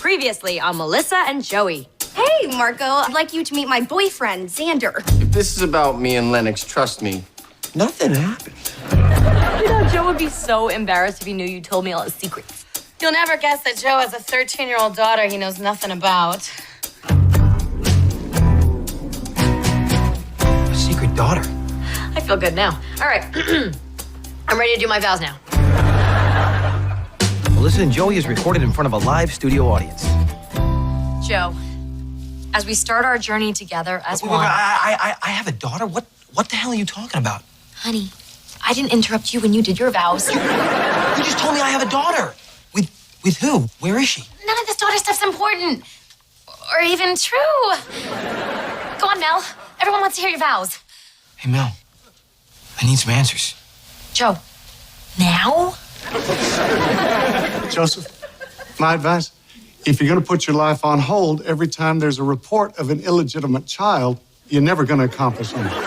Previously on Melissa and Joey. Hey, Marco. I'd like you to meet my boyfriend, Xander. If this is about me and Lennox, trust me, nothing happened. You know, Joe would be so embarrassed if he knew you told me all his secrets. You'll never guess that Joe has a 13-year-old daughter he knows nothing about. A secret daughter? I feel good now. All right. I'm ready to do my vows now. Melissa and Joey is recorded in front of a live studio audience. Joe, as we start our journey together as Wait, one... I have a daughter? What the hell are you talking about? Honey, I didn't interrupt you when you did your vows. You just told me I have a daughter. With who? Where is she? None of this daughter stuff's important. Or even true. Go on, Mel. Everyone wants to hear your vows. Hey, Mel. I need some answers. Joe, now? Joseph, my advice, if you're going to put your life on hold every time there's a report of an illegitimate child, you're never going to accomplish anything.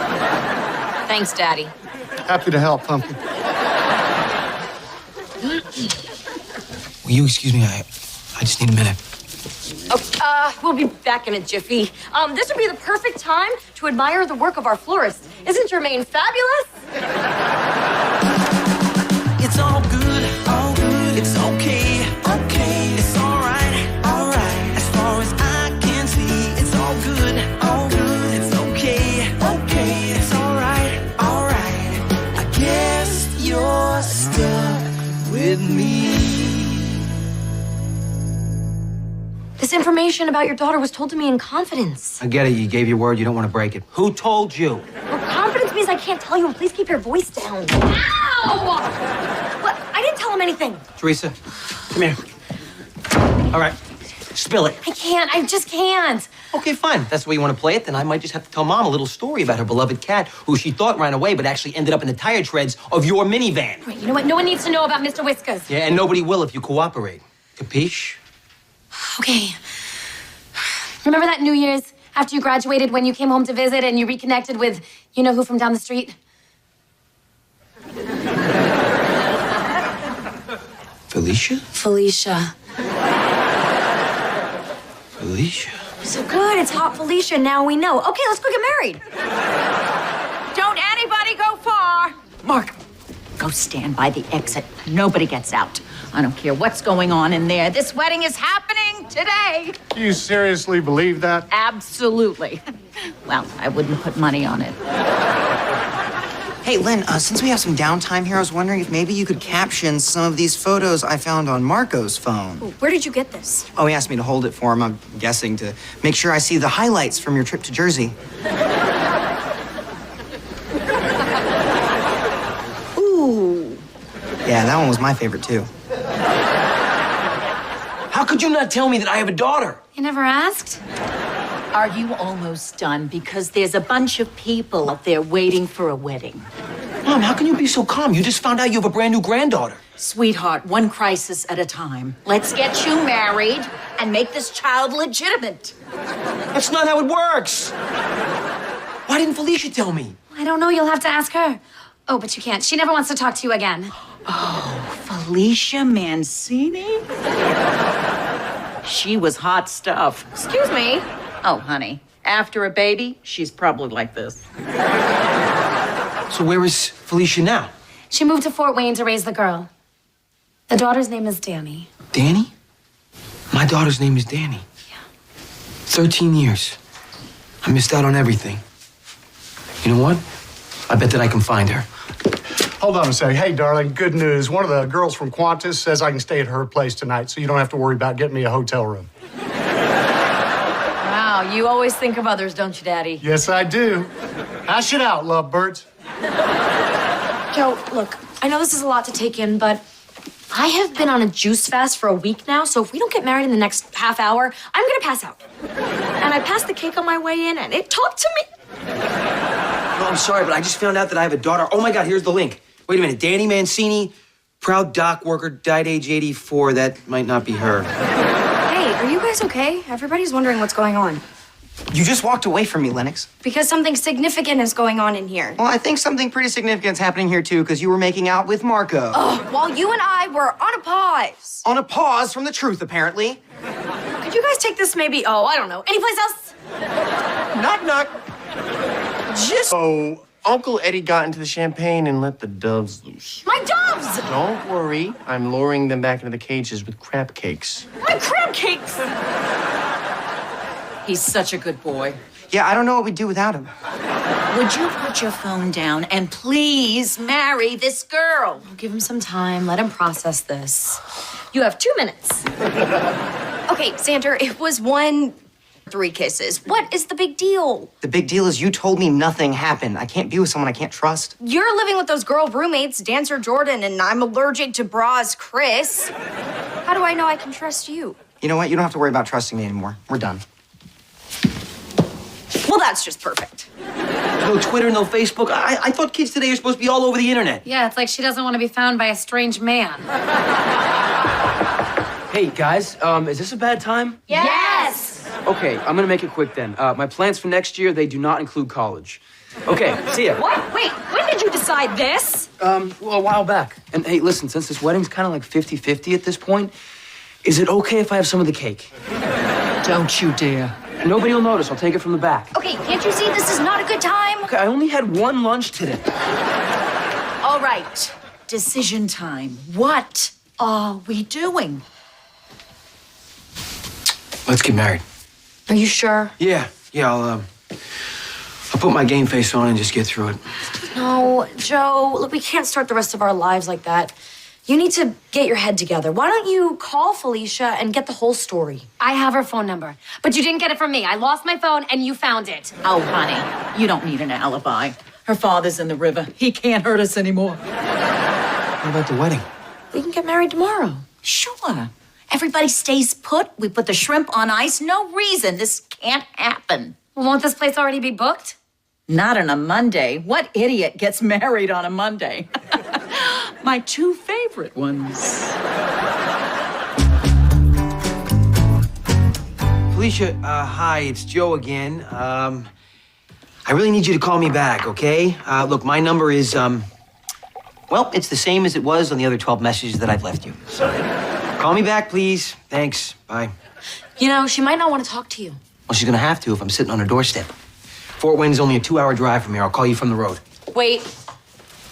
Thanks, Daddy. Happy to help, Pumpkin. Will you excuse me? I just need a minute. Oh, we'll be back in a jiffy. This would be the perfect time to admire the work of our florist. Isn't Jermaine fabulous? It's all good, it's okay, it's all right, as far as I can see, it's all good, it's okay, it's all right, I guess you're stuck with me. This information about your daughter was told to me in confidence. I get it. You gave your word. You don't want to break it. Who told you? Well, confidence means I can't tell you, and please keep your voice down. Ow! What? I didn't tell him anything. Teresa, come here. All right. Spill it. I can't. I just can't. Okay, fine. If that's the way you want to play it, then I might just have to tell Mom a little story about her beloved cat, who she thought ran away, but actually ended up in the tire treads of your minivan. Right, you know what? No one needs to know about Mr. Whiskers. Yeah, and nobody will if you cooperate. Capiche? Okay. Remember that New Year's after you graduated when you came home to visit and you reconnected with you-know-who from down the street? Felicia? Felicia. Felicia? So good. It's hot Felicia. Now we know. Okay, let's go get married. Don't anybody go far. Mark, go stand by the exit. Nobody gets out. I don't care what's going on in there. This wedding is happening today. Do you seriously believe that? Absolutely. Well, I wouldn't put money on it. Hey, Lynn, since we have some downtime here, I was wondering if maybe you could caption some of these photos I found on Marco's phone. Where did you get this? Oh, he asked me to hold it for him, I'm guessing, to make sure I see the highlights from your trip to Jersey. Ooh. Yeah, that one was my favorite, too. How could you not tell me that I have a daughter? You never asked? Are you almost done? Because there's a bunch of people out there waiting for a wedding. Mom, how can you be so calm? You just found out you have a brand new granddaughter. Sweetheart, one crisis at a time. Let's get you married and make this child legitimate. That's not how it works. Why didn't Felicia tell me? I don't know. You'll have to ask her. Oh, but you can't. She never wants to talk to you again. Oh, Felicia Mancini? She was hot stuff. Excuse me. Oh, honey, after a baby, she's probably like this. So where is Felicia now? She moved to Fort Wayne to raise the girl. The daughter's name is Danny. Danny? My daughter's name is Danny. Yeah. 13 years. I missed out on everything. You know what? I bet that I can find her. Hold on a sec. Hey, darling, good news. One of the girls from Qantas says I can stay at her place tonight, so you don't have to worry about getting me a hotel room. Wow, you always think of others, don't you, Daddy? Yes, I do. Hash it out, lovebirds. Joe, look, I know this is a lot to take in, but I have been on a juice fast for a week now, so if we don't get married in the next half hour, I'm gonna pass out. And I passed the cake on my way in, and it talked to me. No, I'm sorry, but I just found out that I have a daughter. Oh, my God, here's the link. Wait a minute. Danny Mancini, proud dock worker, died age 84. That might not be her. Hey, are you guys okay? Everybody's wondering what's going on. You just walked away from me, Lennox. Because something significant is going on in here. Well, I think something pretty significant is happening here, too, because you were making out with Marco. While you and I were on a pause. On a pause from the truth, apparently. you guys take this maybe, I don't know, anyplace else? Knock, knock. Just so Uncle Eddie got into the champagne and let the doves loose. My doves! Don't worry. I'm luring them back into the cages with crab cakes. My crab cakes! He's such a good boy. Yeah, I don't know what we'd do without him. Would you put your phone down and please marry this girl? Give him some time. Let him process this. You have 2 minutes. Okay, Xander, it was 3 kisses. What is the big deal? The big deal is you told me nothing happened. I can't be with someone I can't trust. You're living with those girl roommates, Dancer Jordan, and I'm allergic to bras, Chris. How do I know I can trust you? You know what? You don't have to worry about trusting me anymore. We're done. Well, that's just perfect. No Twitter, no Facebook. I thought kids today are supposed to be all over the internet. Yeah, it's like she doesn't want to be found by a strange man. Hey, guys, is this a bad time? Yes! Okay, I'm gonna make it quick then. My plans for next year, they do not include college. Okay, see ya. What? Wait, when did you decide this? Well, a while back. And hey, listen, since this wedding's kind of like 50-50 at this point, is it okay if I have some of the cake? Don't you dare. Nobody will notice. I'll take it from the back. Okay, can't you see this is not a good time? Okay, I only had one lunch today. All right, decision time. What are we doing? Let's get married. Are you sure? Yeah, I'll put my game face on and just get through it. No, Joe, look, we can't start the rest of our lives like that. You need to get your head together. Why don't you call Felicia and get the whole story? I have her phone number, but you didn't get it from me. I lost my phone and you found it. Oh, honey, you don't need an alibi. Her father's in the river. He can't hurt us anymore. What about the wedding? We can get married tomorrow. Sure. Everybody stays put. We put the shrimp on ice. No reason this can't happen. Well, won't this place already be booked? Not on a Monday. What idiot gets married on a Monday? My 2 favorite ones. Felicia, hi, it's Joe again. I really need you to call me back, okay? Look, my number is, well, it's the same as it was on the other 12 messages that I've left you. So, call me back, please. Thanks. Bye. You know, she might not want to talk to you. Well, she's gonna have to if I'm sitting on her doorstep. Fort Wayne's only a 2-hour drive from here. I'll call you from the road. Wait,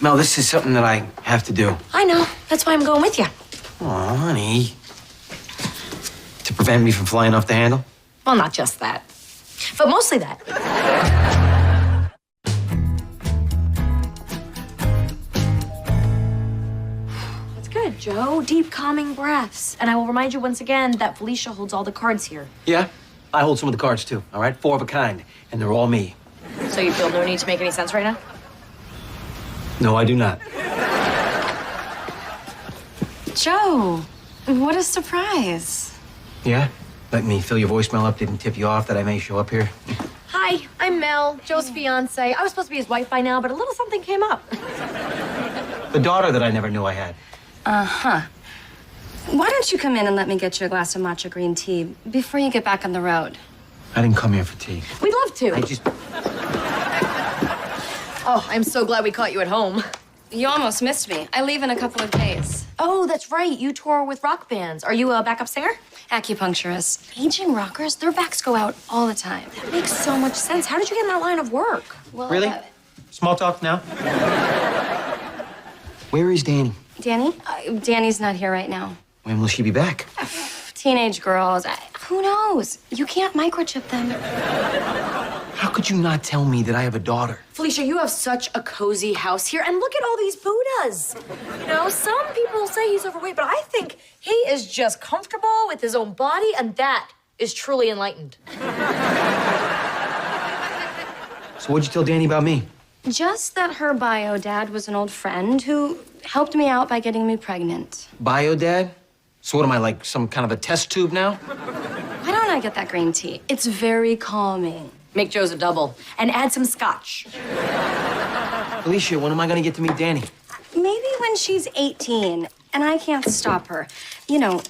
Mel, this is something that I have to do. I know. That's why I'm going with you. Aw, honey. To prevent me from flying off the handle? Well, not just that, but mostly that. That's good, Joe. Deep, calming breaths. And I will remind you once again that Felicia holds all the cards here. Yeah, I hold some of the cards too, all right? 4 of a kind, and they're all me. So you feel no need to make any sense right now? No, I do not. Joe, what a surprise. Yeah? Let me fill your voicemail up, didn't tip you off that I may show up here. Hi, I'm Mel, Joe's fiance. I was supposed to be his wife by now, but a little something came up. The daughter that I never knew I had. Uh-huh. Why don't you come in and let me get you a glass of matcha green tea before you get back on the road? I didn't come here for tea. We'd love to. I just... Oh, I'm so glad we caught you at home. You almost missed me. I leave in a couple of days. Oh, that's right. You tour with rock bands. Are you a backup singer? Acupuncturist. Aging rockers, their backs go out all the time. That makes so much sense. How did you get in that line of work? Well, Really? Small talk now? Where is Danny? Danny? Danny's not here right now. When will she be back? Teenage girls. Who knows? You can't microchip them. How could you not tell me that I have a daughter? Felicia, you have such a cozy house here, and look at all these Buddhas. You know, some people say he's overweight, but I think he is just comfortable with his own body, and that is truly enlightened. So what'd you tell Danny about me? Just that her bio dad was an old friend who helped me out by getting me pregnant. Bio dad? So what am I, like some kind of a test tube now? Why don't I get that green tea? It's very calming. Make Joe's a double, and add some scotch. Alicia, when am I gonna get to meet Danny? Maybe when she's 18, and I can't stop her. You know,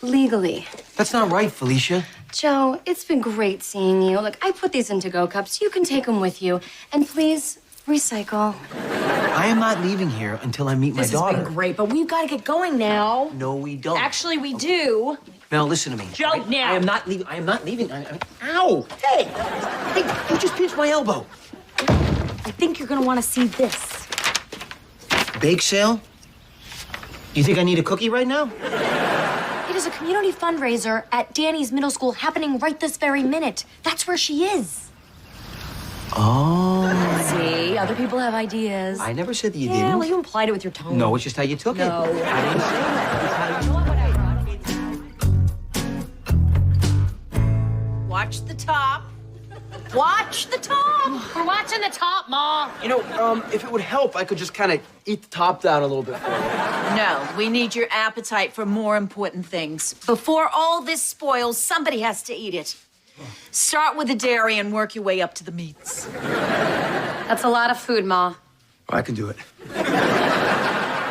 legally. That's not right, Felicia. Joe, it's been great seeing you. Look, I put these into Go Cups. You can take them with you. And please, recycle. I am not leaving here until I meet my This daughter. has been great, but we've got to get going now. No, we don't. Actually, we do. Mel, listen to me. Joe, now. I am not leaving. Ow! Hey! Hey, you just pinched my elbow. I think you're gonna want to see this. Bake sale? You think I need a cookie right now? It is a community fundraiser at Danny's middle school happening right this very minute. That's where she is. Oh. See, other people have ideas. I never said that you Yeah, didn't. well, you implied it with your tone. No, it's just how you took it. No. I didn't say that. It's how you... Watch the top. Watch the top. We're watching the top, Ma. You know, if it would help, I could just kind of eat the top down a little bit for you. No, we need your appetite for more important things. Before all this spoils, somebody has to eat it. Start with the dairy and work your way up to the meats. That's a lot of food, Ma. I can do it. I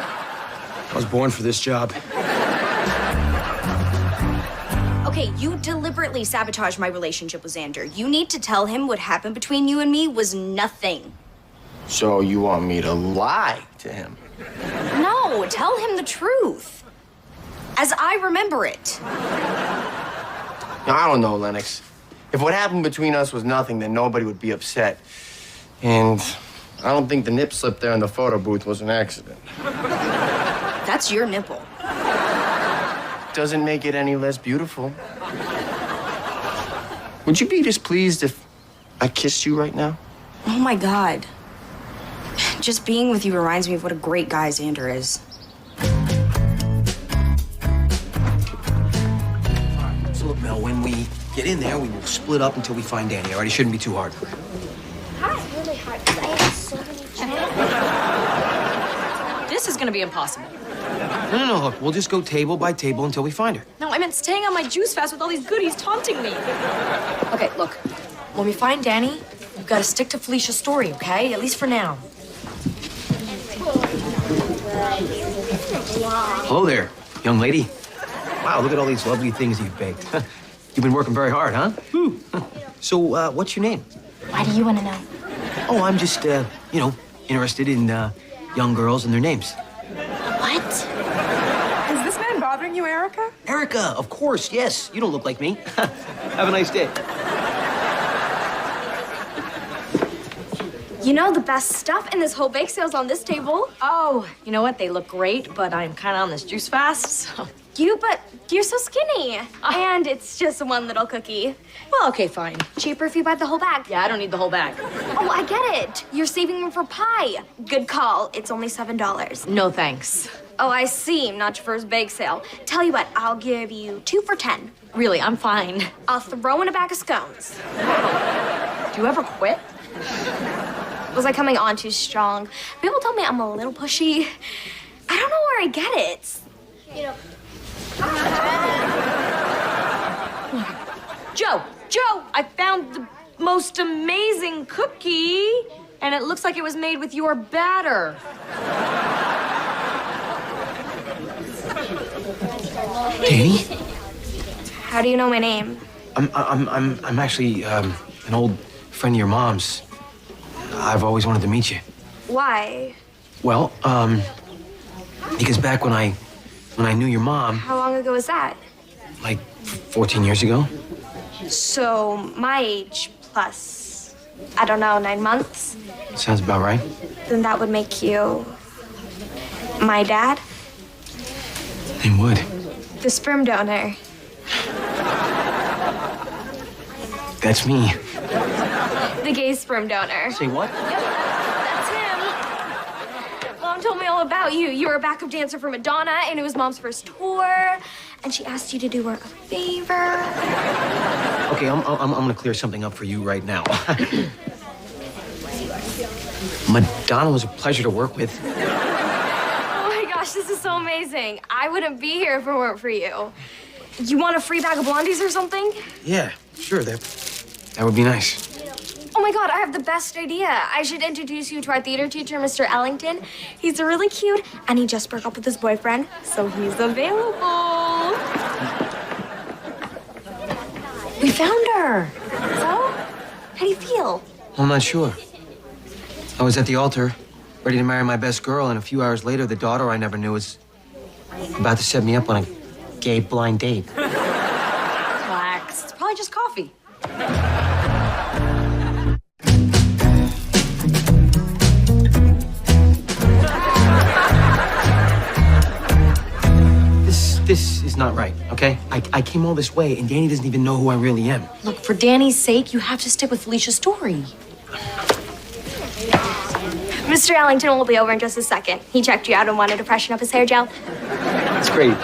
was born for this job. Okay, you deliberately sabotaged my relationship with Xander. You need to tell him what happened between you and me was nothing. So you want me to lie to him? No, tell him the truth. As I remember it. Now, I don't know, Lennox. If what happened between us was nothing, then nobody would be upset. And I don't think the nip slip there in the photo booth was an accident. That's your nipple. Doesn't make it any less beautiful. Would you be displeased if I kissed you right now? Oh my God. Just being with you reminds me of what a great guy Xander is. So look, Mel, when we get in there, we will split up until we find Danny. All right, it shouldn't be too hard. It's really hard because I have so many channels. This is gonna be impossible. No, look, we'll just go table by table until we find her. No, I meant staying on my juice fast with all these goodies taunting me. Okay, look. When we find Danny, you've got to stick to Felicia's story, okay? At least for now. Hello there, young lady. Wow, look at all these lovely things you've baked. You've been working very hard, huh? Whew. So, what's your name? Why do you want to know? Oh, I'm just, interested in young girls and their names. What? Is this man bothering you, Erica? Erica, of course, yes. You don't look like me. Have a nice day. You know, the best stuff in this whole bake sale's on this table. Oh, you know what? They look great, but I'm kind of on this juice fast, so... But you're so skinny. And it's just one little cookie. Well, okay, fine. Cheaper if you buy the whole bag. Yeah, I don't need the whole bag. Oh, I get it. You're saving room for pie. Good call. It's only $7. No, thanks. Oh, I see. Not your first bake sale. Tell you what, I'll give you 2 for $10. Really, I'm fine. I'll throw in a bag of scones. Do you ever quit? Was I coming on too strong? People tell me I'm a little pushy. I don't know where I get it. You know. Joe, I found the most amazing cookie, and it looks like it was made with your batter. Danny? How do you know my name? I'm actually an old friend of your mom's. I've always wanted to meet you. Why? Well, because back when I knew your mom, How long ago was that? like 14 years ago. So, my age plus, I don't know, 9 months? Sounds about right. Then that would make you my dad? It would. The sperm donor. That's me. The gay sperm donor. Say what? That's him. Mom told me all about you. You were a backup dancer for Madonna, and it was Mom's first tour. And she asked you to do her a favor. Okay, I'm gonna clear something up for you right now. Madonna was a pleasure to work with. Oh my gosh, this is so amazing. I wouldn't be here if it weren't for you. You want a free bag of blondies or something? Yeah, sure. That would be nice. Oh my God, I have the best idea. I should introduce you to our theater teacher, Mr. Ellington. He's really cute, and he just broke up with his boyfriend, so he's available. We found her. So, how do you feel? I'm not sure. I was at the altar, ready to marry my best girl, and a few hours later, the daughter I never knew was about to set me up on a gay blind date. relax. It's probably just coffee. This is not right, okay? I came all this way, and Danny doesn't even know who I really am. Look, for Danny's sake, you have to stick with Felicia's story. Mr. Ellington will be over in just a second. He checked you out and wanted to freshen up his hair gel. That's great.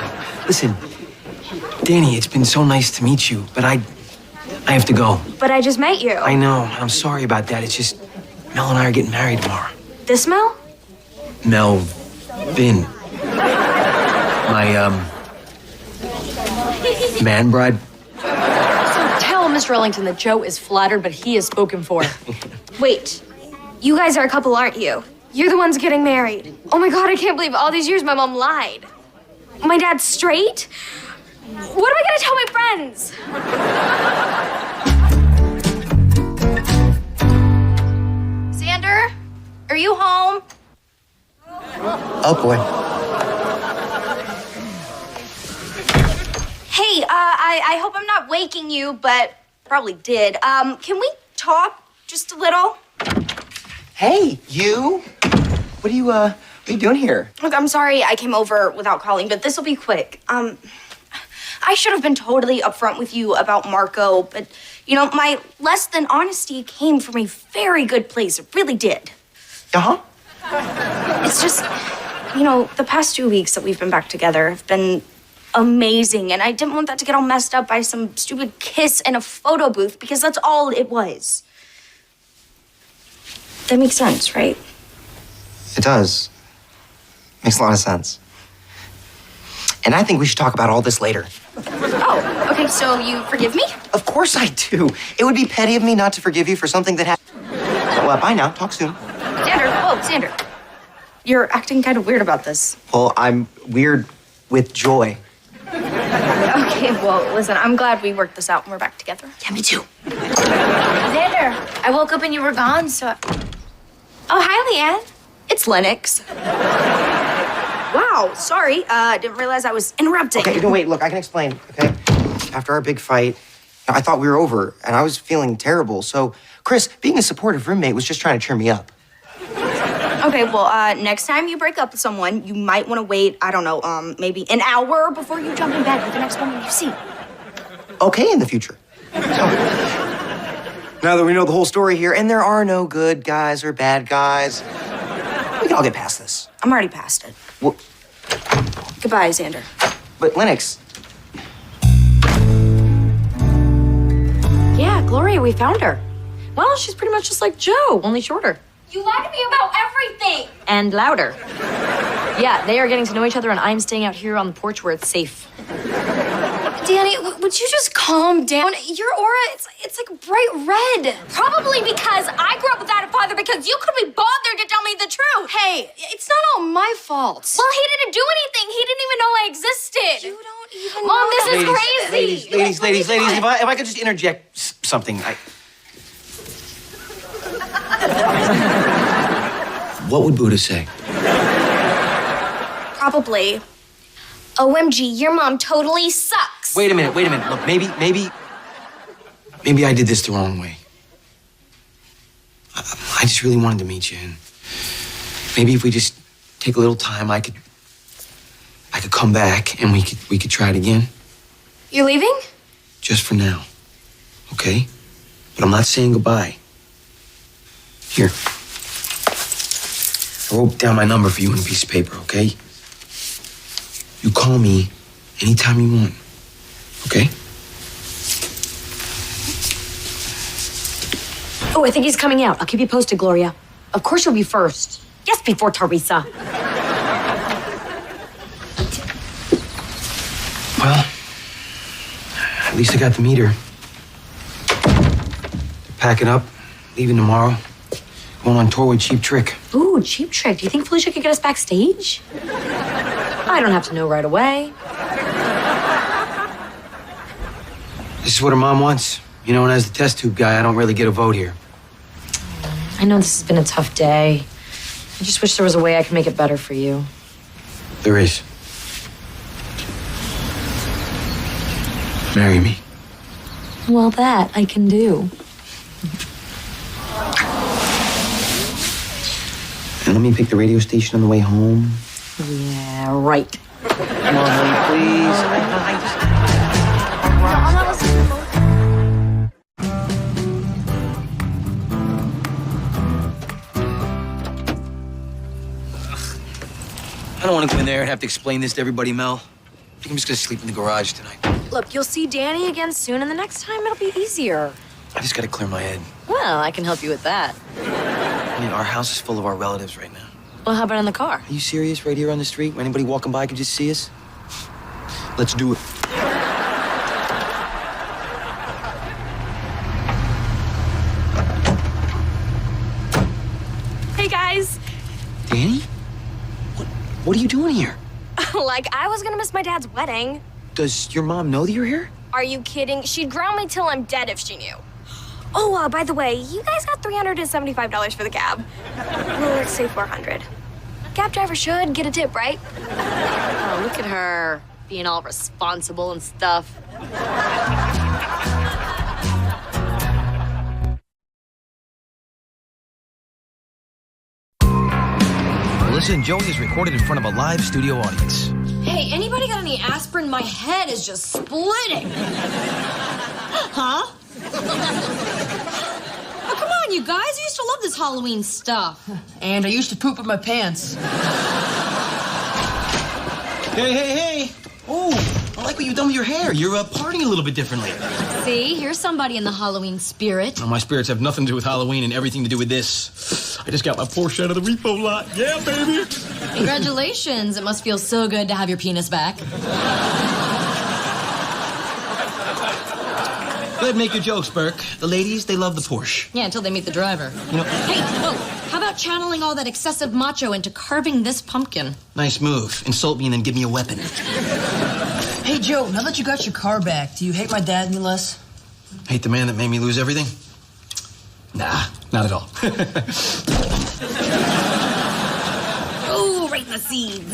Listen, Danny, it's been so nice to meet you, but I have to go. But I just met you. I know, and I'm sorry about that. It's just Mel and I are getting married tomorrow. This Mel? Melvin. My, man bride. Tell Mr. Ellington that Joe is flattered, but he is spoken for. Wait, you guys are a couple, aren't you? You're the ones getting married. Oh my God, I can't believe all these years my mom lied. My dad's straight? What am I gonna tell my friends? Xander, are you home? Oh, boy. Hey, I hope I'm not waking you, but probably did. Can we talk just a little? Hey, you? What are you doing here? Look, I'm sorry I came over without calling, but this will be quick. I should have been totally upfront with you about Marco, but, you know, my less than honesty came from a very good place. It really did. Uh-huh. It's just, you know, the past 2 weeks that we've been back together have been amazing, and I didn't want that to get all messed up by some stupid kiss in a photo booth, because that's all it was. That makes sense, right? It does. Makes a lot of sense. And I think we should talk about all this later. Oh, okay, so you forgive me? Of course I do. It would be petty of me not to forgive you for something that happened. Well, bye now. Talk soon. Xander. You're acting kind of weird about this. Well, I'm weird with joy. Okay, well, listen, I'm glad we worked this out and we're back together. Yeah, me too. Xander, I woke up and you were gone, so... Oh, hi, Leanne. It's Lennox. Wow, sorry. Didn't realize I was interrupting. Okay, no, wait, look, I can explain, okay? After our big fight, I thought we were over, and I was feeling terrible. So, Chris, being a supportive roommate was just trying to cheer me up. Okay, well, next time you break up with someone, you might want to wait, I don't know, maybe an hour before you jump in bed with the next woman you see. Okay, in the future. So, now that we know the whole story here, and there are no good guys or bad guys, we can all get past this. I'm already past it. Well, Goodbye, Xander. but Lennox, Yeah, Gloria, we found her. Well, she's pretty much just like Joe, only shorter. You lied to me about everything. And louder. Yeah, they are getting to know each other, and I'm staying out here on the porch where it's safe. Danny, would you just calm down? Your aura, it's like bright red. Probably because I grew up without a father, because you couldn't be bothered to tell me the truth. Hey, it's not all my fault. Well, he didn't do anything. He didn't even know I existed. You don't even Mom, this is crazy. Ladies, if I could just interject something. What would Buddha say? Probably. OMG, your mom totally sucks. Wait a minute. Look, maybe I did this the wrong way. I just really wanted to meet you, and maybe if we just take a little time, I could come back and we could try it again. You're leaving? Just for now, okay? But I'm not saying goodbye. Here. I wrote down my number for you on a piece of paper, okay? You call me anytime you want, okay? Oh, I think he's coming out. I'll keep you posted, Gloria. Of course you'll be first. Yes, before Teresa. Well, at least I got to meet her. Packing up, leaving tomorrow. Going on tour with Cheap Trick. Ooh, Cheap Trick. Do you think Felicia could get us backstage? I don't have to know right away. This is what her mom wants. You know, and as the test tube guy, I don't really get a vote here. I know this has been a tough day. I just wish there was a way I could make it better for you. There is. Marry me. Well, that I can do. And let me pick the radio station on the way home. Yeah, right. Come on, honey, please. I don't want to go in there and have to explain this to everybody, Mel. I think I'm just gonna sleep in the garage tonight. Look, you'll see Danny again soon, and the next time it'll be easier. I just gotta clear my head. Well, I can help you with that. I mean, our house is full of our relatives right now. Well, how about in the car? Are you serious? Right here on the street? Where anybody walking by could just see us? Let's do it. Hey, guys. Danny? What are you doing here? Like, I was gonna miss my dad's wedding. Does your mom know that you're here? Are you kidding? She'd ground me till I'm dead if she knew. Oh, by the way, you guys got $375 for the cab. Well, let's say $400. Cab driver should get a tip, right? Oh, look at her being all responsible and stuff. Listen, Joey is recorded in front of a live studio audience. Hey, anybody got any aspirin? My head is just splitting. Huh? Oh, come on, you guys. I used to love this Halloween stuff. And I used to poop in my pants. Hey. Oh, I like what you've done with your hair. You're partying a little bit differently. See, here's somebody in the Halloween spirit. Well, my spirits have nothing to do with Halloween and everything to do with this. I just got my Porsche out of the repo lot. Yeah, baby. Congratulations. It must feel so good to have your penis back. Go ahead, make your jokes, Burke. The ladies, they love the Porsche. Yeah, until they meet the driver. You know, Hey, how about channeling all that excessive macho into carving this pumpkin? nice move. Insult me and then give me a weapon. Hey, Joe, now that you got your car back, do you hate my dad any less? Hate the man that made me lose everything? Nah, not at all. Oh, right in the seeds.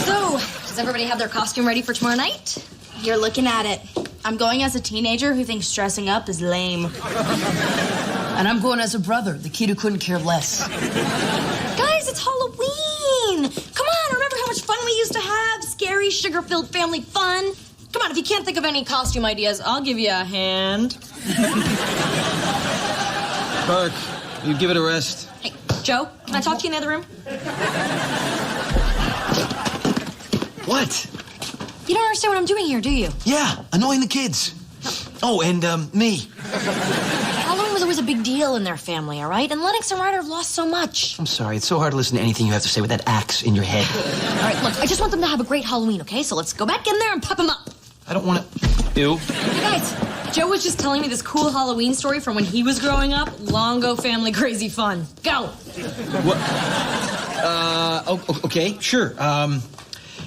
So, does everybody have their costume ready for tomorrow night? You're looking at it. I'm going as a teenager who thinks dressing up is lame. And I'm going as a brother, the kid who couldn't care less. Guys, it's Halloween! Come on, remember how much fun we used to have? Scary, sugar-filled family fun? Come on, if you can't think of any costume ideas, I'll give you a hand. Burke, you give it a rest. Hey, Joe, can I talk to you in the other room? What? You don't understand what I'm doing here, do you? Yeah, annoying the kids. Oh, and me. Halloween was always a big deal in their family, all right? And Lennox and Ryder have lost so much. I'm sorry, it's so hard to listen to anything you have to say with that axe in your head. All right, look, I just want them to have a great Halloween, okay? So let's go back in there and pep them up. I don't want to... Ew. Hey, guys, Joe was just telling me this cool Halloween story from when he was growing up. Longo family crazy fun. Go. What? Okay, sure.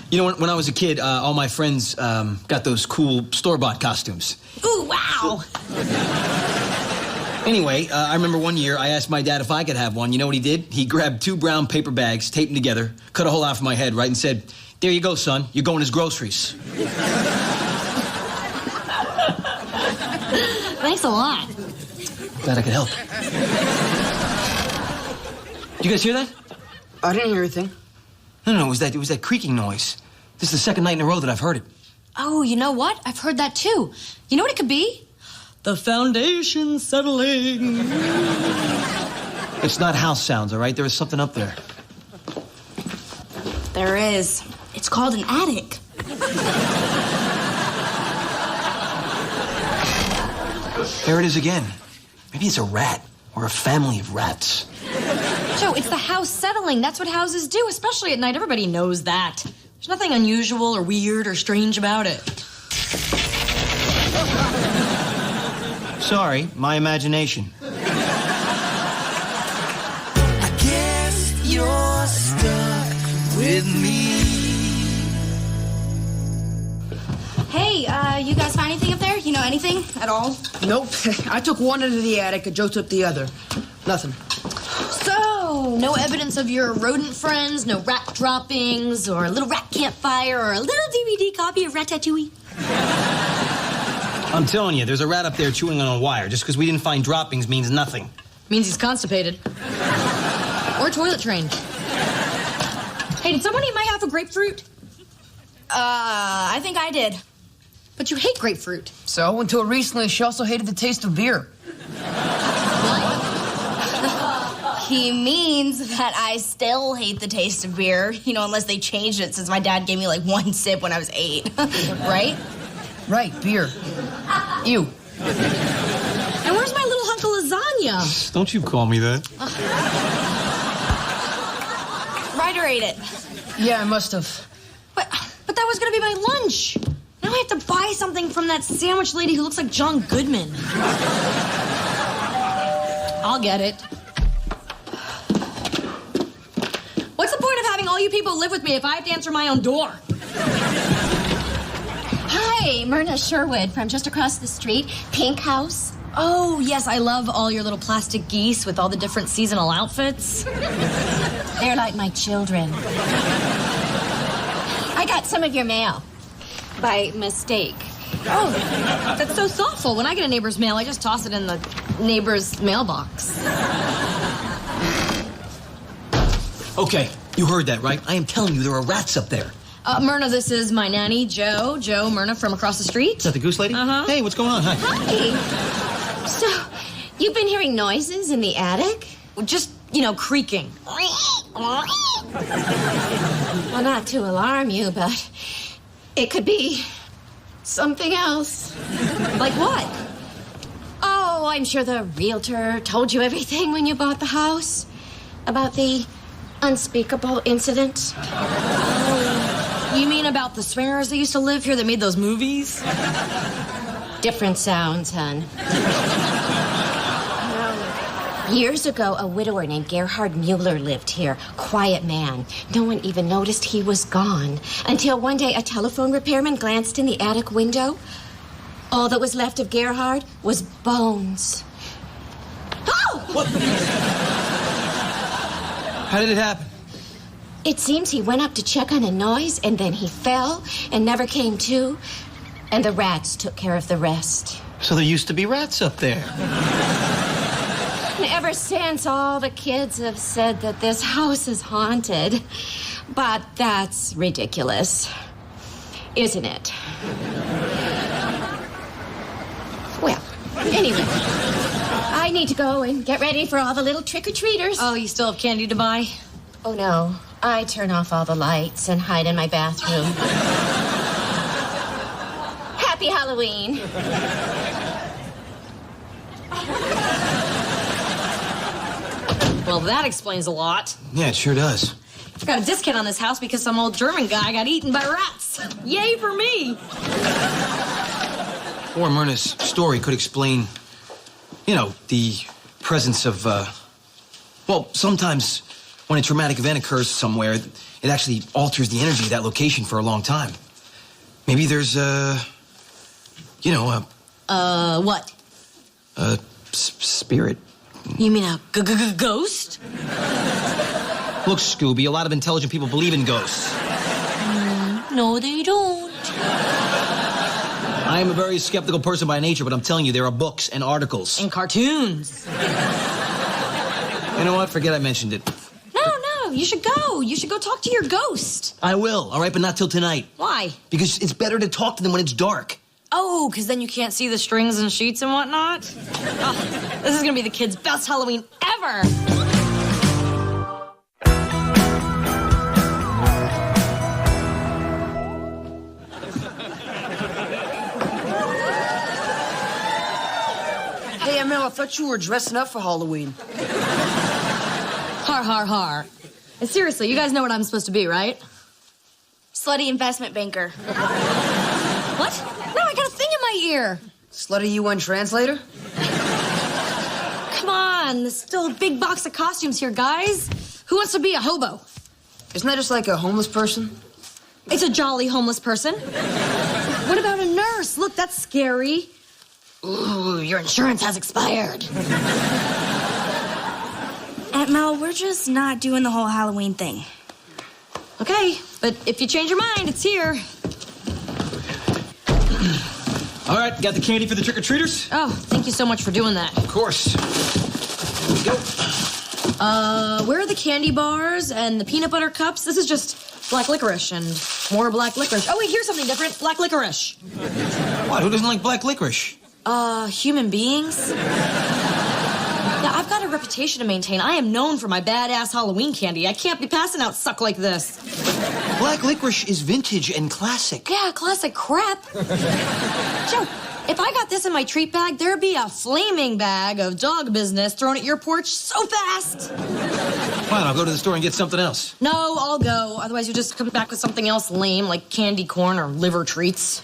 You know, when I was a kid, all my friends got those cool store-bought costumes. Ooh, wow. Anyway, I remember one year I asked my dad if I could have one. You know what he did? He grabbed 2 brown paper bags, taped them together, cut a hole out for my head, right, and said, "There you go, son. You're going as groceries." Thanks a lot. Glad I could help. Did you guys hear that? I didn't hear anything. No, it was that creaking noise. This is the second night in a row that I've heard it. Oh, you know what? I've heard that too. You know what it could be? The foundation settling. It's not house sounds, all right? There is something up there. There is. It's called an attic. There it is again. Maybe it's a rat or a family of rats. Joe, it's the house settling. That's what houses do, especially at night. Everybody knows that. There's nothing unusual or weird or strange about it. Sorry, my imagination. I guess you're stuck with me. Hey, you guys find anything up there? You know anything at all? Nope. I took one into the attic and Joe took the other. Nothing. So, no evidence of your rodent friends, no rat droppings, or a little rat campfire, or a little DVD copy of Ratatouille? I'm telling you, there's a rat up there chewing on a wire. Just because we didn't find droppings means nothing. Means he's constipated. Or toilet trained. Hey, did someone eat my half of grapefruit? I think I did. But you hate grapefruit. So, until recently, she also hated the taste of beer. He means that I still hate the taste of beer, unless they changed it since my dad gave me like 1 sip when I was 8. Right? Right, beer. Ew. And where's my little hunk of lasagna? Don't you call me that. Ryder ate it. Yeah, I must have. But that was gonna be my lunch. Now I have to buy something from that sandwich lady who looks like John Goodman. I'll get it. What's the point of having all you people live with me if I have to answer my own door? Hi, Myrna Sherwood from just across the street, Pink House. Oh, yes, I love all your little plastic geese with all the different seasonal outfits. They're like my children. I got some of your mail. By mistake. Oh, that's so thoughtful. When I get a neighbor's mail, I just toss it in the neighbor's mailbox. Okay, you heard that, right? I am telling you, there are rats up there. Myrna, this is my nanny, Jo. Jo, Myrna from across the street. Is that the goose lady? Uh-huh. Hey, what's going on? Hi. Hi. So, you've been hearing noises in the attic? Just, creaking. Well, not to alarm you, but it could be something else. Like what? Oh, I'm sure the realtor told you everything when you bought the house about the unspeakable incident. You mean about the swingers that used to live here that made those movies? Different sounds, hon. Years ago, a widower named Gerhard Mueller lived here. Quiet man. No one even noticed he was gone. Until one day, a telephone repairman glanced in the attic window. All that was left of Gerhard was bones. Oh! What? How did it happen? It seems he went up to check on a noise, and then he fell and never came to. And the rats took care of the rest. So there used to be rats up there. And ever since, all the kids have said that this house is haunted. But that's ridiculous, isn't it? Well, anyway, I need to go and get ready for all the little trick-or-treaters. Oh, you still have candy to buy? Oh, no. I turn off all the lights and hide in my bathroom. Happy Halloween. Well, that explains a lot. Yeah, it sure does. I got a discount on this house because some old German guy got eaten by rats. Yay for me. Or Myrna's story could explain, the presence of, sometimes when a traumatic event occurs somewhere, it actually alters the energy of that location for a long time. Maybe there's What? Spirit. You mean a ghost? Look, Scooby, a lot of intelligent people believe in ghosts. No, they don't. I am a very skeptical person by nature, but I'm telling you, there are books and articles. And cartoons. You know what? Forget I mentioned it. No, you should go. You should go talk to your ghost. I will, all right, but not till tonight. Why? Because it's better to talk to them when it's dark. Oh, because then you can't see the strings and sheets and whatnot? Oh, this is going to be the kids' best Halloween ever. Hey, Mel, I thought you were dressing up for Halloween. Har, har, har. And seriously, you guys know what I'm supposed to be, right? Slutty investment banker. What? No, I got a thing in my ear. Slutty UN translator? Come on, there's still a big box of costumes here, guys. Who wants to be a hobo? Isn't that just like a homeless person? It's a jolly homeless person. What about a nurse? Look, that's scary. Ooh, your insurance has expired. Aunt Mel, we're just not doing the whole Halloween thing. Okay, but if you change your mind, it's here. All right, got the candy for the trick-or-treaters? Oh, thank you so much for doing that. Of course. Here we go. Where are the candy bars and the peanut butter cups? This is just black licorice and more black licorice. Oh, wait, here's something different. Black licorice. What? Who doesn't like black licorice? Human beings? Yeah, I've got a reputation to maintain. I am known for my badass Halloween candy. I can't be passing out suck like this. Black licorice is vintage and classic. Yeah, classic crap. Joe, if I got this in my treat bag, there'd be a flaming bag of dog business thrown at your porch so fast. Fine, I'll go to the store and get something else. No, I'll go. Otherwise, you'll just come back with something else lame, like candy corn or liver treats.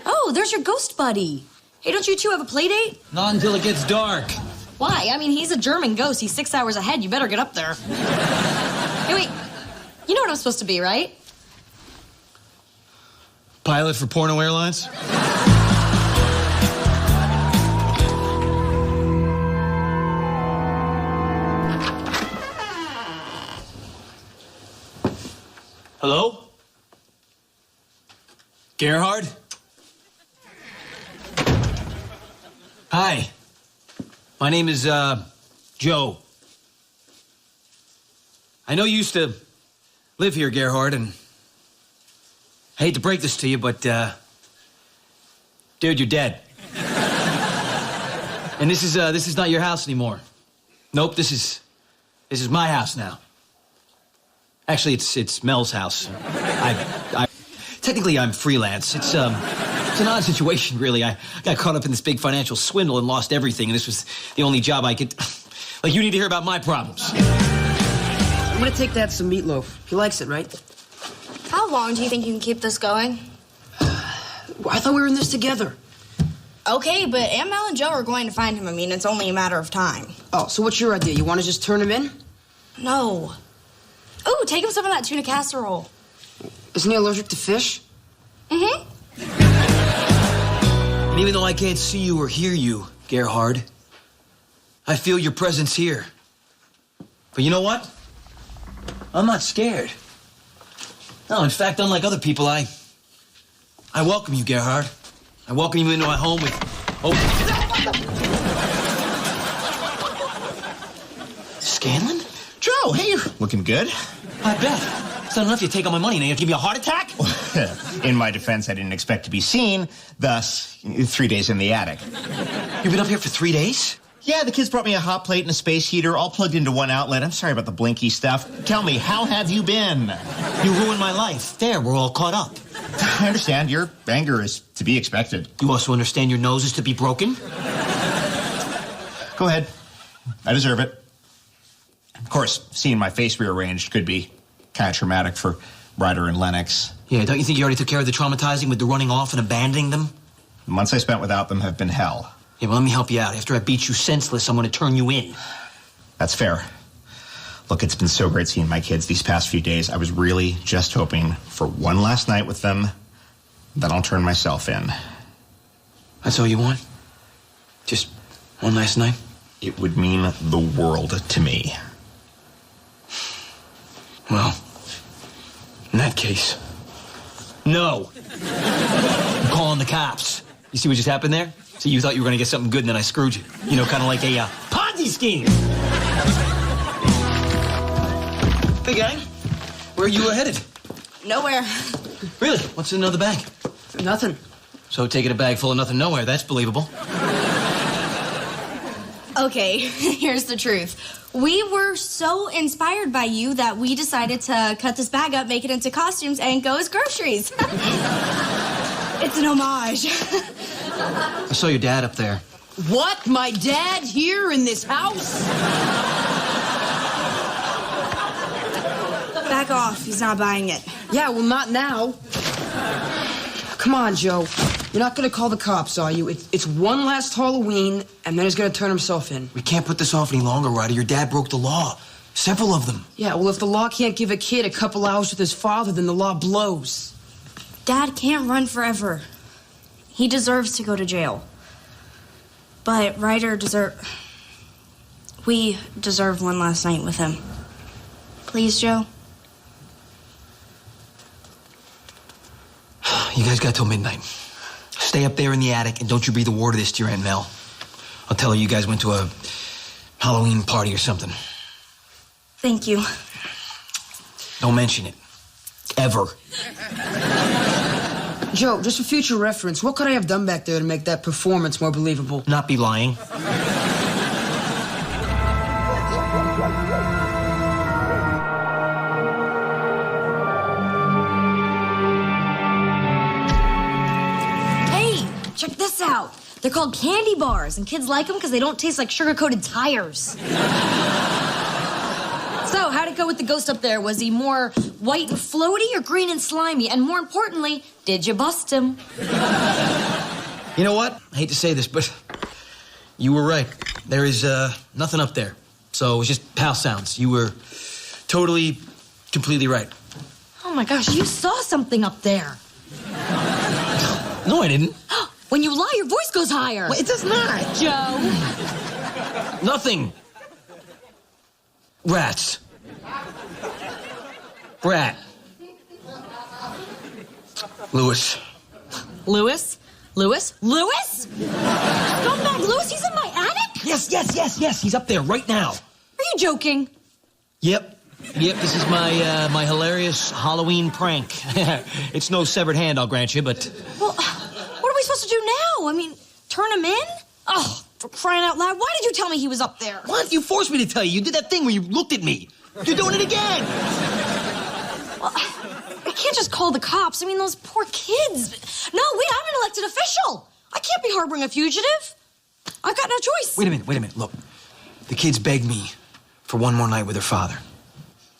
Oh, there's your ghost buddy. Hey, don't you two have a play date? Not until it gets dark. Why? I mean, he's a German ghost. He's 6 hours ahead. You better get up there. Hey, wait. You know what I'm supposed to be, right? Pilot for Porno Airlines? Hello? Gerhard? Hi. My name is, Joe. I know you used to live here, Gerhard, and I hate to break this to you, but, dude, you're dead. And this is not your house anymore. Nope, this is my house now. Actually, it's Mel's house. Technically, I'm freelance. It's an odd situation, really. I got caught up in this big financial swindle and lost everything, and this was the only job I could... Like, you need to hear about my problems. I'm gonna take that some meatloaf. He likes it, right? How long do you think you can keep this going? I thought we were in this together. Okay, but Aunt Mel and Joe are going to find him. I mean, it's only a matter of time. Oh, so what's your idea? You want to just turn him in? No. Ooh, take him some of that tuna casserole. Isn't he allergic to fish? Mm-hmm. And even though I can't see you or hear you, Gerhard, I feel your presence here. But you know what? I'm not scared. No, in fact, unlike other people, I welcome you, Gerhard. I welcome you into my home with Scanlon? Joe, hey, you're looking good. I bet. It's not enough you take all my money and you give me a heart attack? In my defense, I didn't expect to be seen, thus 3 days in the attic. You've been up here for 3 days? Yeah, the kids brought me a hot plate and a space heater, all plugged into one outlet. I'm sorry about the blinky stuff. Tell me, how have you been? You ruined my life. There, we're all caught up. I understand. Your anger is to be expected. You also understand your nose is to be broken? Go ahead. I deserve it. Of course, seeing my face rearranged could be kind of traumatic for Ryder and Lennox. Yeah, don't you think you already took care of the traumatizing with the running off and abandoning them? The months I spent without them have been hell. Yeah, well, let me help you out. After I beat you senseless, I'm going to turn you in. That's fair. Look, it's been so great seeing my kids these past few days. I was really just hoping for one last night with them, then I'll turn myself in. That's all you want? Just one last night? It would mean the world to me. Well, in that case, no. I'm calling the cops. You see what just happened there? So you thought you were going to get something good and then I screwed you. You know, kind of like a Ponzi scheme. Hey, gang. Where are you headed? Nowhere. Really? What's in another bag? Nothing. So taking a bag full of nothing nowhere, that's believable. Okay, here's the truth. We were so inspired by you that we decided to cut this bag up, make it into costumes, and go as groceries. It's an homage. I saw your dad up there. What? My dad here in this house? Back off. He's not buying it. Yeah, well, not now. Come on, Joe. You're not gonna call the cops, are you? It's one last Halloween, and then he's gonna turn himself in. We can't put this off any longer, Ryder. Your dad broke the law. Several of them. Yeah, well, if the law can't give a kid a couple hours with his father, then the law blows. Dad can't run forever. He deserves to go to jail. But we deserve one last night with him. Please, Joe? You guys guys got till midnight. Stay up there in the attic and don't you breathe a word of this to your Aunt Mel. I'll tell her you guys went to a Halloween party or something. Thank you. Don't mention it. Ever. Joe, just for future reference, what could I have done back there to make that performance more believable? Not be lying. Hey, check this out. They're called candy bars, and kids like them because they don't taste like sugar-coated tires. So, how'd it go with the ghost up there? Was he more white and floaty or green and slimy? And more importantly, did you bust him? You know what? I hate to say this, but you were right. There is nothing up there. So it was just pal sounds. You were totally, completely right. Oh my gosh, you saw something up there. No, I didn't. When you lie, your voice goes higher. Well, it does not. Joe. Nothing. Rats. Rat. Lewis. Lewis? Lewis? Lewis? Scumbag Lewis, he's in my attic? Yes. He's up there right now. Are you joking? Yep, this is my hilarious Halloween prank. It's no severed hand, I'll grant you, but... Well, what are we supposed to do now? I mean, turn him in? Oh, for crying out loud, why did you tell me he was up there? What? You forced me to tell you. You did that thing where you looked at me. You're doing it again. Well, I can't just call the cops. I mean, those poor kids. No, wait, I'm an elected official. I can't be harboring a fugitive. I've got no choice. Wait a minute. Look, the kids begged me for one more night with their father.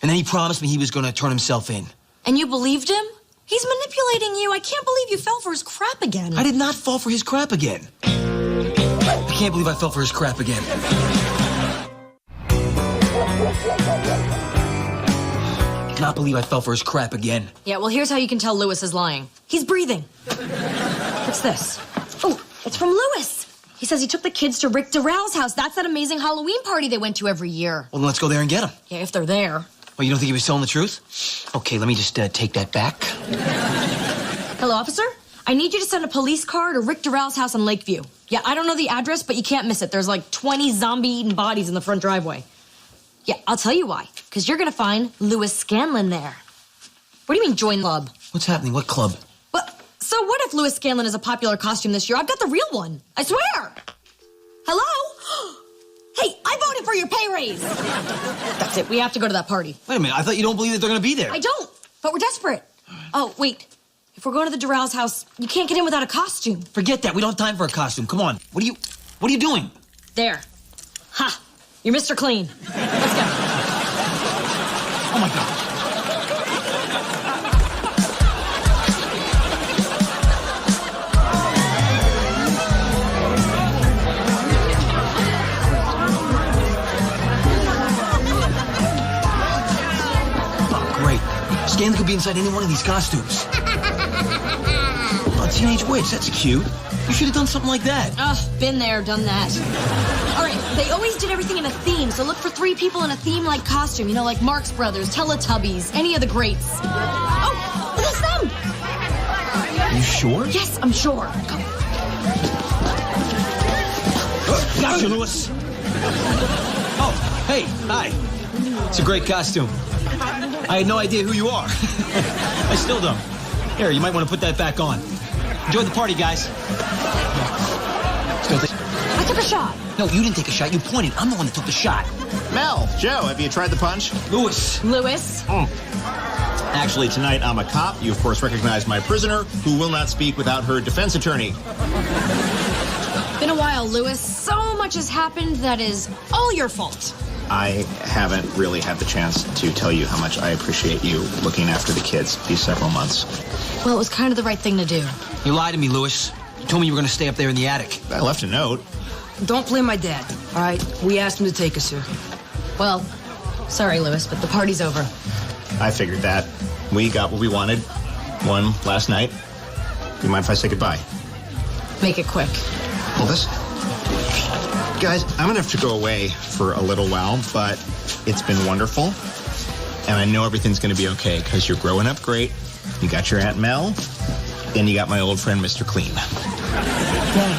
And then he promised me he was going to turn himself in. And you believed him? He's manipulating you. I can't believe you fell for his crap again. I did not fall for his crap again. I can't believe I fell for his crap again. Cannot believe I fell for his crap again. Yeah, well, here's how you can tell Lewis is lying. He's breathing. What's this? Oh, it's from Lewis. He says he took the kids to Rick Durrell's house. That's that amazing Halloween party they went to every year. Well, then let's go there and get him. Yeah, if they're there. Well, you don't think he was telling the truth? Okay, let me just take that back. Hello, officer? I need you to send a police car to Rick Durrell's house in Lakeview. Yeah, I don't know the address, but you can't miss it. There's like 20 zombie-eaten bodies in the front driveway. Yeah, I'll tell you why. Because you're going to find Lewis Scanlon there. What do you mean, join club? What's happening? What club? So what if Lewis Scanlon is a popular costume this year? I've got the real one. I swear. Hello? Hey, I voted for your pay raise. That's it. We have to go to that party. Wait a minute. I thought you don't believe that they're going to be there. I don't, but we're desperate. Oh, wait. If we're going to the Durrell's house, you can't get in without a costume. Forget that. We don't have time for a costume. Come on. What are you doing? There. Ha. You're Mr. Clean. Let's go. Oh, my God. Scanlon could be inside any one of these costumes. Oh, teenage witch, that's cute. You should have done something like that. Been there, done that. All right, they always did everything in a theme, so look for 3 people in a theme-like costume. You know, like Marx Brothers, Teletubbies, any of the greats. Oh, that's them! You sure? Yes, I'm sure. Come. Gotcha, Lewis. Oh, hey, hi. It's a great costume. I had no idea who you are. I still don't. Here, you might want to put that back on. Enjoy the party, guys. I took a shot. No, you didn't take a shot. You pointed. I'm the one that took the shot. Mel, Joe, have you tried the punch? Lewis. Actually, tonight I'm a cop. You, of course, recognize my prisoner, who will not speak without her defense attorney. Been a while, Lewis. So much has happened that is all your fault. I haven't really had the chance to tell you how much I appreciate you looking after the kids these several months. Well, it was kind of the right thing to do. You lied to me, Lewis. You told me you were going to stay up there in the attic. I left a note. Don't blame my dad, all right? We asked him to take us here. Well, sorry, Lewis, but the party's over. I figured that. We got what we wanted. One last night. Do you mind if I say goodbye? Make it quick. Well, this... Guys, I'm going to have to go away for a little while, but it's been wonderful. And I know everything's going to be okay because you're growing up great. You got your Aunt Mel. Then you got my old friend, Mr. Clean. Dad,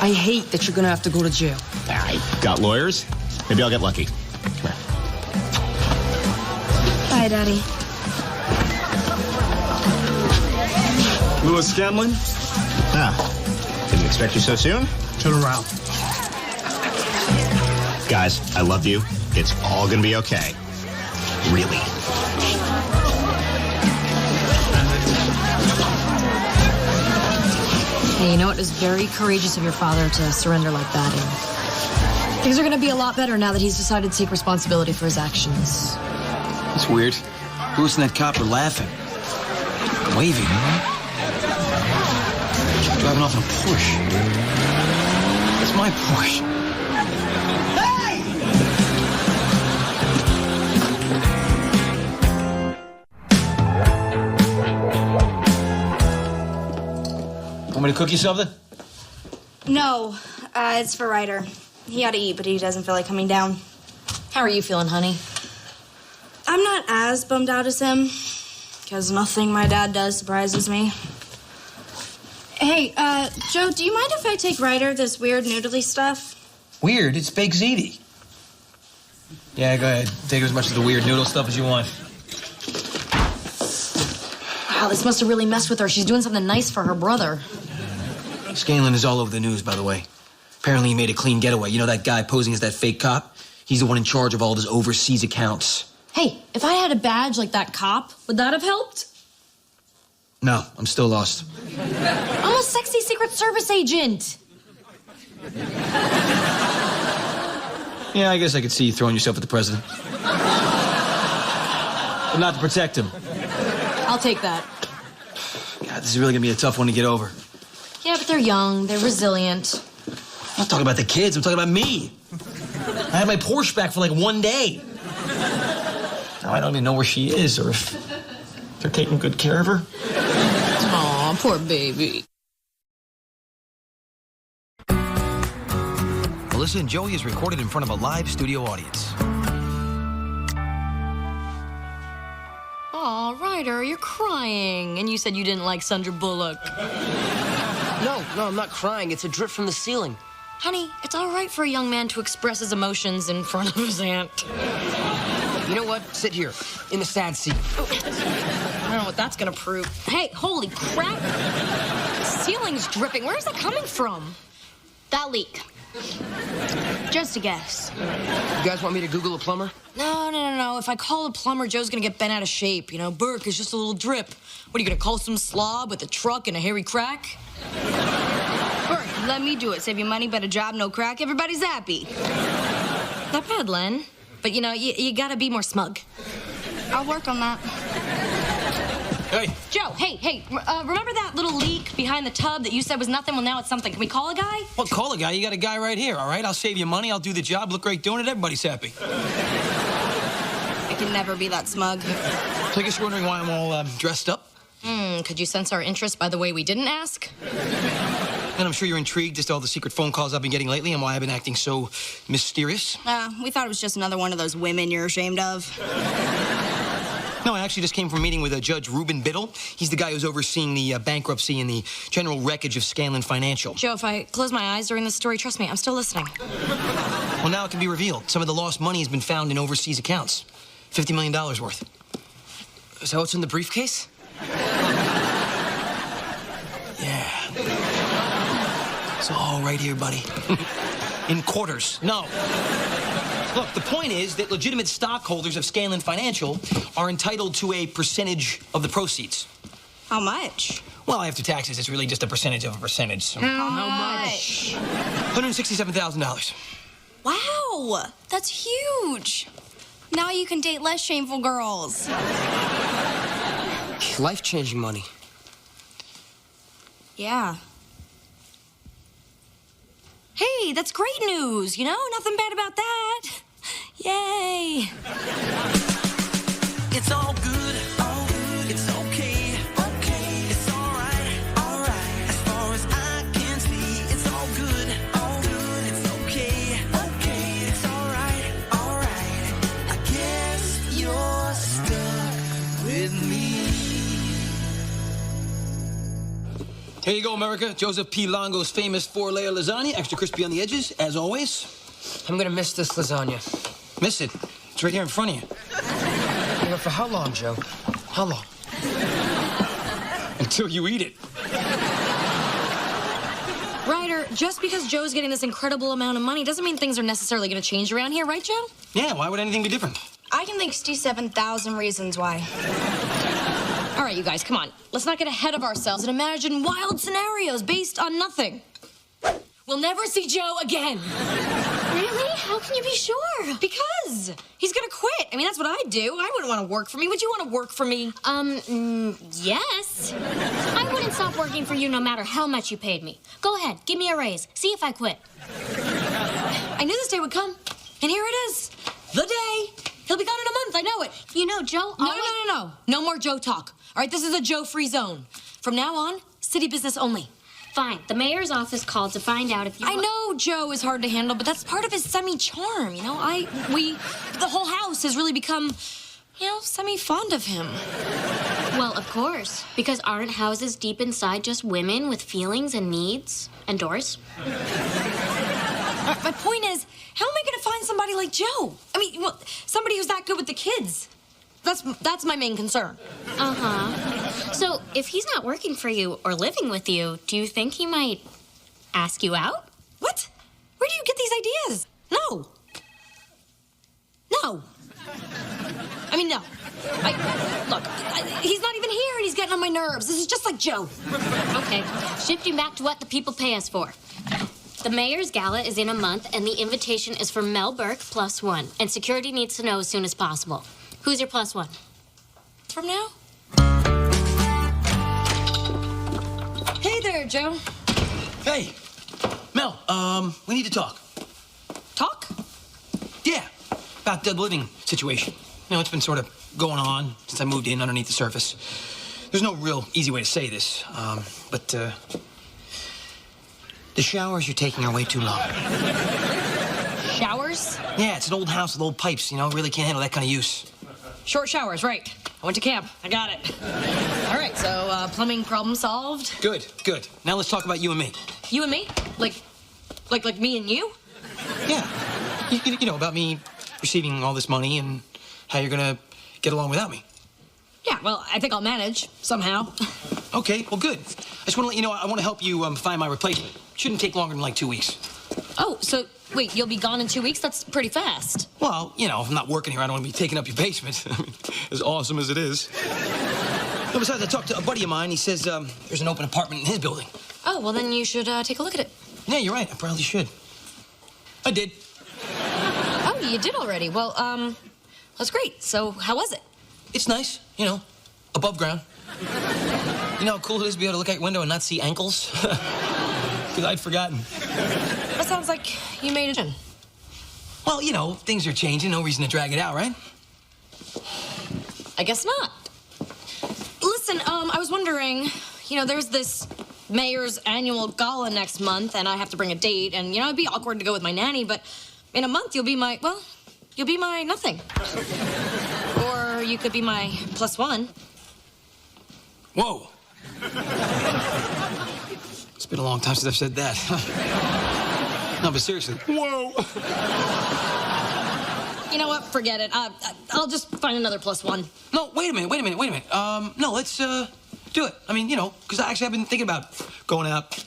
I hate that you're gonna have to go to jail. I got lawyers. Maybe I'll get lucky. Come here. Bye, Daddy. Louis Scanlon? Didn't expect you so soon. Turn around. Guys, I love you. It's all gonna be okay. Really. Hey, you know, it was very courageous of your father to surrender like that. And things are going to be a lot better now that he's decided to take responsibility for his actions. It's weird. Bruce and that cop are laughing. Waving, driving off in a Porsche. That's my Porsche. Want me to cook you something? No, it's for Ryder. He ought to eat, but he doesn't feel like coming down. How are you feeling, honey? I'm not as bummed out as him, because nothing my dad does surprises me. Hey, Joe, do you mind if I take Ryder this weird noodly stuff? Weird? It's baked ziti. Yeah, go ahead. Take as much of the weird noodle stuff as you want. Wow, this must have really messed with her. She's doing something nice for her brother. Scanlon is all over the news, by the way. Apparently he made a clean getaway. You know that guy posing as that fake cop? He's the one in charge of all of his overseas accounts. Hey, if I had a badge like that cop, would that have helped? No, I'm still lost. I'm a sexy Secret Service agent. Yeah, I guess I could see you throwing yourself at the president. But not to protect him. I'll take that. God, this is really gonna be a tough one to get over. Yeah, but they're young. They're resilient. I'm not talking about the kids. I'm talking about me. I had my Porsche back for like 1 day. Now I don't even know where she is or if they're taking good care of her. Aw, poor baby. Melissa and Joey is recorded in front of a live studio audience. Aw, Ryder, you're crying. And you said you didn't like Sandra Bullock. No, I'm not crying. It's a drip from the ceiling. Honey, it's all right for a young man to express his emotions in front of his aunt. You know what? Sit here, in the sad seat. I don't know what that's gonna prove. Hey, holy crap! The ceiling's dripping. Where's that coming from? That leak. Just a guess. You guys want me to Google a plumber? No. If I call a plumber, Joe's gonna get bent out of shape. You know, Burke is just a little drip. What, are you gonna call some slob with a truck and a hairy crack? Burke, let me do it. Save you money, better job, no crack. Everybody's happy. Not bad, Len. But, you know, you gotta be more smug. I'll work on that. Hey. Joe, hey, remember that little leak behind the tub that you said was nothing? Well, now it's something. Can we call a guy? Well, call a guy. You got a guy right here, all right? I'll save you money. I'll do the job. Look great doing it. Everybody's happy. I can never be that smug. So I guess you're wondering why I'm all dressed up? Could you sense our interest by the way we didn't ask? And I'm sure you're intrigued as to all the secret phone calls I've been getting lately and why I've been acting so mysterious. We thought it was just another one of those women you're ashamed of. No, I actually just came from a meeting with Judge Reuben Biddle. He's the guy who's overseeing the bankruptcy and the general wreckage of Scanlon Financial. Joe, if I close my eyes during this story, trust me, I'm still listening. Well, now it can be revealed. Some of the lost money has been found in overseas accounts. $50 million worth. Is that what's in the briefcase? Yeah. It's all right here, buddy. In quarters. No. Look, the point is that legitimate stockholders of Scanlon Financial are entitled to a percentage of the proceeds. How much? Well, after taxes, it's really just a percentage of a percentage. So. How much? $167,000. Wow, that's huge. Now you can date less shameful girls. Life-changing money. Yeah. Hey, that's great news, you know? Nothing bad about that. Yay. It's all good, it's okay, it's all right, as far as I can see, it's all good, it's okay, it's all right, I guess you're. Here you go, America. Joseph P. Longo's famous 4-layer lasagna, extra crispy on the edges, as always. I'm gonna miss this lasagna. Miss it. It's right here in front of you. You know, for how long, Joe? How long? Until you eat it. Ryder, just because Joe's getting this incredible amount of money doesn't mean things are necessarily going to change around here, right, Joe? Yeah, why would anything be different? I can think 67,000 reasons why. All right, you guys, come on. Let's not get ahead of ourselves and imagine wild scenarios based on nothing. We'll never see Joe again. Really? How can you be sure? Because he's gonna quit. I mean, that's what I'd do. I wouldn't want to work for me. Would you want to work for me? Yes. I wouldn't stop working for you no matter how much you paid me. Go ahead, give me a raise. See if I quit. I knew this day would come, and here it is. The day. He'll be gone in a month. I know it. You know, Joe. No. No more Joe talk. All right, this is a Joe-free zone. From now on, city business only. Fine. The mayor's office called to find out if you. I know Joe is hard to handle, but that's part of his semi-charm. You know, the whole house has really become, semi-fond of him. Well, of course, because aren't houses deep inside just women with feelings and needs and doors? My point is, how am I going to find somebody like Joe? I mean, somebody who's that good with the kids. That's my main concern. Uh-huh. So, if he's not working for you or living with you, do you think he might ask you out? What? Where do you get these ideas? No. I mean, no. He's not even here and he's getting on my nerves. This is just like Joe. Okay, shifting back to what the people pay us for. The mayor's gala is in a month, and the invitation is for Mel Burke +1, and security needs to know as soon as possible. Who's your +1? From now? Hey there, Joe. Hey, Mel, we need to talk. Talk? Yeah, about the living situation. You know, it's been sort of going on since I moved in underneath the surface. There's no real easy way to say this, but the showers you're taking are way too long. Showers? Yeah, it's an old house with old pipes, really can't handle that kind of use. Short showers, right. I went to camp. I got it. All right, so plumbing problem solved. Good. Now let's talk about you and me. You and me? Like me and you? Yeah. You know, about me receiving all this money and how you're gonna get along without me. Yeah, well, I think I'll manage somehow. Okay, well, good. I just want to let you know I want to help you find my replacement. Shouldn't take longer than like 2 weeks. Oh, so wait, you'll be gone in 2 weeks? That's pretty fast. Well, if I'm not working here, I don't want to be taking up your basement. I mean, as awesome as it is. No, besides, I talked to a buddy of mine. He says there's an open apartment in his building. Oh, well, then you should take a look at it. Yeah, you're right. I probably should. I did. Oh, you did already? Well, that's great. So how was it? It's nice, above ground. You know how cool it is to be able to look out your window and not see ankles? Because I'd forgotten. That sounds like you made it in. Well, things are changing. No reason to drag it out, right? I guess not. Listen, I was wondering, there's this mayor's annual gala next month, and I have to bring a date, and, it'd be awkward to go with my nanny, but in a month, you'll be my nothing. Or you could be my +1. Whoa. It's been a long time since I've said that. No, but seriously. Whoa. You know what? Forget it. I'll just find another +1. No, wait a minute. No, let's do it. I mean, because I actually have been thinking about going out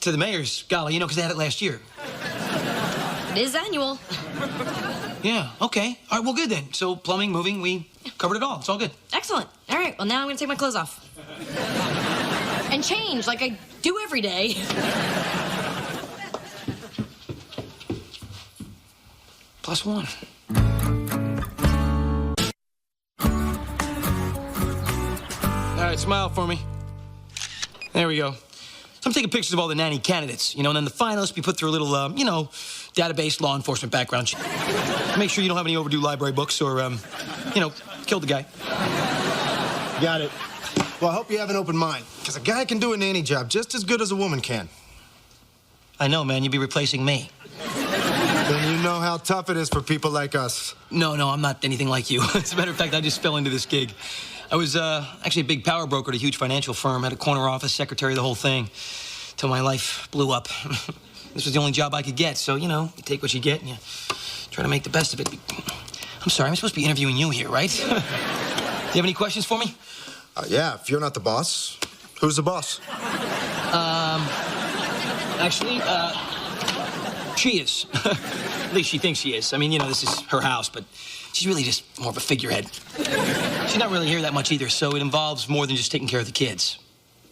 to the mayor's gala, because they had it last year. It is annual. Yeah, okay. All right, well, good then. So plumbing, moving, we covered it all. It's all good. Excellent. All right, well, now I'm going to take my clothes off. And change like I do every day. +1. All right, smile for me. There we go. So I'm taking pictures of all the nanny candidates, and then the finalists be put through a little, database law enforcement background check. Make sure you don't have any overdue library books or, kill the guy. Got it. Well, I hope you have an open mind, because a guy can do a nanny job just as good as a woman can. I know, man. You'd be replacing me. Then you know how tough it is for people like us. No, I'm not anything like you. As a matter of fact, I just fell into this gig. I was actually a big power broker at a huge financial firm, had a corner office, secretary, the whole thing, till my life blew up. This was the only job I could get, so, you know, you take what you get and you try to make the best of it. I'm sorry, I'm supposed to be interviewing you here, right? Do you have any questions for me? Yeah, if you're not the boss, who's the boss? Actually, she is. At least she thinks she is. I mean, you know, this is her house, but she's really just more of a figurehead. She's not really here that much either, so it involves more than just taking care of the kids.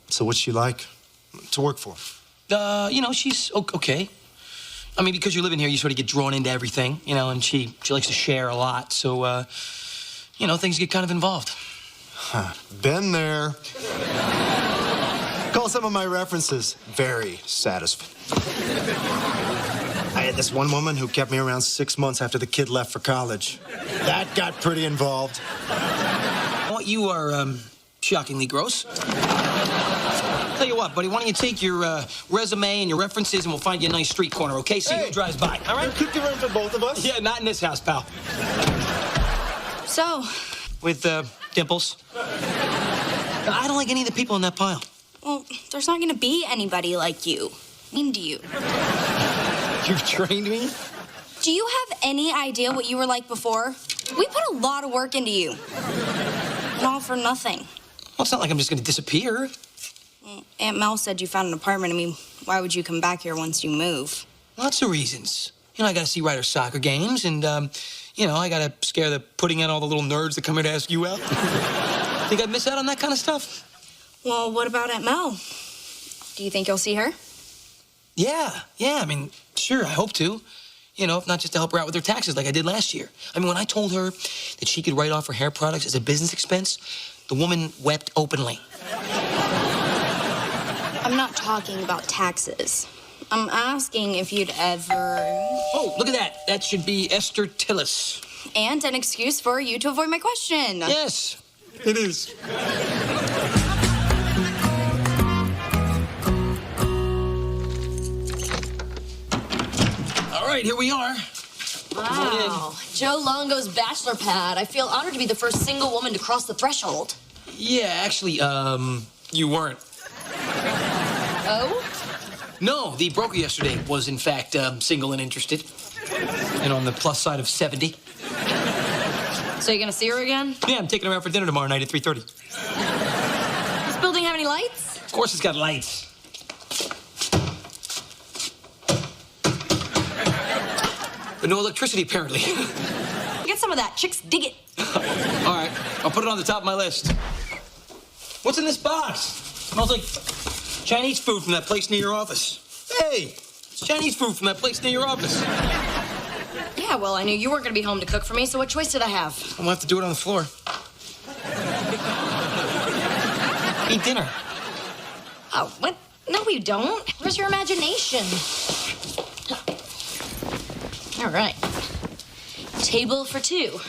So what's she like to work for? You know, she's okay. I mean, because you're living here, you sort of get drawn into everything, you know, and she likes to share a lot, so, you know, things get kind of involved. Huh. Been there. Call some of my references very satisfying. I had this one woman who kept me around 6 months after the kid left for college. That got pretty involved. Well, you are, shockingly gross. Tell you what, buddy, why don't you take your resume and your references and we'll find you a nice street corner, okay? See who drives by, all right? Could you run for both of us? Yeah, not in this house, pal. So? With, Dimples. I don't like any of the people in that pile. Well, there's not gonna be anybody like you. Into you. You've trained me? Do you have any idea what you were like before? We put a lot of work into you. And all for nothing. Well, it's not like I'm just gonna disappear. Well, Aunt Mel said you found an apartment. I mean, why would you come back here once you move? Lots of reasons. You know, I gotta see Ryder's soccer games, and, you know, I gotta scare the pudding out all the little nerds that come here to ask you out. Think I'd miss out on that kind of stuff? Well, what about Aunt Mel? Do you think you'll see her? Yeah, I mean, sure, I hope to. You know, if not just to help her out with her taxes like I did last year. I mean, when I told her that she could write off her hair products as a business expense, the woman wept openly. I'm not talking about taxes. I'm asking if you'd ever... Oh, look at that. That should be Esther Tillis. And an excuse for you to avoid my question. Yes, it is. All right, here we are. Wow. Joe Longo's bachelor pad. I feel honored to be the first single woman to cross the threshold. Yeah, actually, you weren't. Oh? No, the broker yesterday was, in fact, single and interested. And on the plus side of 70. So you gonna see her again? Yeah, I'm taking her out for dinner tomorrow night at 3:30. Does this building have any lights? Of course it's got lights. But no electricity, apparently. Get some of that. Chicks dig it. All right, I'll put it on the top of my list. What's in this box? Smells like Chinese food from that place near your office. Hey, it's Chinese food from that place near your office. Yeah, well, I knew you weren't gonna be home to cook for me, so what choice did I have? I'm gonna have to do it on the floor. Eat dinner. Oh, what? No, you don't. Where's your imagination? All right. Table for two.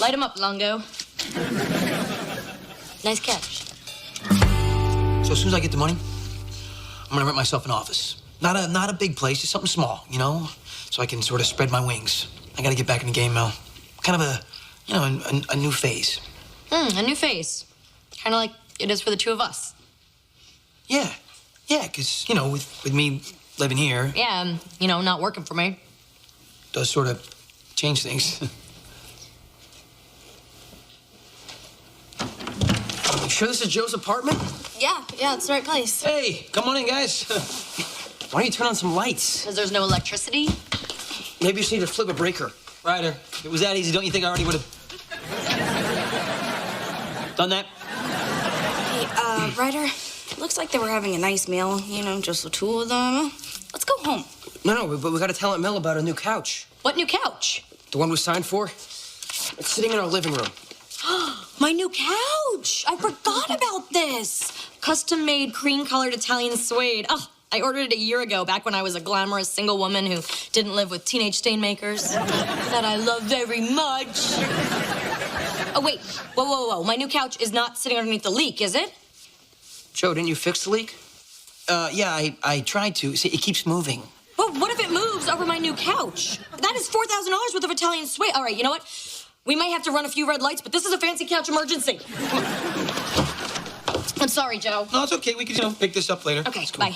Light 'em up, Longo. Nice catch. So as soon as I get the money, I'm gonna rent myself an office. Not a big place, just something small, you know? So I can sort of spread my wings. I gotta get back in the game, Mel. Kind of a new phase. A new phase. Kind of like it is for the two of us. Yeah, because, you know, with me living here... Yeah, and, you know, not working for me. Does sort of change things. You sure this is Joe's apartment? Yeah, it's the right place. Hey, come on in, guys. Why don't you turn on some lights? Because there's no electricity? Maybe you just need to flip a breaker. Ryder, if it was that easy, don't you think I already would have done that? Hey, Ryder, looks like they were having a nice meal, you know, just the two of them. Let's go home. No, but we gotta tell Aunt Mel about a new couch. What new couch? The one we signed for. It's sitting in our living room. My new couch! I forgot about this. Custom-made cream-colored Italian suede. Oh, I ordered it a year ago, back when I was a glamorous single woman who didn't live with teenage stain makers. That I love very much. Oh, wait. Whoa. My new couch is not sitting underneath the leak, is it? Joe, didn't you fix the leak? Yeah, I tried to. See, it keeps moving. Well, what if it moves over my new couch? That is $4,000 worth of Italian suede. All right, you know what? We might have to run a few red lights, but this is a fancy couch emergency. I'm sorry, Joe. No, it's okay. We can, pick this up later. Okay, bye.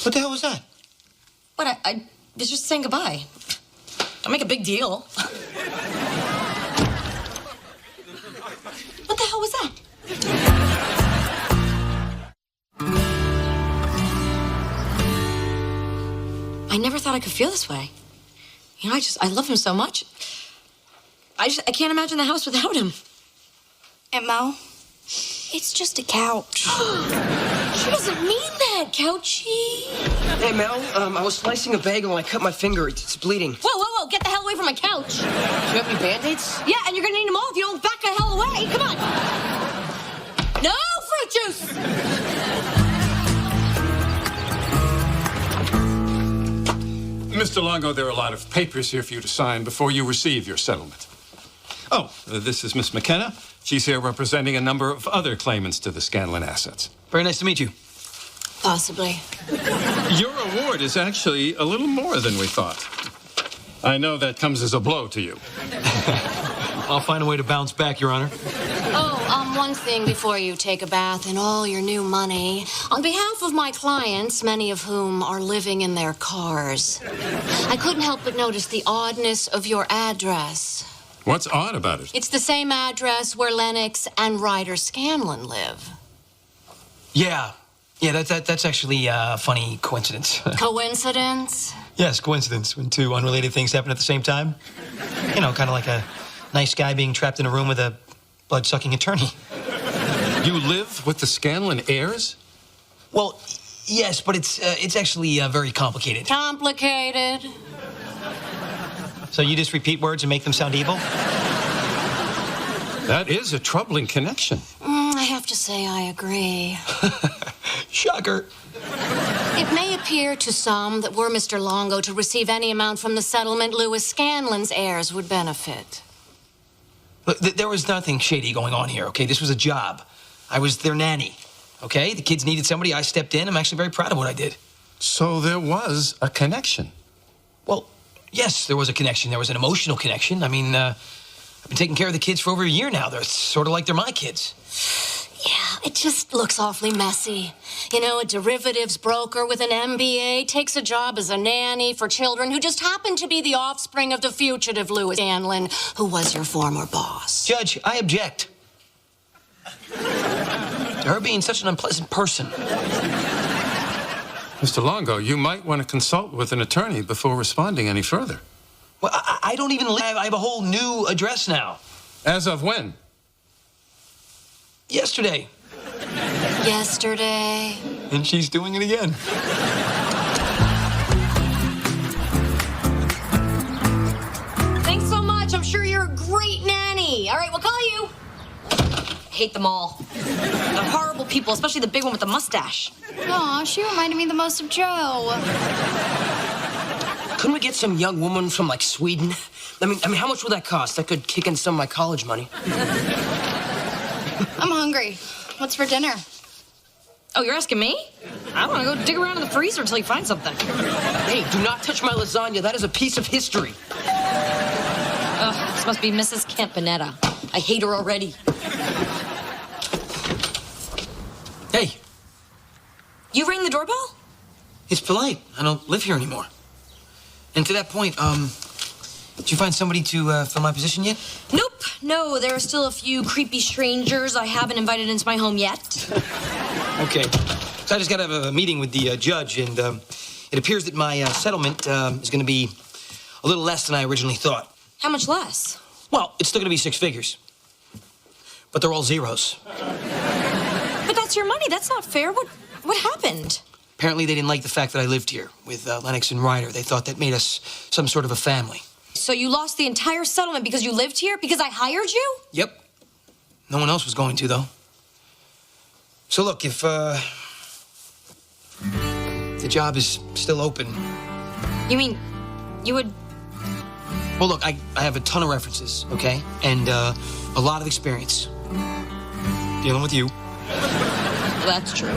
What the hell was that? What? I was just saying goodbye. Don't make a big deal. What the hell was that? I never thought I could feel this way. You know, I love him so much. I can't imagine the house without him. Aunt Mo, it's just a couch. She doesn't mean that, Couchy. Hey, Mel, I was slicing a bagel and I cut my finger. It's bleeding. Whoa, get the hell away from my couch. Do you have any Band-Aids? Yeah, and you're gonna need them all if you don't back the hell away. Come on. No fruit juice. Mr. Longo, there are a lot of papers here for you to sign before you receive your settlement. Oh, this is Miss McKenna. She's here representing a number of other claimants to the Scanlon assets. Very nice to meet you. Possibly. Your award is actually a little more than we thought. I know that comes as a blow to you. I'll find a way to bounce back, Your Honor. Oh, one thing before you take a bath in all your new money. On behalf of my clients, many of whom are living in their cars, I couldn't help but notice the oddness of your address. What's odd about it? It's the same address where Lennox and Ryder Scanlon live. Yeah, that's actually a funny coincidence. Coincidence? Yes, coincidence. When two unrelated things happen at the same time. You know, kind of like a nice guy being trapped in a room with a blood-sucking attorney. You live with the Scanlon heirs? Well, yes, but it's actually very complicated. Complicated? So you just repeat words and make them sound evil? That is a troubling connection. I have to say I agree. Shocker. It may appear to some that were Mr. Longo to receive any amount from the settlement, Louis Scanlon's heirs would benefit. Look, there was nothing shady going on here, okay? This was a job. I was their nanny, okay? The kids needed somebody. I stepped in. I'm actually very proud of what I did. So there was a connection? Well, yes, there was a connection. There was an emotional connection. I mean, I've been taking care of the kids for over a year now. They're sort of like they're my kids. Yeah, it just looks awfully messy. You know, a derivatives broker with an MBA takes a job as a nanny for children who just happen to be the offspring of the fugitive Louis Scanlon, who was your former boss. Judge, I object to her being such an unpleasant person. Mr. Longo, you might want to consult with an attorney before responding any further. Well, I don't even live. I have a whole new address now. As of when? Yesterday. Yesterday. And she's doing it again. Thanks so much. I'm sure you're a great nanny. All right, we'll call you. Hate them all. They're horrible people, especially the big one with the mustache. Aw, she reminded me the most of Joe. Couldn't we get some young woman from, like, Sweden? I mean, how much would that cost? That could kick in some of my college money. I'm hungry. What's for dinner? Oh, you're asking me? I want to go dig around in the freezer until you find something. Hey, do not touch my lasagna. That is a piece of history. Ugh, this must be Mrs. Campanetta. I hate her already. Hey. You rang the doorbell? It's polite. I don't live here anymore. And to that point, did you find somebody to fill my position yet? Nope. No, there are still a few creepy strangers I haven't invited into my home yet. Okay. So I just got to have a meeting with the judge, and it appears that my settlement is going to be a little less than I originally thought. How much less? Well, it's still going to be 6 figures. But they're all zeros. But that's your money. That's not fair. What happened? Apparently, they didn't like the fact that I lived here with Lennox and Ryder. They thought that made us some sort of a family. So you lost the entire settlement because you lived here? Because I hired you? Yep. No one else was going to, though. So look, if the job is still open... You mean you would... Well, look, I have a ton of references, okay? And a lot of experience dealing with you. That's true.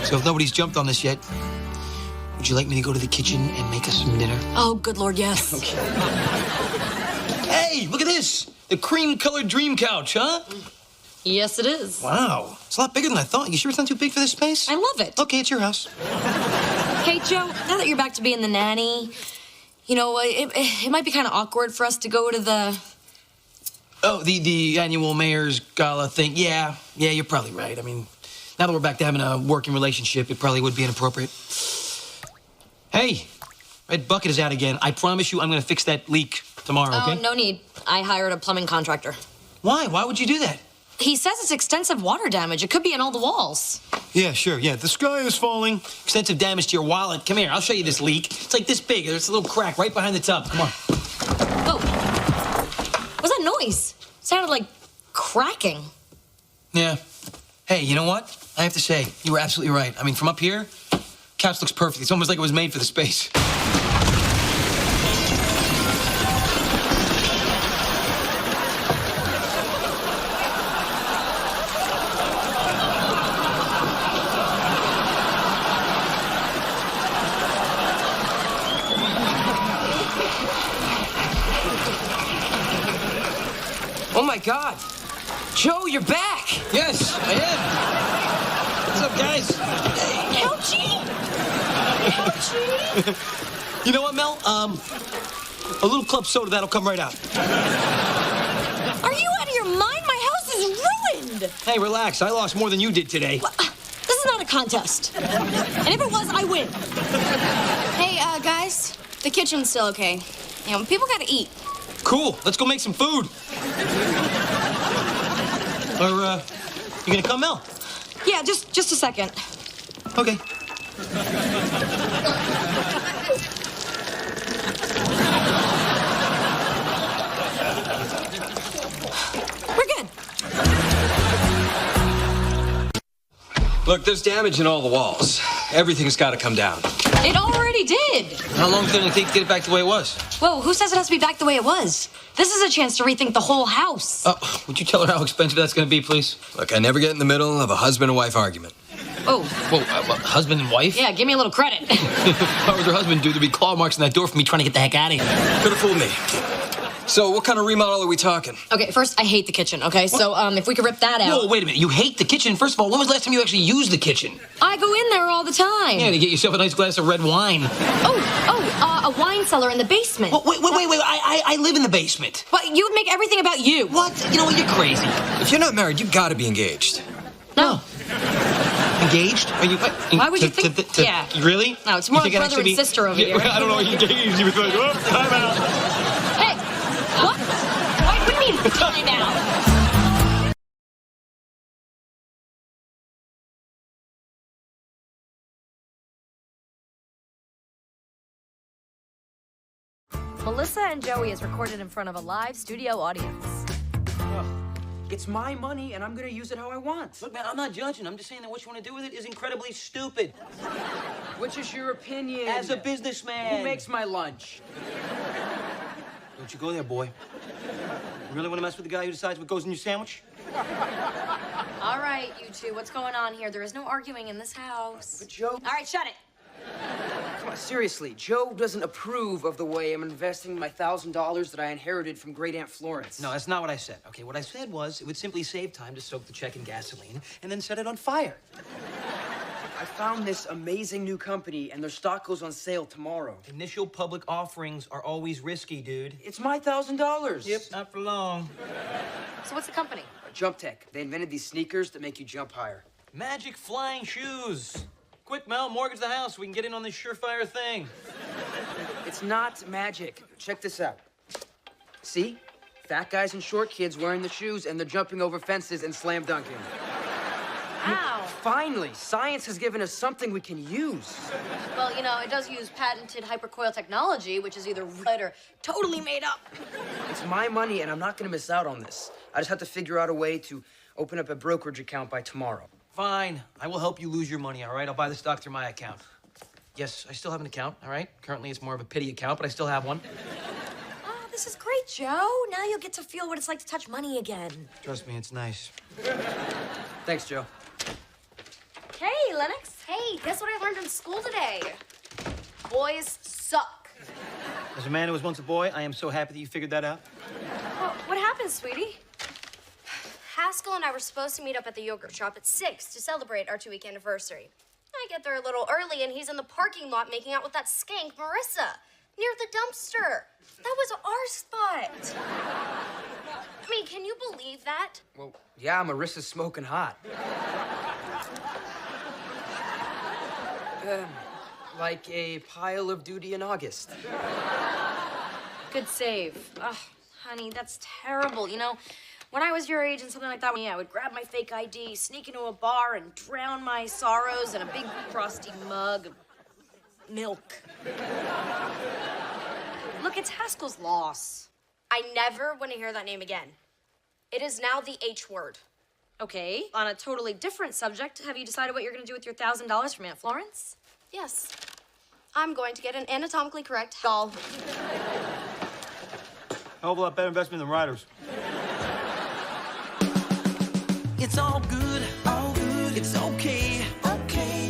So if nobody's jumped on this yet, Would you like me to go to the kitchen and make us some dinner? Oh, good Lord, yes. Okay. Hey, look at this. The cream-colored dream couch, huh? Yes, it is. Wow. It's a lot bigger than I thought. You sure it's not too big for this space? I love it. Okay, it's your house. Hey, Joe, now that you're back to being the nanny, you know, it might be kind of awkward for us to go to the... Oh, the annual mayor's gala thing. Yeah, you're probably right. I mean, now that we're back to having a working relationship, it probably would be inappropriate. Hey, Red Bucket is out again. I promise you I'm going to fix that leak tomorrow, okay? Oh, no need. I hired a plumbing contractor. Why? Why would you do that? He says it's extensive water damage. It could be in all the walls. Yeah, sure. Yeah, the sky is falling. Extensive damage to your wallet. Come here, I'll show you this leak. It's like this big. There's a little crack right behind the tub. Come on. What's that noise? It sounded like cracking. Yeah. Hey, you know what? I have to say, you were absolutely right. I mean, from up here, couch looks perfect. It's almost like it was made for the space. Oh my God. Joe, you're back. Yes, I am. What's up, guys? Ouchie! You know what, Mel? A little club soda, that'll come right out. Are you out of your mind? My house is ruined! Hey, relax. I lost more than you did today. Well, this is not a contest. And if it was, I win. Hey, guys, the kitchen's still okay. You know, people gotta eat. Cool. Let's go make some food. Or, you gonna come, Mel? Yeah, just a second. Okay. We're good. Look, there's damage in all the walls. Everything's got to come down. It already did. How long did it take to get it back the way it was? Whoa, who says it has to be back the way it was? This is a chance to rethink the whole house. Would you tell her how expensive that's gonna be, please? Look, I never get in the middle of a husband and wife argument. Oh. Whoa, husband and wife? Yeah, give me a little credit. What would her husband do? There'd be claw marks in that door for me trying to get the heck out of here. Could have fooled me. So, what kind of remodel are we talking? Okay, first, I hate the kitchen, okay? What? So, if we could rip that out. Whoa, wait a minute. You hate the kitchen? First of all, when was the last time you actually used the kitchen? I go in there all the time. Yeah, to get yourself a nice glass of red wine. A wine cellar in the basement. Wait. I live in the basement. But you would make everything about you. What? You know what? You're crazy. If you're not married, you've got to be engaged. No. Engaged? Are you? Why would you think? Yeah. Really? No, it's more like brother and sister over here. I don't know. Engaged. You would be like, oh, time out. Hey, what? What do you mean time out? Melissa and Joey is recorded in front of a live studio audience. It's my money, and I'm gonna use it how I want. Look, man, I'm not judging. I'm just saying that what you want to do with it is incredibly stupid. Which is your opinion? As a businessman. Who makes my lunch? Don't you go there, boy. You really want to mess with the guy who decides what goes in your sandwich? All right, you two, what's going on here? There is no arguing in this house. But Joe... All right, shut it. Come on, seriously, Joe doesn't approve of the way I'm investing my $1,000 that I inherited from Great Aunt Florence. No, that's not what I said. Okay, what I said was it would simply save time to soak the check in gasoline and then set it on fire. I found this amazing new company, and their stock goes on sale tomorrow. Initial public offerings are always risky, dude. It's my $1,000. Yep, not for long. So what's the company? Jump Tech. They invented these sneakers that make you jump higher. Magic flying shoes. Quick, Mel, mortgage the house so we can get in on this surefire thing. It's not magic. Check this out. See? Fat guys and short kids wearing the shoes, and they're jumping over fences and slam dunking. Ow. Finally, science has given us something we can use. Well, you know, it does use patented hypercoil technology, which is either right or totally made up. It's my money, and I'm not going to miss out on this. I just have to figure out a way to open up a brokerage account by tomorrow. Fine. I will help you lose your money, all right? I'll buy the stock through my account. Yes, I still have an account, all right? Currently, it's more of a pity account, but I still have one. Oh, this is great, Joe. Now you'll get to feel what it's like to touch money again. Trust me, it's nice. Thanks, Joe. Hey, Lennox. Hey, guess what I learned in school today? Boys suck. As a man who was once a boy, I am so happy that you figured that out. Well, what happened, sweetie? Haskell and I were supposed to meet up at the yogurt shop at 6 to celebrate our 2-week anniversary. I get there a little early, and he's in the parking lot making out with that skank, Marissa, near the dumpster. That was our spot. I mean, can you believe that? Well, yeah, Marissa's smoking hot. Like a pile of duty in August. Good save. Ugh, honey, that's terrible. You know, when I was your age and something like that, I would grab my fake ID, sneak into a bar, and drown my sorrows in a big frosty mug of milk. Look, it's Haskell's loss. I never want to hear that name again. It is now the H word. Okay, on a totally different subject, have you decided what you're going to do with your $1,000 from Aunt Florence? Yes. I'm going to get an anatomically correct doll. Hell of a lot better investment than Riders. It's all good, it's okay,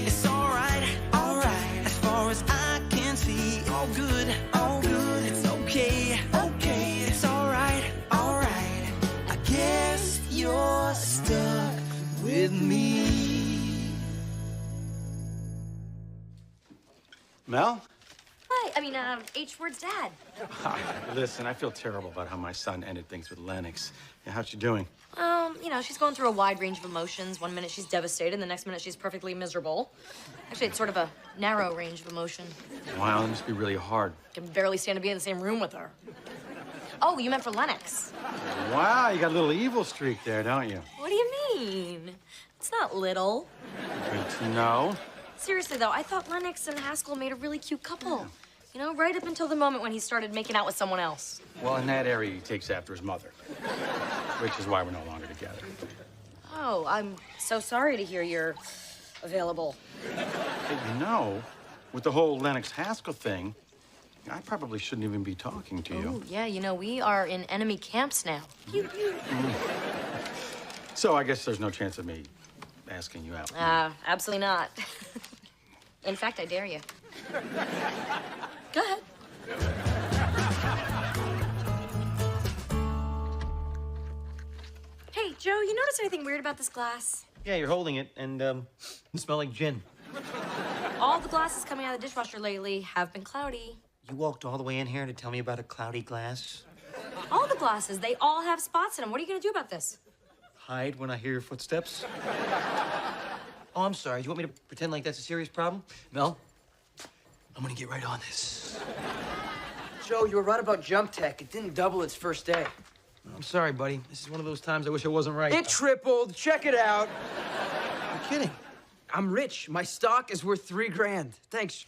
it's alright, as far as I can see. All good, it's okay, it's alright, I guess you're stuck with me. Mel? Hi, H word's dad. Hi. Listen, I feel terrible about how my son ended things with Lennox. Yeah, how's she doing? She's going through a wide range of emotions. One minute she's devastated, the next minute she's perfectly miserable. Actually, it's sort of a narrow range of emotion. Wow, that must be really hard. I can barely stand to be in the same room with her. Oh, you meant for Lennox. Wow, you got a little evil streak there, don't you? What do you mean? It's not little. Good to know. Seriously, though, I thought Lennox and Haskell made a really cute couple. You know, right up until the moment when he started making out with someone else. Well, in that area, he takes after his mother, which is why we're no longer together. Oh, I'm so sorry to hear you're available. Hey, you know, with the whole Lennox-Haskell thing, I probably shouldn't even be talking to you. Oh, yeah, we are in enemy camps now. So I guess there's no chance of me asking you out. Absolutely not. In fact, I dare you. Go ahead. Hey, Joe, you notice anything weird about this glass? Yeah, you're holding it, and it smells like gin. All the glasses coming out of the dishwasher lately have been cloudy. You walked all the way in here to tell me about a cloudy glass? All the glasses, they all have spots in them. What are you going to do about this? Hide when I hear your footsteps? Oh, I'm sorry. Do you want me to pretend like that's a serious problem? Mel, I'm gonna get right on this. Joe, you were right about jump tech. It didn't double its first day. I'm sorry, buddy. This is one of those times I wish I wasn't right. It tripled. Check it out. You're kidding. I'm rich. My stock is worth $3 grand. Thanks.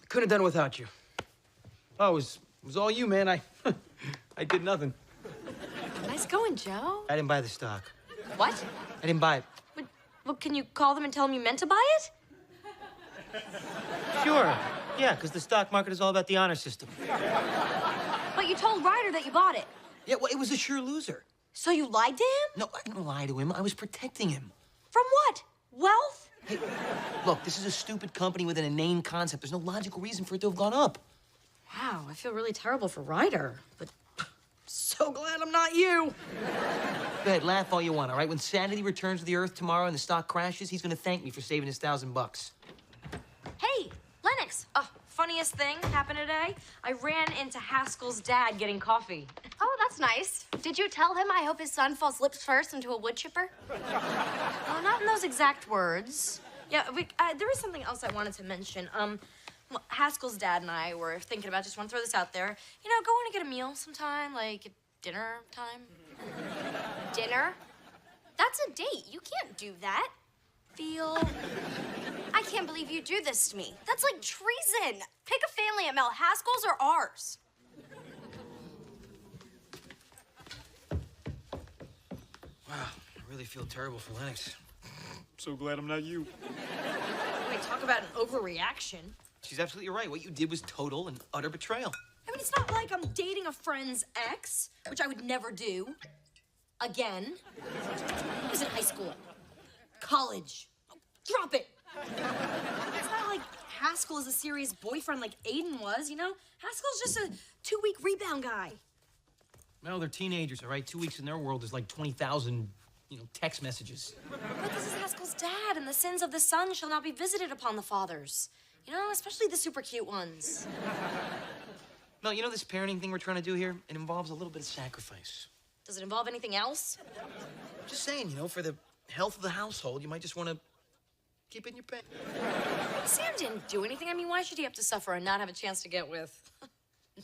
I couldn't have done it without you. Oh, it was all you, man. I did nothing. Nice going, Joe. I didn't buy the stock. What? I didn't buy it. Well, can you call them and tell them you meant to buy it? Sure. Yeah, because the stock market is all about the honor system. But you told Ryder that you bought it. Yeah, well, it was a sure loser. So you lied to him? No, I didn't lie to him. I was protecting him. From what? Wealth? Hey, look, this is a stupid company with an inane concept. There's no logical reason for it to have gone up. Wow, I feel really terrible for Ryder, but so glad I'm not you. Go ahead, laugh all you want, all right? When sanity returns to the earth tomorrow and the stock crashes, he's gonna thank me for saving his $1,000. Hey, Lennox. Funniest thing happened today. I ran into Haskell's dad getting coffee. Oh, that's nice. Did you tell him I hope his son falls lips first into a wood chipper? Well, not in those exact words. Yeah, there was something else I wanted to mention. Well, Haskell's dad and I were thinking about, just want to throw this out there, going to get a meal sometime, like dinner time. Dinner? That's a date. You can't do that. I can't believe you do this to me. That's like treason. Pick a family at Mel Haskell's or ours. Wow, I really feel terrible for Lennox. So glad I'm not you. Wait, talk about an overreaction. She's absolutely right. What you did was total and utter betrayal. I mean, it's not like I'm dating a friend's ex, which I would never do. Again. I was in high school. College. Oh, drop it. It's not like Haskell is a serious boyfriend like Aiden was, you know? Haskell's just a 2-week rebound guy. Well, they're teenagers, all right? 2 weeks in their world is like 20,000, text messages. But this is Haskell's dad, and the sins of the son shall not be visited upon the fathers. You know, especially the super cute ones. Mel, you know this parenting thing we're trying to do here? It involves a little bit of sacrifice. Does it involve anything else? Just saying, for the health of the household, you might just want to keep it in your pants. Sam didn't do anything. I mean, why should he have to suffer and not have a chance to get with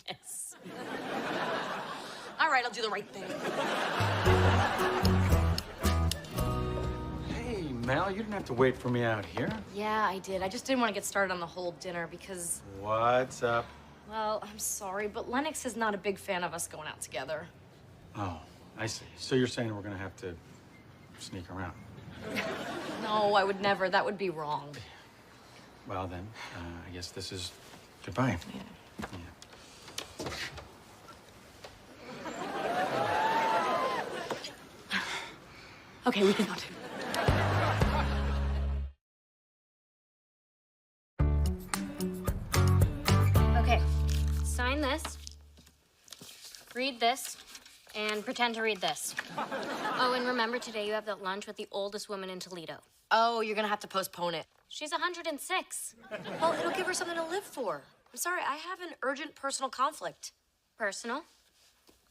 Ness? All right, I'll do the right thing. Hey, Mal, you didn't have to wait for me out here. Yeah, I did. I just didn't want to get started on the whole dinner because, What's up? well, I'm sorry, but Lennox is not a big fan of us going out together. Oh, I see. So you're saying we're gonna have to sneak around. No, I would never. That would be wrong. Well, then, I guess this is goodbye. Yeah. Okay, we can go too. Okay, sign this, read this, and pretend to read this. Oh, and remember, today you have that lunch with the oldest woman in Toledo. Oh, you're gonna have to postpone it. She's 106. Well, it'll give her something to live for. I'm sorry, I have an urgent personal conflict. Personal?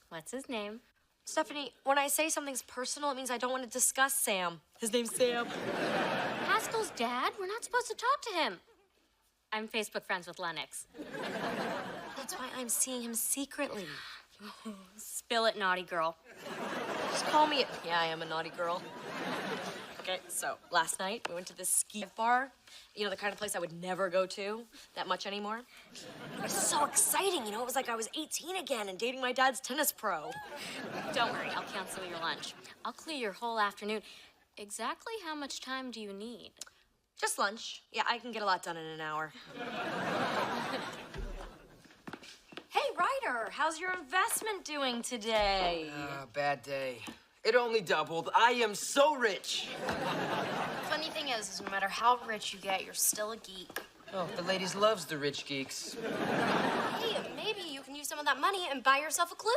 What's his name? Stephanie, when I say something's personal, it means I don't want to discuss Sam. His name's Sam. Haskell's dad? We're not supposed to talk to him. I'm Facebook friends with Lennox. That's why I'm seeing him secretly. Spill it, naughty girl. Just call me. Yeah, I am a naughty girl. Okay, so last night we went to this ski bar. You know, the kind of place I would never go to that much anymore. It was so exciting, you know? It was like I was 18 again and dating my dad's tennis pro. Don't worry, I'll cancel your lunch. I'll clear your whole afternoon. Exactly how much time do you need? Just lunch. Yeah, I can get a lot done in an hour. Hey, Ryder, how's your investment doing today? Bad day. It only doubled. I am so rich. Funny thing is no matter how rich you get, you're still a geek. Oh, the ladies loves the rich geeks. Hey, maybe you can use some of that money and buy yourself a clue.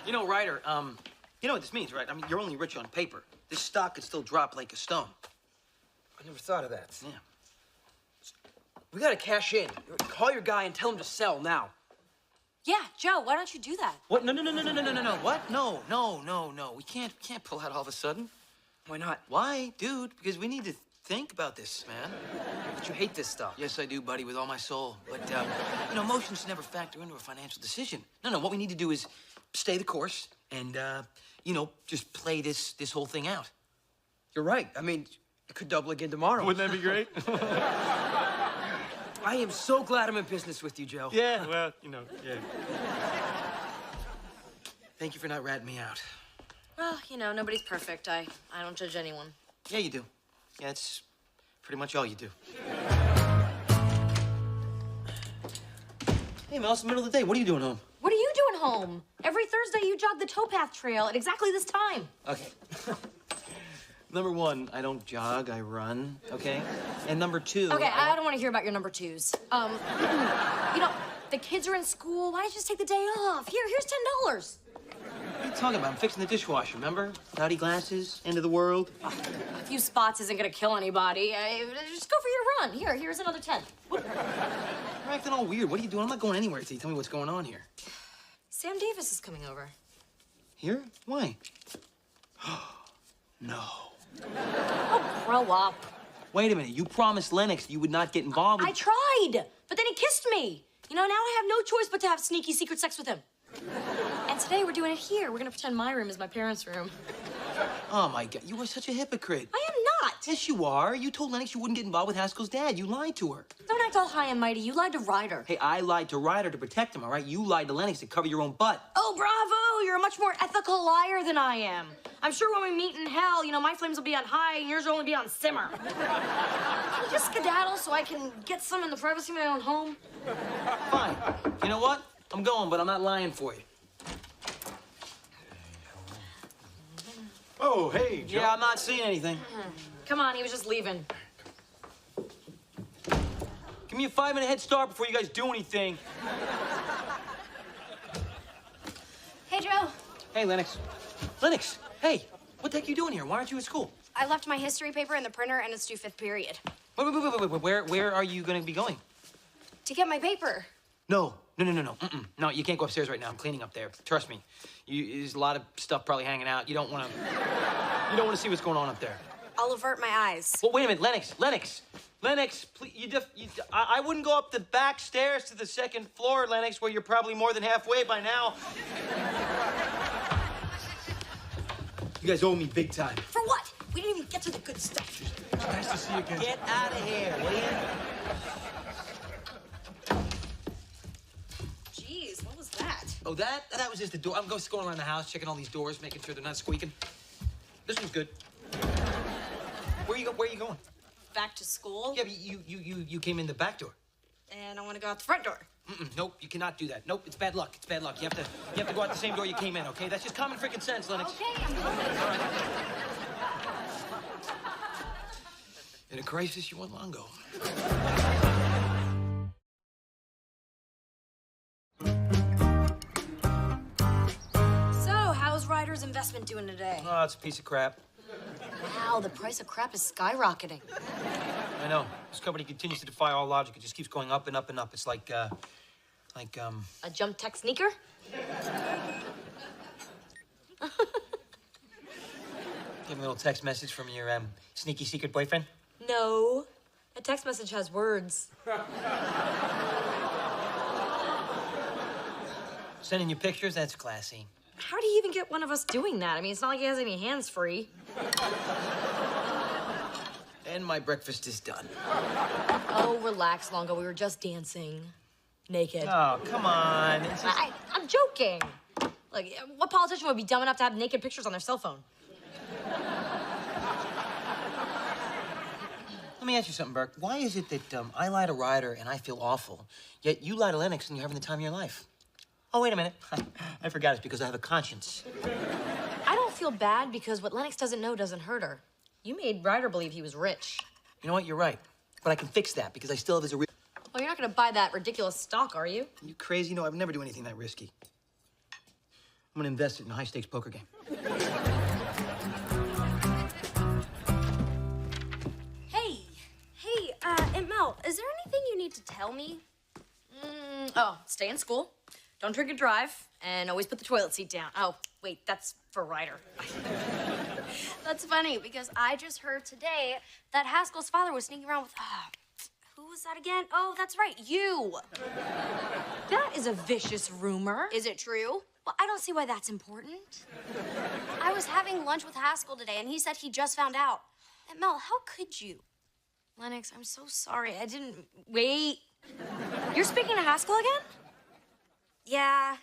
Ryder, you know what this means, right? I mean, you're only rich on paper. This stock could still drop like a stone. I never thought of that. Yeah. We gotta cash in. Call your guy and tell him to sell now. Yeah, Joe, why don't you do that? What? No. What? No. We can't pull out all of a sudden. Why not? Why? Dude, because we need to think about this, man. But you hate this stuff. Yes, I do, buddy, with all my soul. But, emotions never factor into a financial decision. No, what we need to do is stay the course and, just play this whole thing out. You're right. I mean, it could double again tomorrow. Wouldn't that be great? I am so glad I'm in business with you, Joe. Yeah, well, yeah. Thank you for not ratting me out. Well, nobody's perfect. I don't judge anyone. Yeah, you do. Yeah, it's pretty much all you do. Hey, Mel, it's the middle of the day. What are you doing home? What are you doing home? Every Thursday you jog the towpath trail at exactly this time. Okay. Number one, I don't jog, I run, okay? And number two... Okay, I don't want to hear about your number twos. The kids are in school. Why don't you just take the day off? Here's $10. What are you talking about? I'm fixing the dishwasher, remember? Cloudy glasses, end of the world. A few spots isn't gonna kill anybody. Just go for your run. Here's another 10. You're acting all weird. What are you doing? I'm not going anywhere until you tell me what's going on here. Sam Davis is coming over. Here? Why? No. Oh, grow up. Wait a minute. You promised Lennox you would not get involved with... I tried, but then he kissed me. Now I have no choice but to have sneaky secret sex with him. And today we're doing it here. We're gonna pretend my room is my parents' room. Oh, my God. You are such a hypocrite. I am not. Yes, you are. You told Lennox you wouldn't get involved with Haskell's dad. You lied to her. Don't act all high and mighty. You lied to Ryder. Hey, I lied to Ryder to protect him, all right? You lied to Lennox to cover your own butt. Oh, bravo! You're a much more ethical liar than I am. I'm sure when we meet in hell, my flames will be on high and yours will only be on simmer. Can you just skedaddle so I can get some in the privacy of my own home? Fine. You know what? I'm going, but I'm not lying for you. Oh, hey, Joe. Yeah, I'm not seeing anything. Come on, he was just leaving. Give me a 5-minute head start before you guys do anything. Hey, Joe. Hey, Lennox. Lennox, hey, what the heck are you doing here? Why aren't you at school? I left my history paper in the printer, and it's due 5th period. Wait. Where are you going to be going? To get my paper. No. No, you can't go upstairs right now. I'm cleaning up there. Trust me. There's a lot of stuff probably hanging out. You don't want to see what's going on up there. I'll avert my eyes. Well, wait a minute, Lennox, please, I wouldn't go up the back stairs to the 2nd floor, Lennox, where you're probably more than halfway by now. You guys owe me big time. For what? We didn't even get to the good stuff. Nice to see you again. Get out of here, will you? Jeez, what was that? Oh, that was just the door. I'm just going around the house, checking all these doors, making sure they're not squeaking. This one's good. Where are you going? Back to school? Yeah, but you came in the back door. And I want to go out the front door. Nope, you cannot do that. Nope, it's bad luck. You have to go out the same door you came in, okay? That's just common freaking sense, Lennox. Okay, I'm going. All right. In a crisis, you want Longo. So, how's Ryder's investment doing today? Oh, it's a piece of crap. Wow, the price of crap is skyrocketing. I know. This company continues to defy all logic. It just keeps going up and up and up. It's like A jump tech sneaker? Give me a little text message from your sneaky secret boyfriend. No. A text message has words. Sending you pictures? That's classy. How do you even get one of us doing that? I mean, it's not like he has any hands free. And my breakfast is done. Oh, relax, Longo. We were just dancing. Naked. Oh, come on. I'm joking. Like, what politician would be dumb enough to have naked pictures on their cell phone? Let me ask you something, Burke. Why is it that I lie to Ryder and I feel awful, yet you lie to Lennox and you're having the time of your life? Oh, wait a minute. I forgot it's because I have a conscience. I don't feel bad because what Lennox doesn't know doesn't hurt her. You made Ryder believe he was rich. You know what? You're right. But I can fix that because I still have his real... Well, you're not going to buy that ridiculous stock, are you? You crazy? No, I would never do anything that risky. I'm going to invest it in a high-stakes poker game. Hey, Aunt Mel, is there anything you need to tell me? Stay in school. Don't drink and drive. And always put the toilet seat down. Oh, wait, that's for Ryder. That's funny, because I just heard today that Haskell's father was sneaking around with... who was that again? Oh, that's right, you. That is a vicious rumor. Is it true? Well, I don't see why that's important. I was having lunch with Haskell today, and he said he just found out. And Mel, how could you? Lennox, I'm so sorry. I didn't... Wait. You're speaking to Haskell again? Yeah,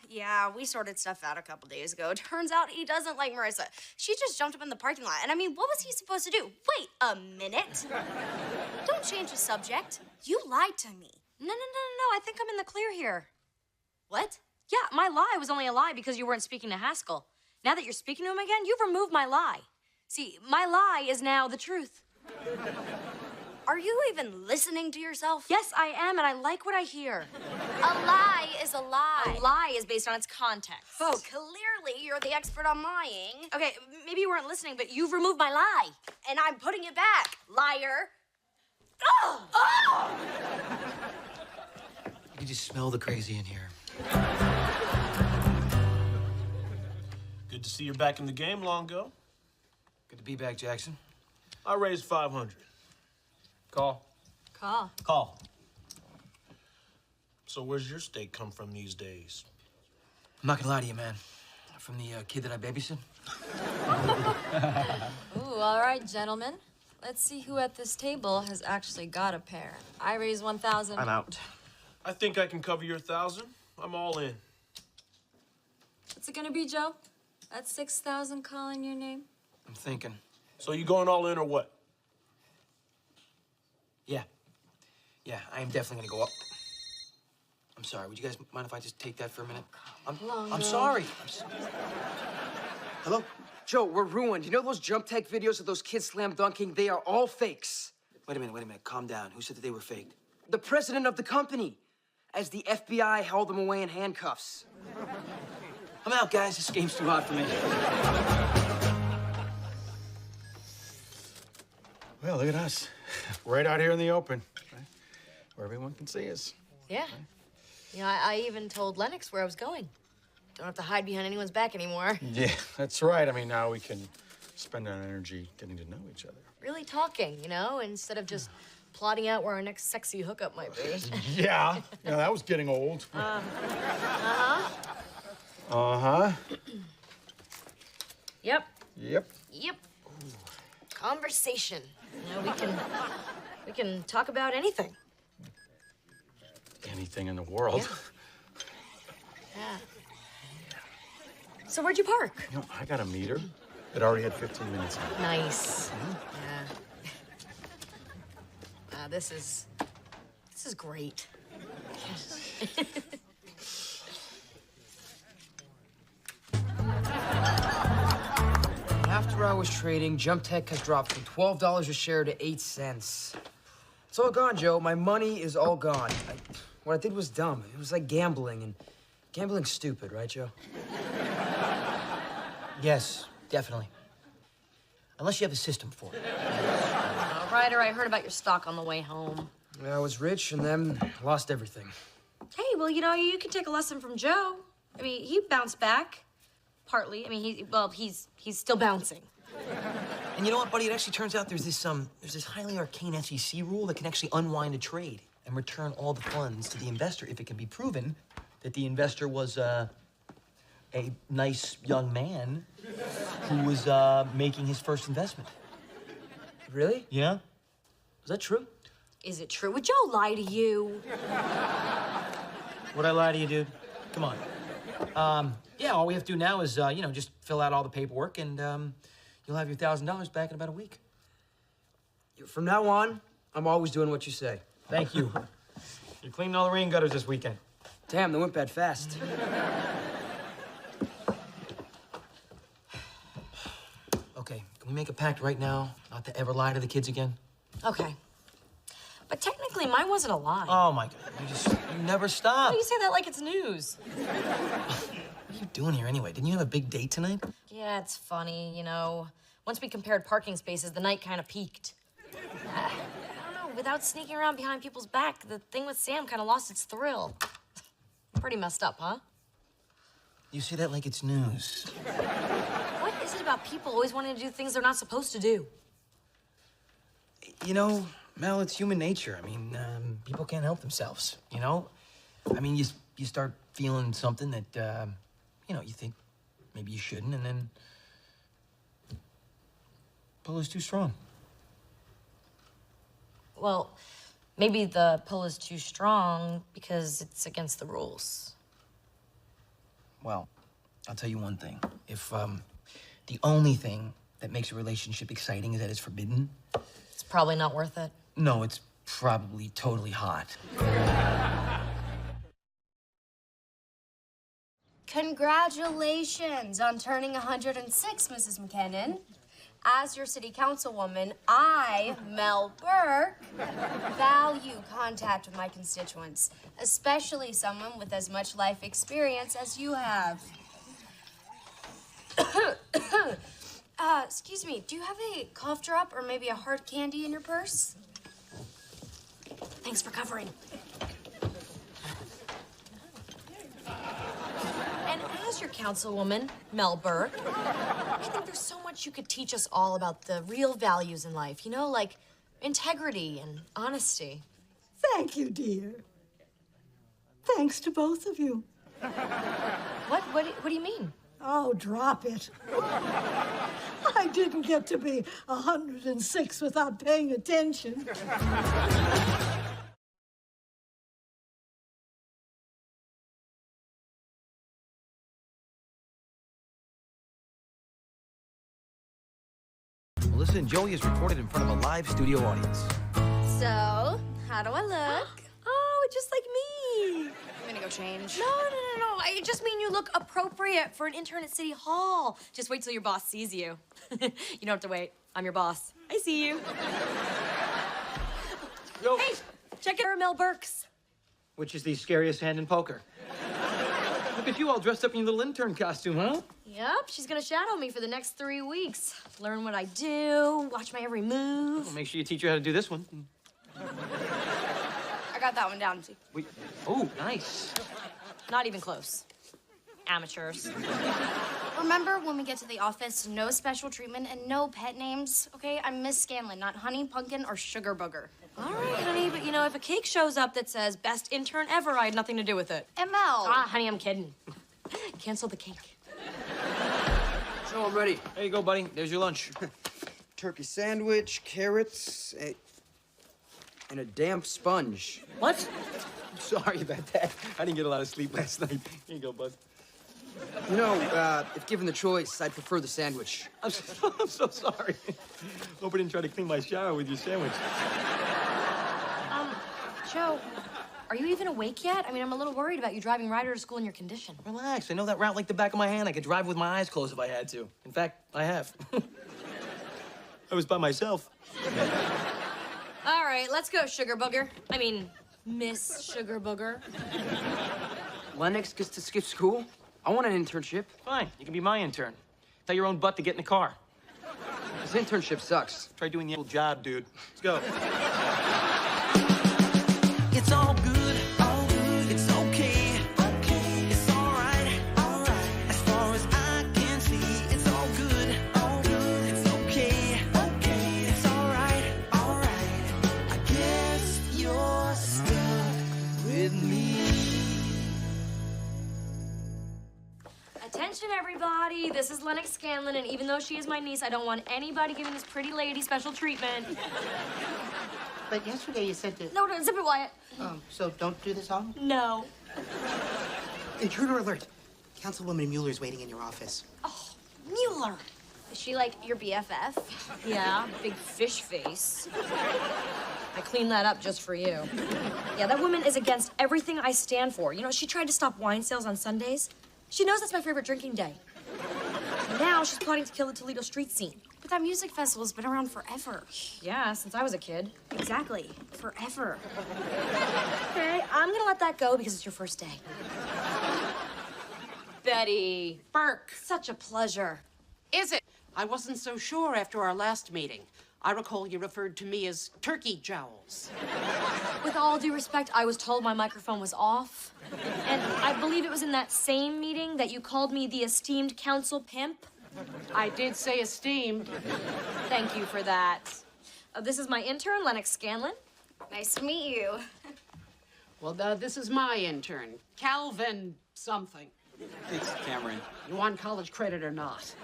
we sorted stuff out a couple days ago. Turns out he doesn't like Marissa. She just jumped up in the parking lot, and I mean, what was he supposed to do? Wait a minute. Don't change the subject. You lied to me. No. I think I'm in the clear here. What? Yeah, my lie was only a lie because you weren't speaking to Haskell. Now that you're speaking to him again, you've removed my lie. See, my lie is now the truth. Are you even listening to yourself? Yes, I am, and I like what I hear. A lie is a lie. A lie is based on its context. Oh, clearly you're the expert on lying. Okay, maybe you weren't listening, but you've removed my lie. And I'm putting it back, liar. You can just smell the crazy in here. Good to see you're back in the game, Longo. Good to be back, Jackson. I raised 500. Call. Call. So where's your steak come from these days? I'm not gonna lie to you, man. From the kid that I babysit. Ooh, all right, gentlemen. Let's see who at this table has actually got a pair. I raise 1,000. I'm out. I think I can cover your 1,000. I'm all in. What's it gonna be, Joe? That's 6,000 calling your name? I'm thinking. So you going all in or what? Yeah, I am definitely gonna go up. I'm sorry. Would you guys mind if I just take that for a minute? I'm sorry. Hello? Joe, we're ruined. You know those jump tech videos of those kids slam dunking? They are all fakes. Wait a minute. Calm down. Who said that they were faked? the president of the company, as the FBI held him away in handcuffs. I'm out, guys. This game's too hot for me. Well, look at us. Right out here in the open, right? Where everyone can see us. Yeah. You know, I even told Lennox where I was going. Don't have to hide behind anyone's back anymore. Yeah, that's right. I mean, now we can spend our energy getting to know each other. Really talking, you know, instead of just plotting out where our next sexy hookup might be. Yeah, that was getting old. Uh-huh. Uh-huh. Yep. Yep. Yep. Conversation. You know, we can talk about anything. Anything in the world. Yeah. So where'd you park? You know, I got a meter that already had 15 minutes on it. Nice. Yeah. This is great. After hours trading, Jump Tech has dropped from $12 a share to 8 cents. It's all gone, Joe. My money is all gone. What I did was dumb. It was like gambling, and gambling's stupid, right, Joe? Yes, definitely. Unless you have a system for it. Ryder, I heard about your stock on the way home. I was rich and then lost everything. Hey, well, you know, you can take a lesson from Joe. I mean, he bounced back, partly. I mean, he's still bouncing. And you know what, buddy? It actually turns out there's this highly arcane SEC rule that can actually unwind a trade and return all the funds to the investor if it can be proven that the investor was a nice young man who was making his first investment. Really? Yeah. Is that true? Is it true? Would Joe lie to you? Would I lie to you, dude? Come on. Yeah, all we have to do now is, just fill out all the paperwork and you'll have your $1,000 back in about a week. From now on, I'm always doing what you say. Thank you. You're cleaning all the rain gutters this weekend. Damn, they went bad fast. Okay, can we make a pact right now not to ever lie to the kids again? Okay. But technically, mine wasn't a lie. Oh, my God. You never stop. Oh, you say that like it's news. What are you doing here anyway? Didn't you have a big date tonight? Yeah, it's funny, you know. Once we compared parking spaces, the night kind of peaked. I don't know, without sneaking around behind people's back, the thing with Sam kind of lost its thrill. Pretty messed up, huh? You say that like it's news. What is it about people always wanting to do things they're not supposed to do? You know, Mel, it's human nature. I mean, people can't help themselves, you know? I mean, you start feeling something that, you think maybe you shouldn't, and then pull is too strong. Well, maybe the pull is too strong because it's against the rules. Well, I'll tell you one thing. If the only thing that makes a relationship exciting is that it's forbidden, it's probably not worth it. No, it's probably totally hot. Congratulations on turning 106, Mrs. McKinnon. As your city councilwoman, I, Mel Burke, value contact with my constituents, especially someone with as much life experience as you have. Excuse me, do you have a cough drop or maybe a hard candy in your purse? Thanks for covering. And as your councilwoman, Mel Burke, I think there's so much you could teach us all about the real values in life, you know, like integrity and honesty. Thank you, dear. Thanks to both of you. What do you mean? Oh, drop it. I didn't get to be 106 without paying attention. Melissa and Joey is recorded in front of a live studio audience. So, how do I look? Oh, just like me. I'm gonna go change. No. I just mean you look appropriate for an intern at City Hall. Just wait till your boss sees you. You don't have to wait. I'm your boss. I see you. Yo. Hey, Check out Mel Burks. Which is the scariest hand in poker. Look at you all dressed up in your little intern costume, huh? Yep, she's gonna shadow me for the next 3 weeks. Learn what I do, watch my every move. Well, make sure you teach her how to do this one. I got that one down, too. Wait. Oh, nice. Not even close. Amateurs. Remember when we get to the office, no special treatment and no pet names, okay? I'm Miss Scanlon, not Honey, Pumpkin, or Sugar Booger. All right, honey, but you know, if a cake shows up that says best intern ever, I had nothing to do with it. ML. Ah, honey, I'm kidding. Cancel the cake. So I'm ready. There you go, buddy. There's your lunch. Turkey sandwich, carrots, and a damp sponge. What? I'm sorry about that. I didn't get a lot of sleep last night. Here you go, bud. You know, if given the choice, I'd prefer the sandwich. I'm so sorry. Hope I didn't try to clean my shower with your sandwich. Joe, are you even awake yet? I mean, I'm a little worried about you driving Ryder to school in your condition. Relax. I know that route like the back of my hand. I could drive with my eyes closed if I had to. In fact, I have. I was by myself. All right, let's go, Sugar Booger. I mean, Miss Sugar Booger. Lennox gets to skip school? I want an internship. Fine, you can be my intern. Tell your own butt to get in the car. This internship sucks. Try doing the old job, dude. Let's go. It's all good, it's okay, it's all right, as far as I can see, it's all good, it's okay, it's all right, I guess you're stuck with me. Attention, everybody. This is Lennox Scanlon, and even though she is my niece, I don't want anybody giving this pretty lady special treatment. But yesterday you said to... No, zip it, Wyatt. So don't do this all? No. Intruder alert. Councilwoman Mueller's waiting in your office. Oh, Mueller. Is she like your BFF? Yeah, big fish face. I cleaned that up just for you. Yeah, that woman is against everything I stand for. You know, she tried to stop wine sales on Sundays. She knows that's my favorite drinking day. Now she's plotting to kill the Toledo street scene. But that music festival's been around forever. Yeah, since I was a kid. Exactly. Forever. Okay, I'm gonna let that go because it's your first day. Betty. Burke. Such a pleasure. Is it? I wasn't so sure after our last meeting. I recall you referred to me as turkey jowls. With all due respect, I was told my microphone was off. And I believe it was in that same meeting that you called me the esteemed council pimp. I did say esteemed. Thank you for that. This is my intern, Lennox Scanlon. Nice to meet you. Well, this is my intern, Calvin something. It's Cameron. You want college credit or not?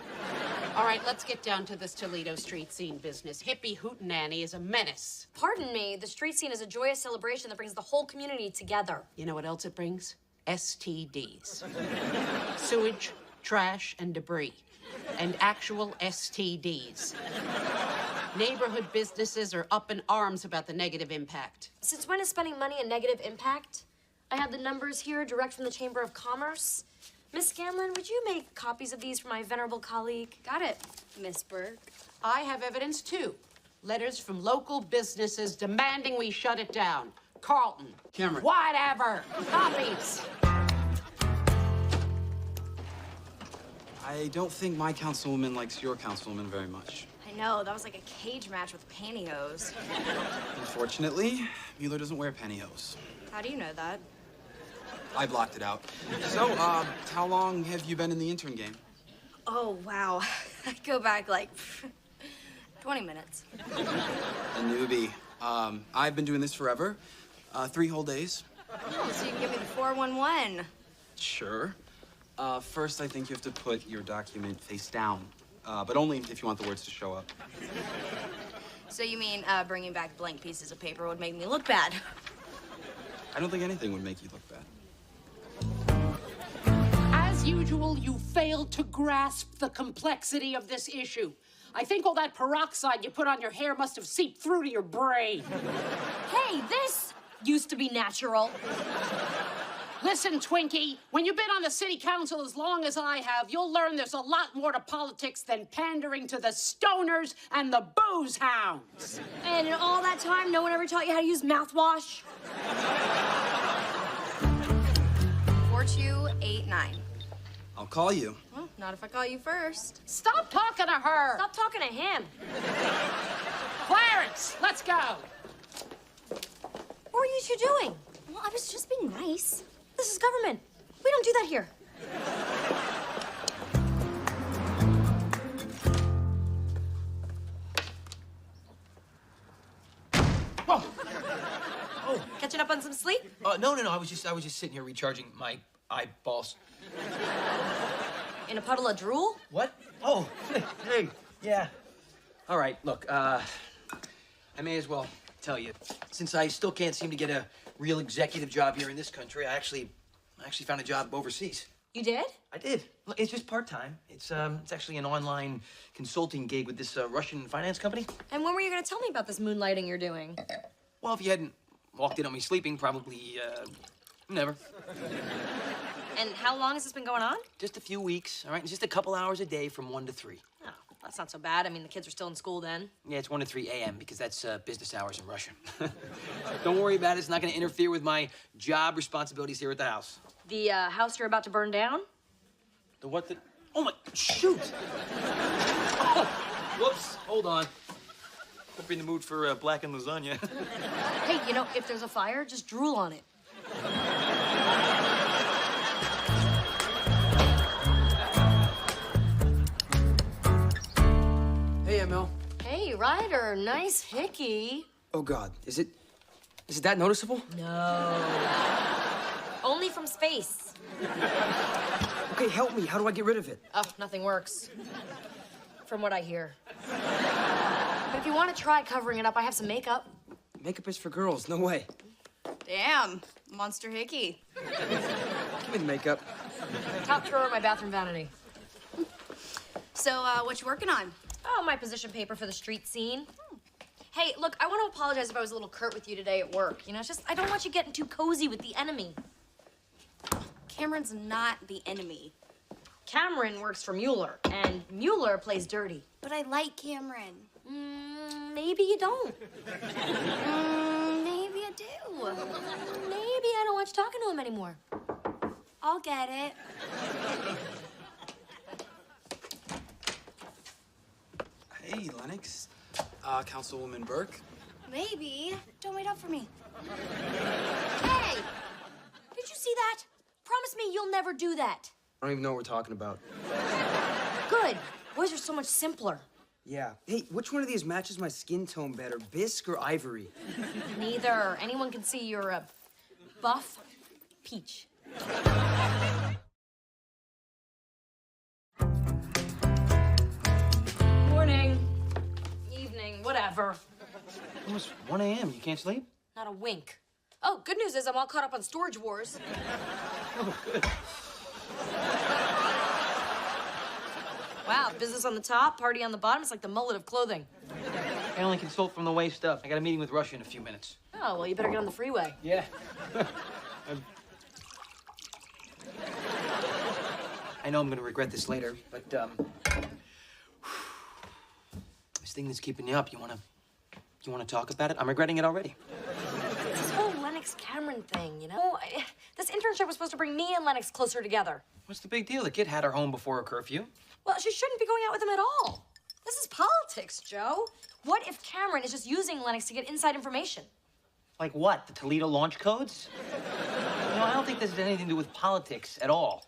All right, let's get down to this Toledo street scene business. Hippie hootenanny is a menace. Pardon me, the street scene is a joyous celebration that brings the whole community together. You know what else it brings? STDs. Sewage, trash, and debris. And actual STDs. Neighborhood businesses are up in arms about the negative impact. Since when is spending money a negative impact? I have the numbers here direct from the Chamber of Commerce. Miss Scanlon, would you make copies of these for my venerable colleague? Got it, Miss Burke. I have evidence, too. Letters from local businesses demanding we shut it down. Carlton. Cameron. Whatever. Copies. I don't think my councilwoman likes your councilwoman very much. I know, that was like a cage match with pantyhose. Unfortunately, Mueller doesn't wear pantyhose. How do you know that? I blocked it out. So, how long have you been in the intern game? Oh, wow. I go back like 20 minutes. A newbie. I've been doing this forever. 3 whole days. Oh, so you can give me the 411. Sure. First, I think you have to put your document face down, but only if you want the words to show up. So you mean bringing back blank pieces of paper would make me look bad? I don't think anything would make you look bad. As usual, you failed to grasp the complexity of this issue. I think all that peroxide you put on your hair must have seeped through to your brain. Hey, this used to be natural. Listen, Twinkie, when you've been on the city council as long as I have, you'll learn there's a lot more to politics than pandering to the stoners and the booze hounds. And in all that time, no one ever taught you how to use mouthwash? 4289. I'll call you. Well, not if I call you first. Stop talking to her. Stop talking to him. Clarence, let's go. What were you two doing? Well, I was just being nice. This is government. We don't do that here. Oh, Catching up on some sleep? no. I was just sitting here recharging my eyeballs. In a puddle of drool? What? Oh, hey, yeah. All right, look, I may as well tell you. Since I still can't seem to get a real executive job here in this country, I actually found a job overseas. You did? I did. Look, it's just part-time. It's actually an online consulting gig with this Russian finance company. And when were you going to tell me about this moonlighting you're doing? Well, if you hadn't walked in on me sleeping, probably, never. And how long has this been going on? Just a few weeks, all right? It's just a couple hours a day from 1 to 3. Oh, that's not so bad. I mean, the kids are still in school then. Yeah, it's 1 to 3 a.m. because that's business hours in Russian. Don't worry about it. It's not going to interfere with my job responsibilities here at the house. The house you're about to burn down? The what? Oh, my... Shoot! Oh, whoops. Hold on. Hope you're in the mood for blackened lasagna. Hey, you know, if there's a fire, just drool on it. Hey, ML. Hey, Ryder, nice hickey. Oh, God. Is it that noticeable? No. Only from space. Okay, help me. How do I get rid of it? Oh, nothing works. From what I hear. But if you want to try covering it up, I have some makeup. Makeup is for girls. No way. Damn, monster hickey. Give me the makeup. Top drawer of my bathroom vanity. So, what you working on? Oh, my position paper for the street scene. Hey, look, I want to apologize if I was a little curt with you today at work. You know, it's just, I don't want you getting too cozy with the enemy. Cameron's not the enemy. Cameron works for Mueller, and Mueller plays dirty. But I like Cameron. Maybe you don't. Maybe I do. Maybe I don't want you talking to him anymore. I'll get it. Hey, Lennox. Councilwoman Burke. Maybe. Don't wait up for me. Hey! Did you see that? Promise me you'll never do that. I don't even know what we're talking about. Good. Boys are so much simpler. Yeah. Hey, which one of these matches my skin tone better, bisque or ivory? Neither. Anyone can see you're a buff peach. Morning. Evening. Whatever. Almost 1 a.m. You can't sleep? Not a wink. Oh, good news is I'm all caught up on Storage Wars. Oh, good. Wow, business on the top, party on the bottom. It's like the mullet of clothing. I only consult from the waist up. I got a meeting with Russia in a few minutes. Oh, well, you better get on the freeway. Yeah. I know I'm gonna regret this later, but this thing that's keeping you up, you wanna talk about it? I'm regretting it already. This whole Lennox Cameron thing, you know? This internship was supposed to bring me and Lennox closer together. What's the big deal? The kid had her home before a curfew. Well, she shouldn't be going out with him at all. This is politics, Joe. What if Cameron is just using Lennox to get inside information? Like what? The Toledo launch codes? No, I don't think this has anything to do with politics at all.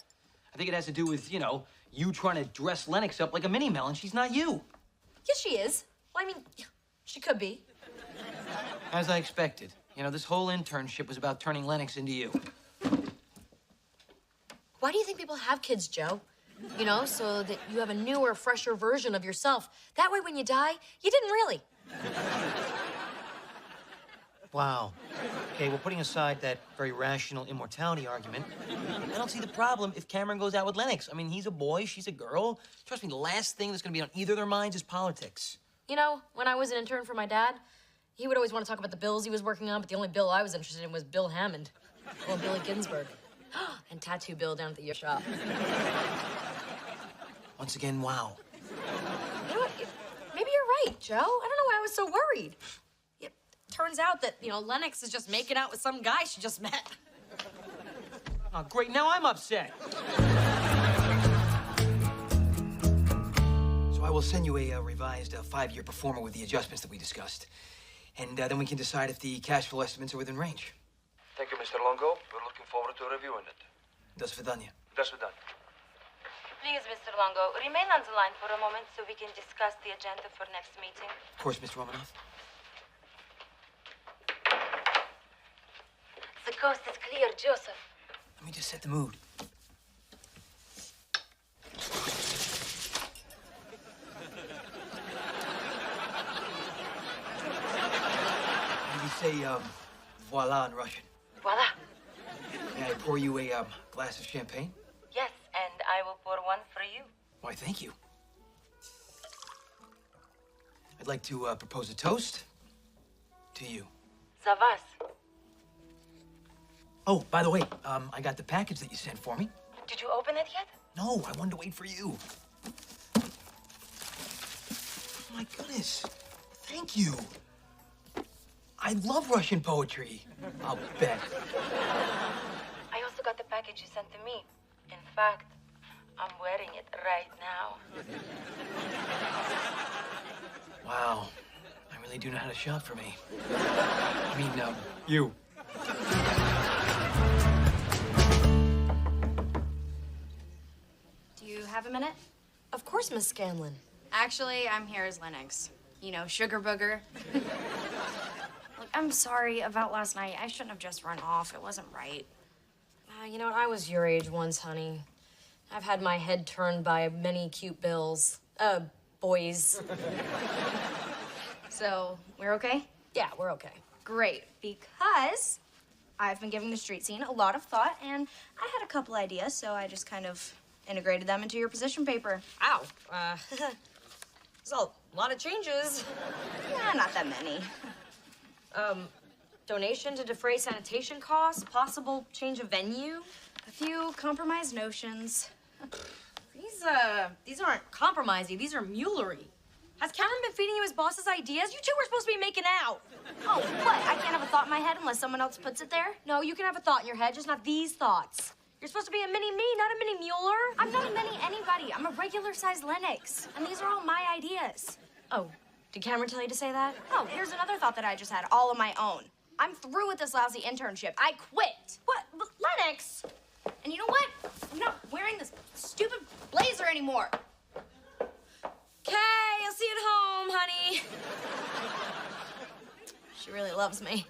I think it has to do with, you trying to dress Lennox up like a mini-mel, and she's not you. Yes, she is. Well, I mean, she could be. As I expected. This whole internship was about turning Lennox into you. Why do you think people have kids, Joe? So that you have a newer, fresher version of yourself. That way, when you die, you didn't really. Wow. Okay, well, putting aside that very rational immortality argument, I don't see the problem if Cameron goes out with Lennox. I mean, he's a boy, she's a girl. Trust me, the last thing that's gonna be on either of their minds is politics. When I was an intern for my dad, he would always want to talk about the bills he was working on, but the only bill I was interested in was Bill Hammond. Or Billy Ginsburg. And tattoo bill down at the shop. Once again, wow. You know what? Maybe you're right, Joe. I don't know why I was so worried. It turns out that, Lennox is just making out with some guy she just met. Oh, great. Now I'm upset. So I will send you a revised 5-year performer with the adjustments that we discussed. And then we can decide if the cash flow estimates are within range. Thank you, Mr. Longo. We're looking forward to reviewing it. До свидания. До свидания. Please, Mr. Longo, remain on the line for a moment so we can discuss the agenda for next meeting. Of course, Mr. Romanoff. The coast is clear, Joseph. Let me just set the mood. Maybe say, voila in Russian. Voila. May I pour you a glass of champagne? Yes, and I will pour one for you. Why, thank you. I'd like to propose a toast to you. За вас. Oh, by the way, I got the package that you sent for me. Did you open it yet? No, I wanted to wait for you. Oh, my goodness. Thank you. I love Russian poetry. I'll bet. I also got the package you sent to me. In fact, I'm wearing it right now. Wow. I really do know how to shop for me. I mean, you. Do you have a minute? Of course, Miss Scanlon. Actually, I'm here as Lennox. Sugar booger. Look, I'm sorry about last night. I shouldn't have just run off. It wasn't right. You know what? I was your age once, honey. I've had my head turned by many cute boys. So, we're okay? Yeah, we're okay. Great, because I've been giving the street scene a lot of thought, and I had a couple ideas, so I just kind of integrated them into your position paper. Ow. There's a lot of changes. Yeah, not that many. Donation to defray sanitation costs, possible change of venue. A few compromise notions. These aren't compromising, these are mulery. Has Cameron been feeding you his boss's ideas? You two were supposed to be making out. Oh, what? I can't have a thought in my head unless someone else puts it there? No, you can have a thought in your head, just not these thoughts. You're supposed to be a mini-me, not a mini-Mueller. I'm not a mini anybody. I'm a regular-sized Lennox. And these are all my ideas. Oh, did Cameron tell you to say that? Oh, here's another thought that I just had, all of my own. I'm through with this lousy internship. I quit. What? Lennox! And you know what? I'm not wearing this stupid blazer anymore. Okay, I'll see you at home, honey. She really loves me.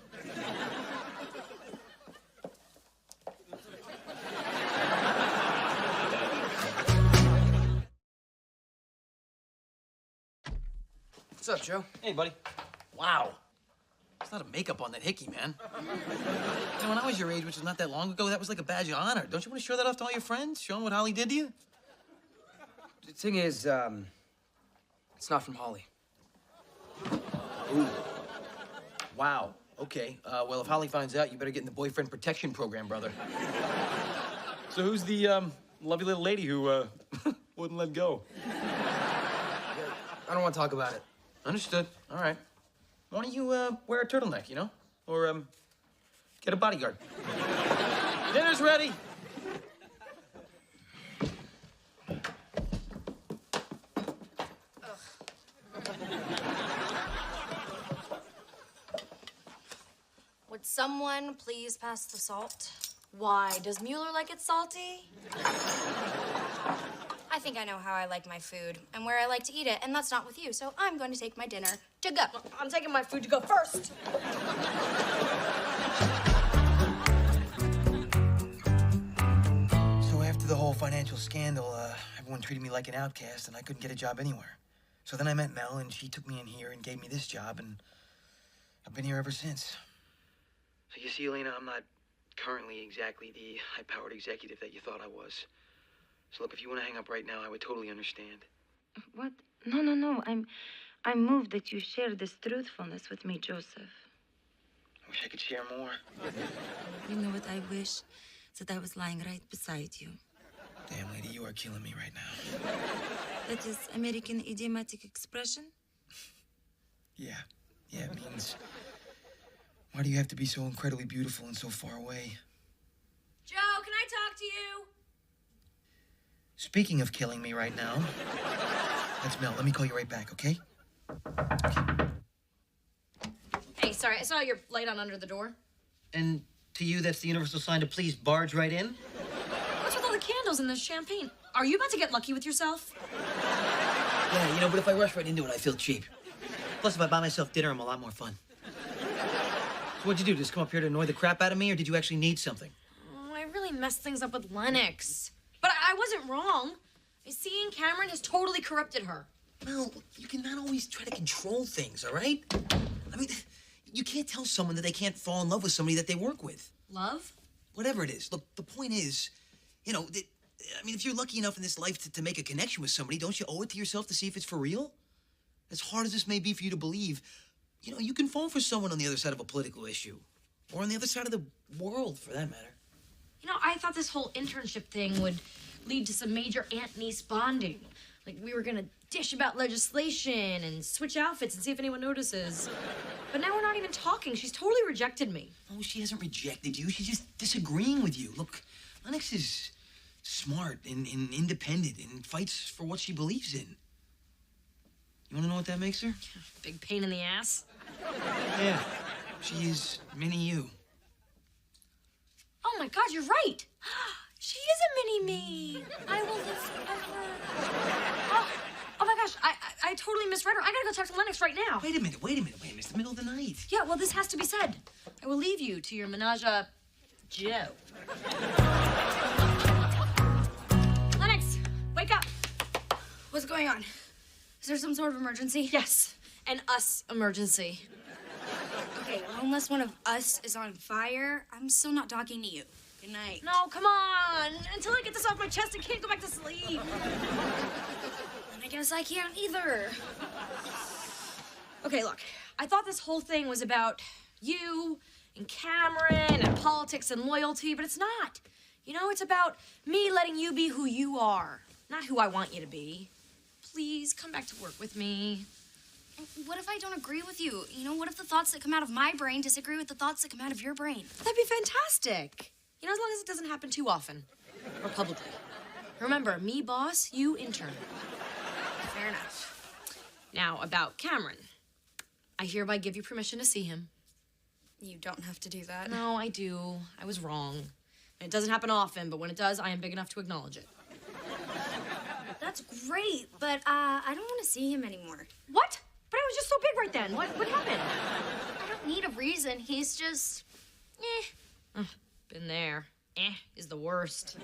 What's up, Joe? Hey, buddy. Wow. There's a lot of makeup on that hickey, man. When I was your age, which is not that long ago, that was like a badge of honor. Don't you want to show that off to all your friends? Show them what Holly did to you? The thing is, it's not from Holly. Ooh. Wow. Okay. Well, if Holly finds out, you better get in the boyfriend protection program, brother. So who's the lovely little lady who wouldn't let go? I don't want to talk about it. Understood. All right. Why don't you wear a turtleneck, Or get a bodyguard. Dinner's ready. Would someone please pass the salt? Why? Does Mueller like it salty? I think I know how I like my food and where I like to eat it, and that's not with you, so I'm going to take my dinner to go. I'm taking my food to go first. So after the whole financial scandal, everyone treated me like an outcast, and I couldn't get a job anywhere. So then I met Mel, and she took me in here and gave me this job, and I've been here ever since. So you see, Elena, I'm not currently exactly the high-powered executive that you thought I was. So look, if you want to hang up right now, I would totally understand. What? No. I'm moved that you share this truthfulness with me, Joseph. I wish I could share more. You know what I wish? that I was lying right beside you. Damn, lady, you are killing me right now. That is American idiomatic expression? Yeah, it means... Why do you have to be so incredibly beautiful and so far away? Joe, can I talk to you? Speaking of killing me right now, that's Mel. Let me call you right back, okay? Hey, sorry, I saw your light on under the door. And to you, that's the universal sign to please barge right in? What's with all the candles and the champagne? Are you about to get lucky with yourself? Yeah, but if I rush right into it, I feel cheap. Plus, if I buy myself dinner, I'm a lot more fun. So what'd you do? Just come up here to annoy the crap out of me, or did you actually need something? Oh, I really messed things up with Lennox. But I wasn't wrong. Seeing Cameron has totally corrupted her. Mel, you cannot always try to control things, all right? I mean, you can't tell someone that they can't fall in love with somebody that they work with. Love? Whatever it is. Look, the point is, if you're lucky enough in this life to make a connection with somebody, don't you owe it to yourself to see if it's for real? As hard as this may be for you to believe, you can fall for someone on the other side of a political issue. Or on the other side of the world, for that matter. I thought this whole internship thing would lead to some major aunt-niece bonding. Like, we were gonna dish about legislation and switch outfits and see if anyone notices. But now we're not even talking. She's totally rejected me. Oh, she hasn't rejected you. She's just disagreeing with you. Look, Lennox is smart and independent and fights for what she believes in. You want to know what that makes her? Big pain in the ass. Yeah, she is mini you. Oh my God, you're right. She is a mini-me. I will live forever. Oh my gosh, I totally misread her. I gotta go talk to Lennox right now. Wait a minute. It's the middle of the night. Yeah, well, this has to be said. I will leave you to your menage a Joe. Lennox, wake up. What's going on? Is there some sort of emergency? Yes, an us emergency. Okay, well, unless one of us is on fire, I'm still not talking to you. Good night. No, come on. Until I get this off my chest, I can't go back to sleep. I guess I can't either. Okay, look. I thought this whole thing was about you and Cameron and politics and loyalty, but it's not. It's about me letting you be who you are, not who I want you to be. Please, come back to work with me. What if I don't agree with you? What if the thoughts that come out of my brain disagree with the thoughts that come out of your brain? That'd be fantastic. As long as it doesn't happen too often. Or publicly. Remember, me boss, you intern. Fair enough. Now, about Cameron. I hereby give you permission to see him. You don't have to do that. No, I do. I was wrong. It doesn't happen often, but when it does, I am big enough to acknowledge it. That's great, but I don't want to see him anymore. What? But I was just so big right then. What happened? I don't need a reason. He's just, Been there. Is the worst.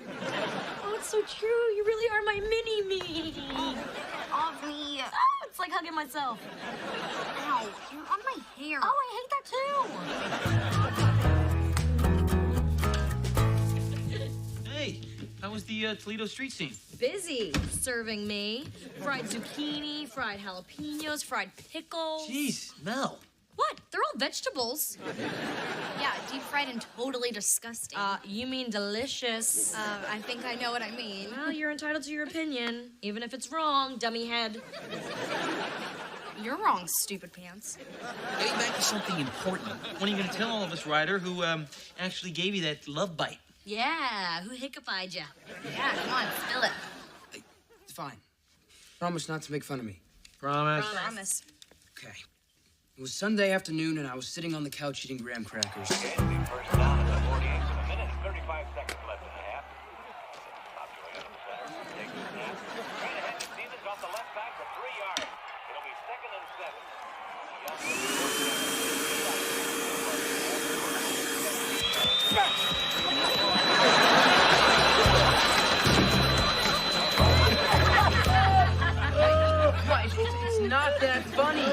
Oh, it's so true. You really are my mini-me. Off me. Oh, it's like hugging myself. Ow, you're on my hair. Oh, I hate that too. Hey, how was the Toledo street scene? Busy serving me. Fried zucchini, fried jalapenos, fried pickles. Jeez, Mel. What? They're all vegetables. Yeah, deep fried and totally disgusting. You mean delicious. I think I know what I mean. Well, you're entitled to your opinion, even if it's wrong, dummy head. You're wrong, stupid pants. Getting back to something important. When are you going to tell all of us, Ryder, who actually gave you that love bite? Yeah, who hiccupied ya? Yeah, come on, spill it. It's fine. Promise not to make fun of me. Promise? Promise. Okay. It was Sunday afternoon, and I was sitting on the couch eating graham crackers. First down at the 48th of a minute, 35 seconds left in the half. Not doing it in the center. Takes the snap. Right ahead to Stevens off the left back for 3 yards. It'll be 2nd and 7. It's not that funny.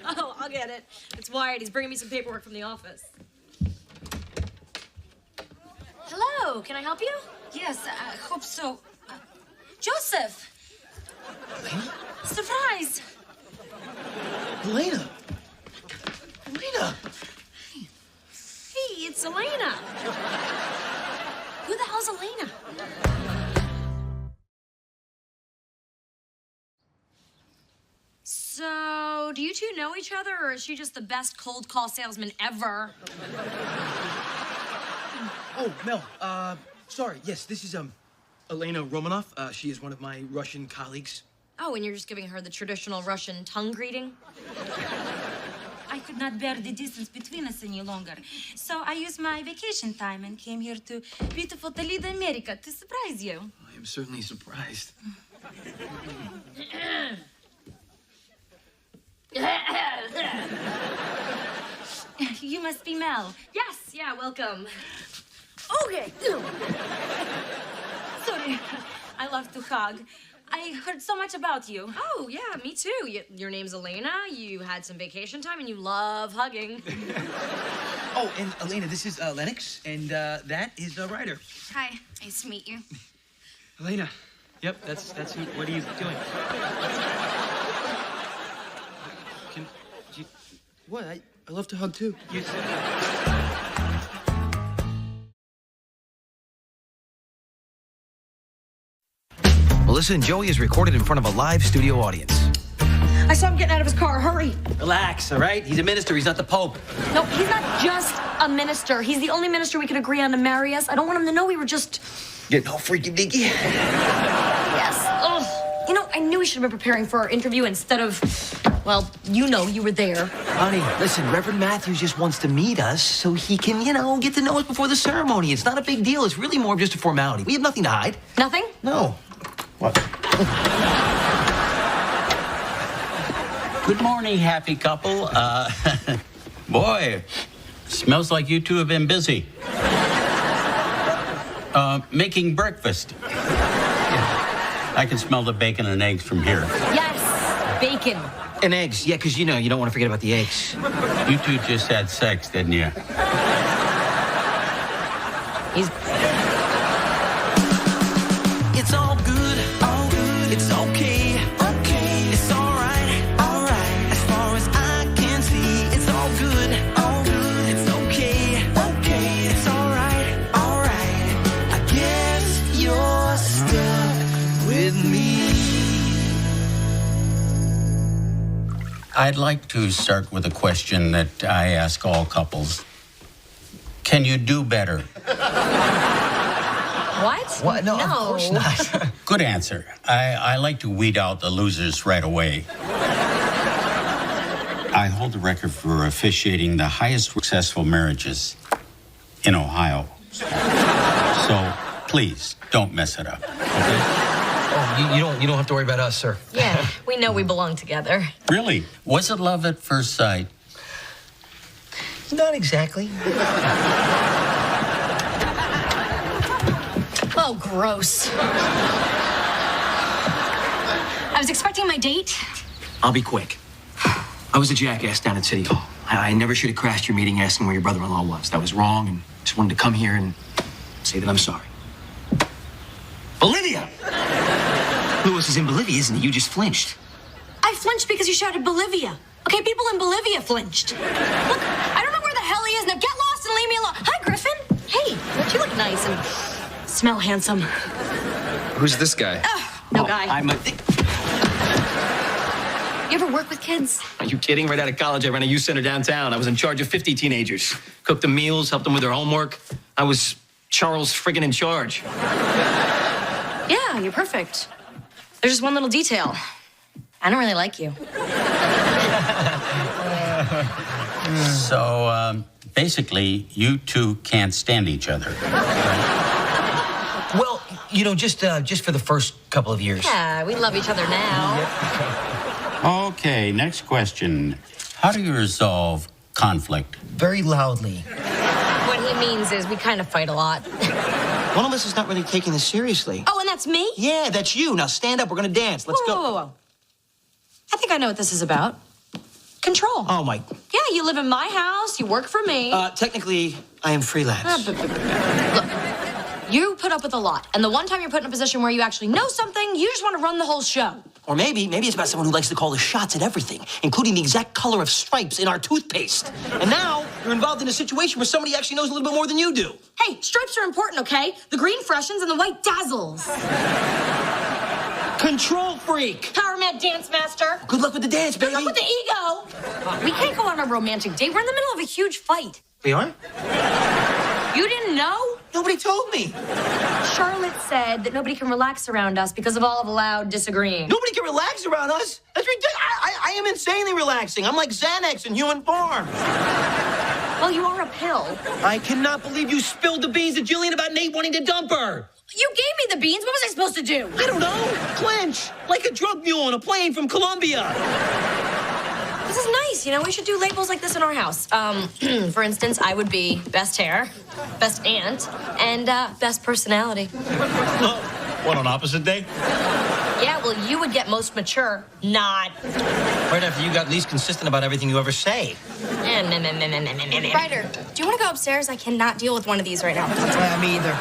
Oh, I'll get it. It's Wyatt. He's bringing me some paperwork from the office. Hello, can I help you? Yes, I hope so. Joseph! Surprise! Elena! Hey, it's Elena. you two know each other, or is she just the best cold call salesman ever? Oh, Mel, sorry. Yes, this is, Elena Romanov. She is one of my Russian colleagues. Oh, and you're just giving her the traditional Russian tongue greeting? I could not bear the distance between us any longer. So I used my vacation time and came here to beautiful Toledo, America, to surprise you. I am certainly surprised. You must be Mel. Yes, yeah, welcome. Okay. Sorry, I love to hug. I heard so much about you. Oh, yeah, me too. Your name's Elena, you had some vacation time, and you love hugging. Oh, and Elena, this is Lennox, and that is Ryder. Hi, nice to meet you. Elena. Yep, that's who. What are you doing? What? I love to hug too. Melissa and Joey is recorded in front of a live studio audience. I saw him getting out of his car. Hurry. Relax, all right? He's a minister. He's not the Pope. No, he's not just a minister. He's the only minister we could agree on to marry us. I don't want him to know we were just... Getting all freaky deaky. Yes. Ugh. You know, I knew we should have been preparing for our interview instead of... Well, you know, you were there. Honey, listen, Reverend Matthews just wants to meet us so he can, get to know us before the ceremony. It's not a big deal. It's really more of just a formality. We have nothing to hide. Nothing? No. What? Good morning, happy couple. Boy, smells like you two have been busy. Making breakfast. I can smell the bacon and eggs from here. Yes, bacon. And eggs. Yeah, because you don't want to forget about the eggs. You two just had sex, didn't you? It's all good, it's okay, it's all right, as far as I can see, it's all good, it's okay, it's all right, I guess you're stuck with me. I'd like to start with a question that I ask all couples. Can you do better? What? What? No, of course not. Good answer. I like to weed out the losers right away. I hold the record for officiating the highest successful marriages in Ohio. So please don't mess it up. Okay? Oh, you don't have to worry about us, sir. Yeah, we know we belong together. Really? Was it love at first sight? Not exactly. Oh, gross. I was expecting my date. I'll be quick. I was a jackass down at City Hall. I never should have crashed your meeting asking where your brother-in-law was. That was wrong, and just wanted to come here and say that I'm sorry. Bolivia! Lewis is in Bolivia, isn't he? You just flinched. I flinched because you shouted Bolivia. Okay, people in Bolivia flinched. Look, I don't know where the hell he is. Now get lost and leave me alone. Hi, Griffin. Hey, don't you look nice and smell handsome? Who's this guy? No guy. I'm a... You ever work with kids? Are you kidding? Right out of college, I ran a youth center downtown. I was in charge of 50 teenagers. Cooked them meals, helped them with their homework. I was Charles friggin' in charge. Yeah, you're perfect. There's just one little detail. I don't really like you. So, basically, you two can't stand each other. Well, just for the first couple of years. Yeah, we love each other now. Okay, next question. How do you resolve conflict? Very loudly. What he means is we kind of fight a lot. One of us is not really taking this seriously. Oh, and that's me? Yeah, that's you. Now stand up. We're gonna dance. Let's go. Whoa. I think I know what this is about. Control. Oh, my. Yeah, you live in my house. You work for me. Technically, I am freelance. Look, you put up with a lot. And the one time you're put in a position where you actually know something, you just want to run the whole show. Or maybe it's about someone who likes to call the shots at everything, including the exact color of stripes in our toothpaste. And now you're involved in a situation where somebody actually knows a little bit more than you do. Hey, stripes are important, okay? The green freshens and the white dazzles. Control freak. Power man mad dance master. Good luck with the dance, baby. Good luck with the ego. We can't go on a romantic date. We're in the middle of a huge fight. We are? You didn't know? Nobody told me. Charlotte said that nobody can relax around us because of all of the loud disagreeing. Nobody can relax around us. That's ridiculous. I am insanely relaxing. I'm like Xanax in human form. Well, you are a pill. I cannot believe you spilled the beans to Jillian about Nate wanting to dump her. You gave me the beans. What was I supposed to do? I don't know. Clinch. Like a drug mule on a plane from Colombia. This is nice. You know, we should do labels like this in our house. For instance, I would be best hair, best aunt, and best personality. What, on opposite day? Yeah, well, you would get most mature. Not. Right after you got least consistent about everything you ever say. Ryder, do you want to go upstairs? I cannot deal with one of these right now. Me either.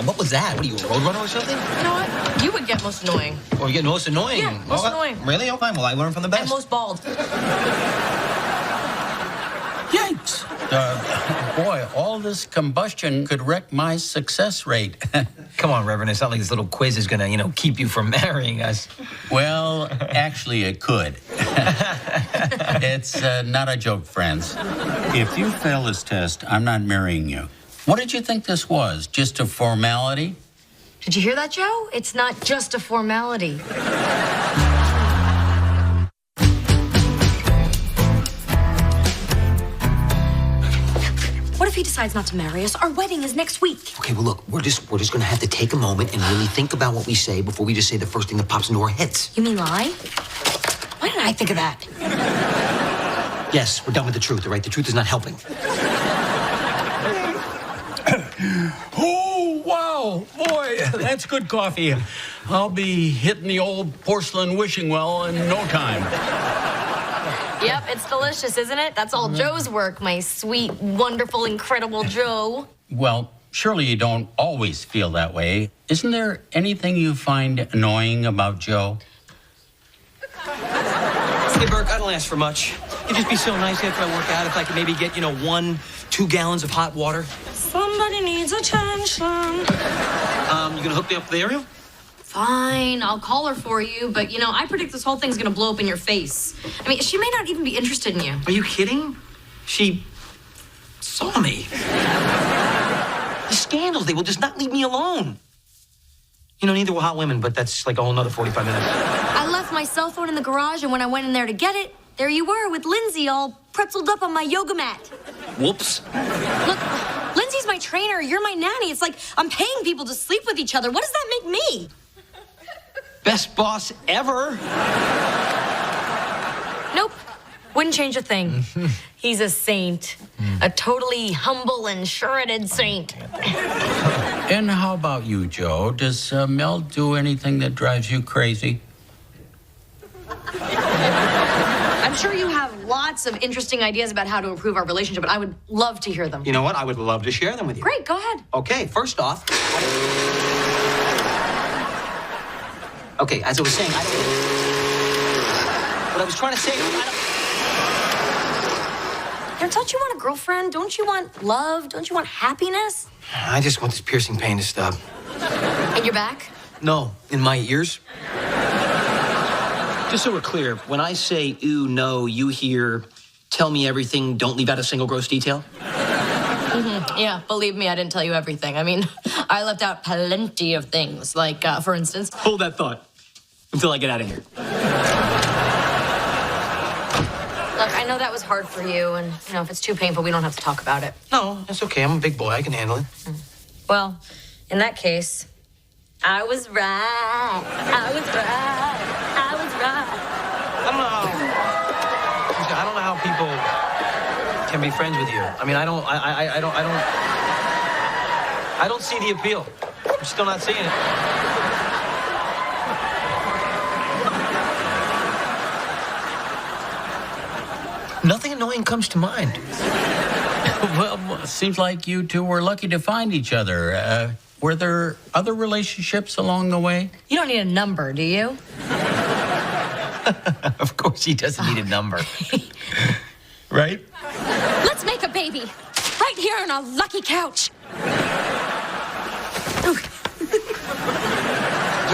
What was that? What are you, a roadrunner or something? You know what? You would get most annoying. Oh, you get most annoying? Yeah, most annoying. Really? Okay, well, I learned from the best. And most bald. Yikes. Boy, all this combustion could wreck my success rate. Come on, Reverend. It's not like this little quiz is gonna, keep you from marrying us. Well, actually, it could. It's not a joke, friends. If you fail this test, I'm not marrying you. What did you think this was? Just a formality? Did you hear that, Joe? It's not just a formality. What if he decides not to marry us? Our wedding is next week. Okay, well, look, we're just gonna have to take a moment and really think about what we say before we just say the first thing that pops into our heads. You mean lie? Why didn't I think of that? Yes, we're done with the truth, all right? The truth is not helping. Oh, wow. Boy, that's good coffee. I'll be hitting the old porcelain wishing well in no time. Yep, it's delicious, isn't it? That's all Joe's work, my sweet, wonderful, incredible Joe. Well, surely you don't always feel that way. Isn't there anything you find annoying about Joe? Hey, Burke, I don't ask for much. It'd just be so nice after I work out if I could maybe get, 1-2 gallons of hot water. Somebody needs attention. You gonna hook me up with the aerial? Fine, I'll call her for you, but I predict this whole thing's gonna blow up in your face. I mean, she may not even be interested in you. Are you kidding? She saw me. The scandals, they will just not leave me alone. Neither will hot women, but that's like a whole nother 45 minutes. I left my cell phone in the garage, and when I went in there to get it, there you were with Lindsay all pretzeled up on my yoga mat. Whoops. Look, Lindsay's my trainer, you're my nanny. It's like I'm paying people to sleep with each other. What does that make me? Best boss ever. Nope. Wouldn't change a thing. He's a saint. A totally humble and sure-headed saint. And how about you, Joe? Does Mel do anything that drives you crazy? I'm sure you have lots of interesting ideas about how to improve our relationship, but I would love to hear them. You know what? I would love to share them with you. Great, go ahead. Okay, first off... Okay, as I was saying, what I was trying to say... Don't you want a girlfriend? Don't you want love? Don't you want happiness? I just want this piercing pain to stop. In your back? No, in my ears. Just so we're clear, when I say, ooh, no, you hear, tell me everything, don't leave out a single gross detail? Mm-hmm. Yeah, believe me, I didn't tell you everything. I mean, I left out plenty of things, like, for instance... Hold that thought until I get out of here. Look, I know that was hard for you, and, if it's too painful, we don't have to talk about it. No, it's okay. I'm a big boy. I can handle it. Well, in that case, I was right. I was right. I was right. I don't know how people can be friends with you. I mean, I don't see the appeal. I'm still not seeing it. Nothing annoying comes to mind. Well, seems like you two were lucky to find each other. Were there other relationships along the way? You don't need a number, do you? Of course he doesn't need a number. Right? Let's make a baby. Right here on our lucky couch.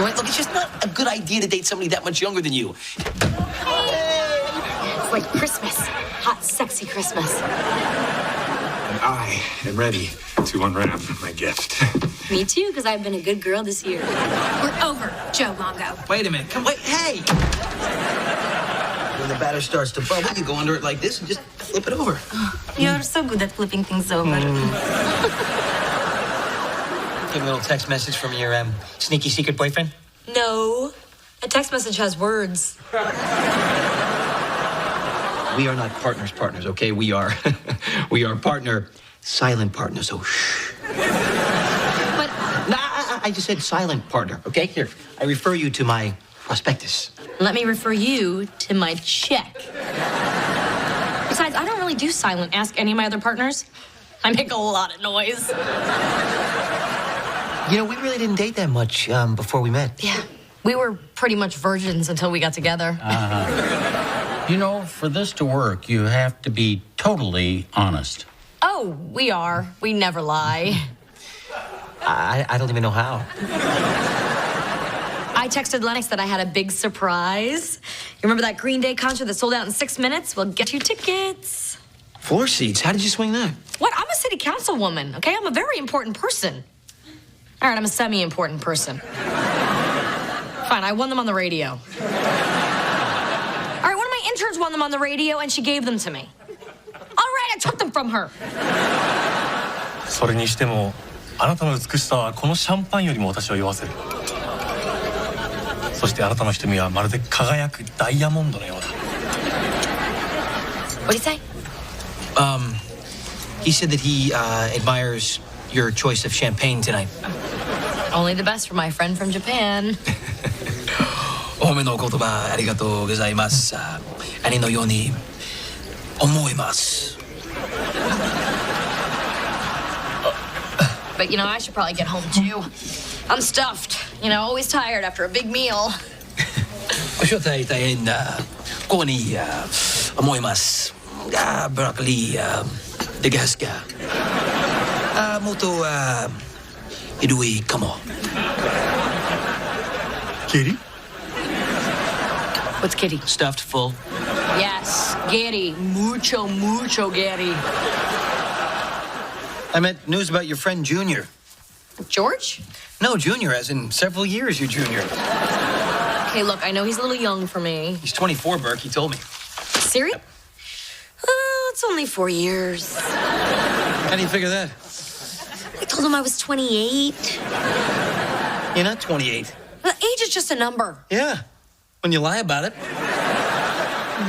All right, look, it's just not a good idea to date somebody that much younger than you. It's like Christmas. Hot, sexy Christmas. And I am ready to unwrap my gift. Me too, because I've been a good girl this year. We're over, Joe Mongo. Wait a minute. Come, wait, hey! When the batter starts to bubble, you go under it like this and just flip it over. You're so good at flipping things over. Give a little text message from your sneaky secret boyfriend? No. A text message has words. We are not partners, okay? We are silent partners, so shh. But... Nah, I just said silent partner, okay? Here, I refer you to my prospectus. Let me refer you to my check. Besides, I don't really do silent. Ask any of my other partners. I make a lot of noise. You know, we really didn't date that much before we met. Yeah. We were pretty much virgins until we got together. You know, for this to work, you have to be totally honest. Oh, we are. We never lie. I don't even know how. I texted Lennox that I had a big surprise. You remember that Green Day concert that sold out in 6 minutes? We'll get you tickets. Floor seats? How did you swing that? What? I'm a city councilwoman, okay? I'm a very important person. All right, I'm a semi-important person. Fine, I won them on the radio. All right, one of my interns won them on the radio, and she gave them to me. All right, I took them from her. それにしても、あなたの美しさはこのシャンパンよりも私を酔わせる。そしてあなたの瞳はまるで輝くダイヤモンドのようだ。What did he say? He said that he admires your choice of champagne tonight. Only the best for my friend from Japan. お褒めの言葉ありがとうございます。兄のように思います。 But, you know, I should probably get home, too. I'm stuffed. You know, always tired after a big meal. お仕事大変だ。ここに思います。ブロッコリーでかすか。もっとひどいかも。Kitty? What's kitty? Stuffed full. Yes, Gary. Mucho, mucho Gary. I meant news about your friend Junior. George? No, Junior, as in several years your junior. Okay, look, I know he's a little young for me. He's 24, Burke, he told me. Serious? It's only 4 years. How do you figure that? I told him I was 28. You're not 28. Well, age is just a number. Yeah, when you lie about it.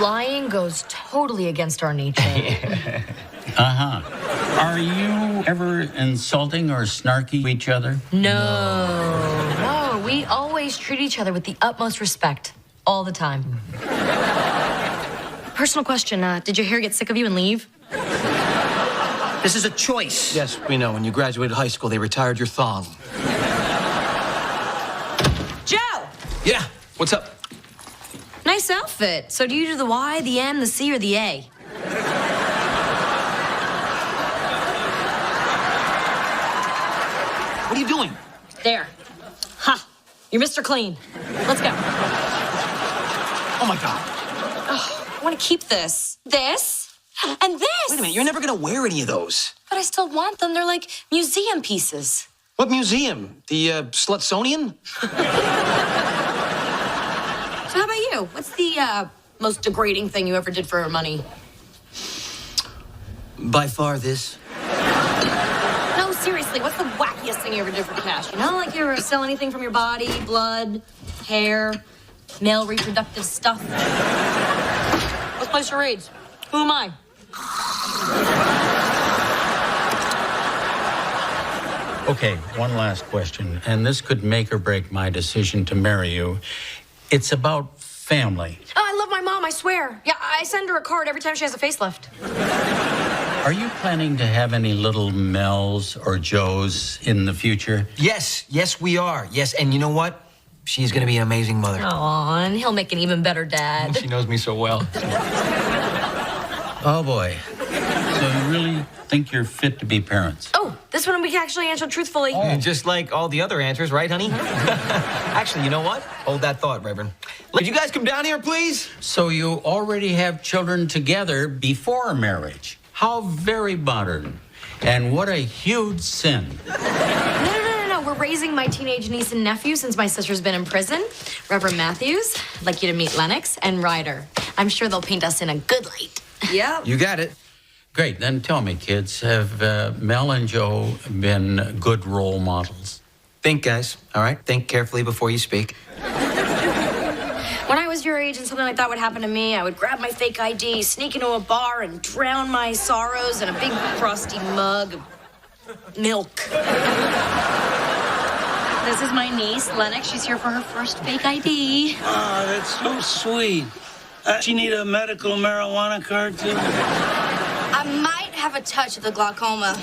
Lying goes totally against our nature. Are you ever insulting or snarky to each other? No, we always treat each other with the utmost respect, all the time. Personal question, did your hair get sick of you and leave? This is a choice. Yes, we know. When you graduated high school, they retired your thong. Joe! Yeah, what's up? Nice outfit. So do you do the Y, the M, the C, or the A? What are you doing? There. Ha! You're Mr. Clean. Let's go. Oh, my God. Oh, I want to keep this. This? And this! Wait a minute, you're never going to wear any of those. But I still want them. They're like museum pieces. What museum? The Slutsonian? So how about you? What's the most degrading thing you ever did for money? By far this. No, seriously, what's the wackiest thing you ever did for cash? You know, like you ever sell anything from your body, blood, hair, male reproductive stuff? Let's play charades. Who am I? Okay, one last question, and this could make or break my decision to marry you. It's about family. Oh, I love my mom, I swear. Yeah, I send her a card every time she has a facelift. Are you planning to have any little Mels or Joes in the future? Yes, we are. Yes, and you know what? She's going to be an amazing mother. Aw, and he'll make an even better dad. She knows me so well. Oh, boy. So you really think you're fit to be parents? Oh, this one we can actually answer truthfully. Just like all the other answers, right, honey? Actually, you know what? Hold that thought, Reverend. Could you guys come down here, please? So you already have children together before marriage. How very modern. And what a huge sin. No. We're raising my teenage niece and nephew since my sister's been in prison. Reverend Matthews, I'd like you to meet Lennox and Ryder. I'm sure they'll paint us in a good light. Yep. You got it. Great. Then tell me, kids, have Mel and Joe been good role models? Think, guys, all right? Think carefully before you speak. When I was your age and something like that would happen to me, I would grab my fake ID, sneak into a bar, and drown my sorrows in a big frosty mug of milk. This is my niece, Lennox. She's here for her first fake ID. Oh, that's so sweet. She need a medical marijuana card, too? I might have a touch of the glaucoma.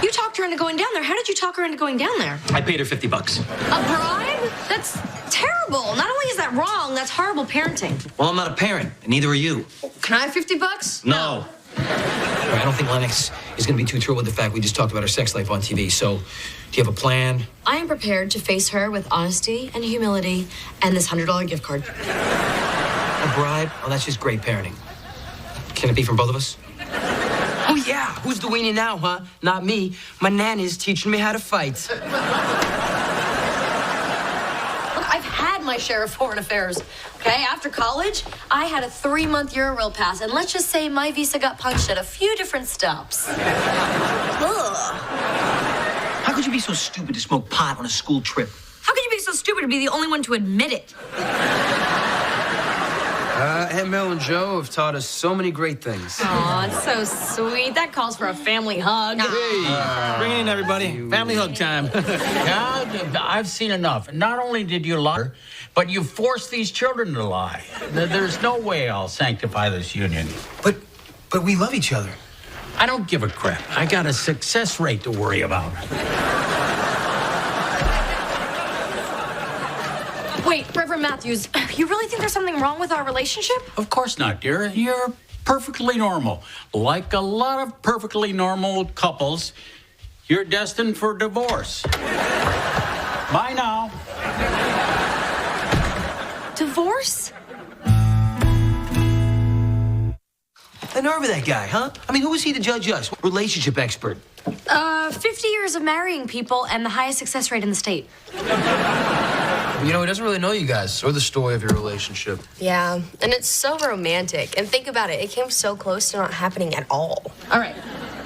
You talked her into going down there. How did you talk her into going down there? I paid her $50. A bribe? That's terrible. Not only is that wrong, that's horrible parenting. Well, I'm not a parent, and neither are you. Can I have $50? No. I don't think Lennox is going to be too thrilled with the fact we just talked about her sex life on TV. So, do you have a plan? I am prepared to face her with honesty and humility and this $100 gift card. A bribe? Oh, that's just great parenting. Can it be from both of us? Oh, yeah. Who's the weenie now, huh? Not me. My nanny's teaching me how to fight. Look, I've had my share of foreign affairs. Okay, after college, I had a 3-month Euro pass, and let's just say my visa got punched at a few different stops. Ugh. How could you be so stupid to smoke pot on a school trip? How could you be so stupid to be the only one to admit it? Aunt Mel and Joe have taught us so many great things. Aw, it's so sweet. That calls for a family hug. Bring it in, everybody. Family hug time. Yeah, I've seen enough. Not only did you lie, but you forced these children to lie. There's no way I'll sanctify this union. But we love each other. I don't give a crap. I got a success rate to worry about. Wait, Reverend Matthews, you really think there's something wrong with our relationship? Of course not, dear. You're perfectly normal. Like a lot of perfectly normal couples, you're destined for divorce. Bye now. Divorce? And over that guy, huh? I mean, who was he to judge us? Relationship expert. 50 years of marrying people and the highest success rate in the state. You know, he doesn't really know you guys or the story of your relationship. Yeah, and it's so romantic. And think about it, it came so close to not happening at all. All right,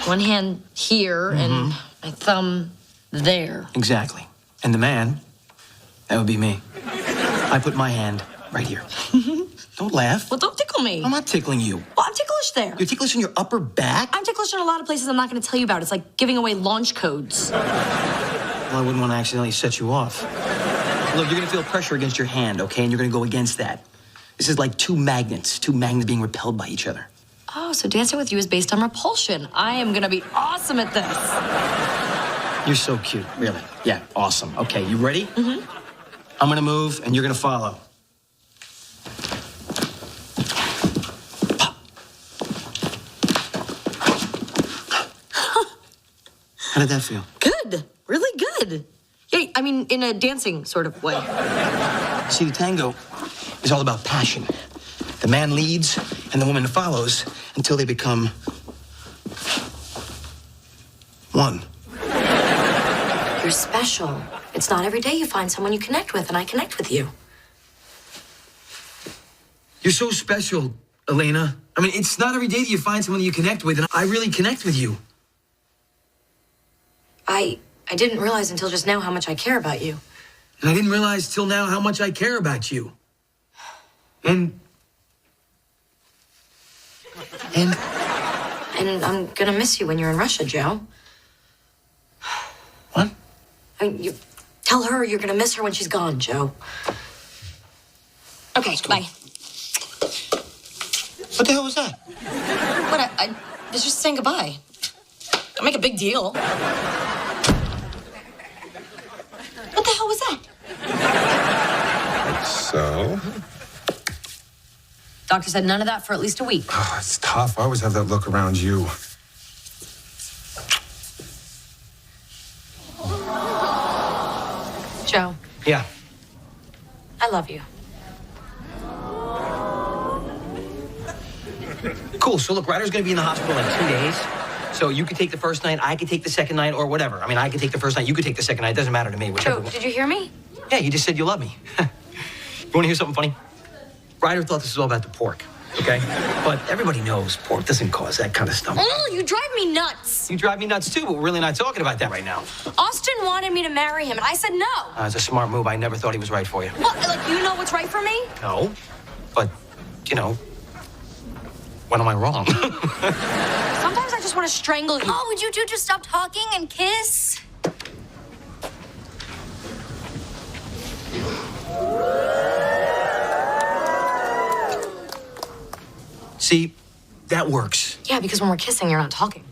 one hand here and my thumb there. Exactly. And the man, that would be me. I put my hand right here. Don't laugh. Well, don't tickle me. I'm not tickling you. Well, I'm ticklish there. You're ticklish in your upper back? I'm ticklish in a lot of places I'm not going to tell you about. It's like giving away launch codes. Well, I wouldn't want to accidentally set you off. Look, you're going to feel pressure against your hand, okay? And you're going to go against that. This is like two magnets being repelled by each other. Oh, so dancing with you is based on repulsion. I am going to be awesome at this. You're so cute, really. Yeah, awesome. Okay, you ready? Mm-hmm. I'm going to move, and you're going to follow. How did that feel? Good. Really good. Yeah, I mean, in a dancing sort of way. See, the tango is all about passion. The man leads, and the woman follows until they become one. You're special. It's not every day you find someone you connect with, and I connect with you. You're so special, Elena. I mean, it's not every day that you find someone that you connect with, and I really connect with you. I didn't realize until just now how much I care about you. And I didn't realize till now how much I care about you. And I'm gonna miss you when you're in Russia, Joe. What? I mean, you tell her you're gonna miss her when she's gone, Joe. Okay, bye. What the hell was that? What? I was just saying goodbye. Don't make a big deal. What the hell was that? So, Doctor said none of that for at least a week. Oh, it's tough. I always have that look around you. Joe, Yeah. I love you. Cool. So look, Ryder's gonna be in the hospital in 2 days. So you could take the first night, I could take the second night, or whatever. I mean, I could take the first night, you could take the second night. It doesn't matter to me. Whichever. Joe, did you hear me? Yeah, you just said you love me. You want to hear something funny? Ryder thought this was all about the pork, okay? But everybody knows pork doesn't cause that kind of stuff. Oh, you drive me nuts. You drive me nuts too, but we're really not talking about that right now. Austin wanted me to marry him, and I said no. It's a smart move. I never thought he was right for you. What, like, you know what's right for me? No, but, you know, when am I wrong? Sometimes I just want to strangle you. Oh, would you two just stop talking and kiss? See, that works. Yeah, because when we're kissing, you're not talking.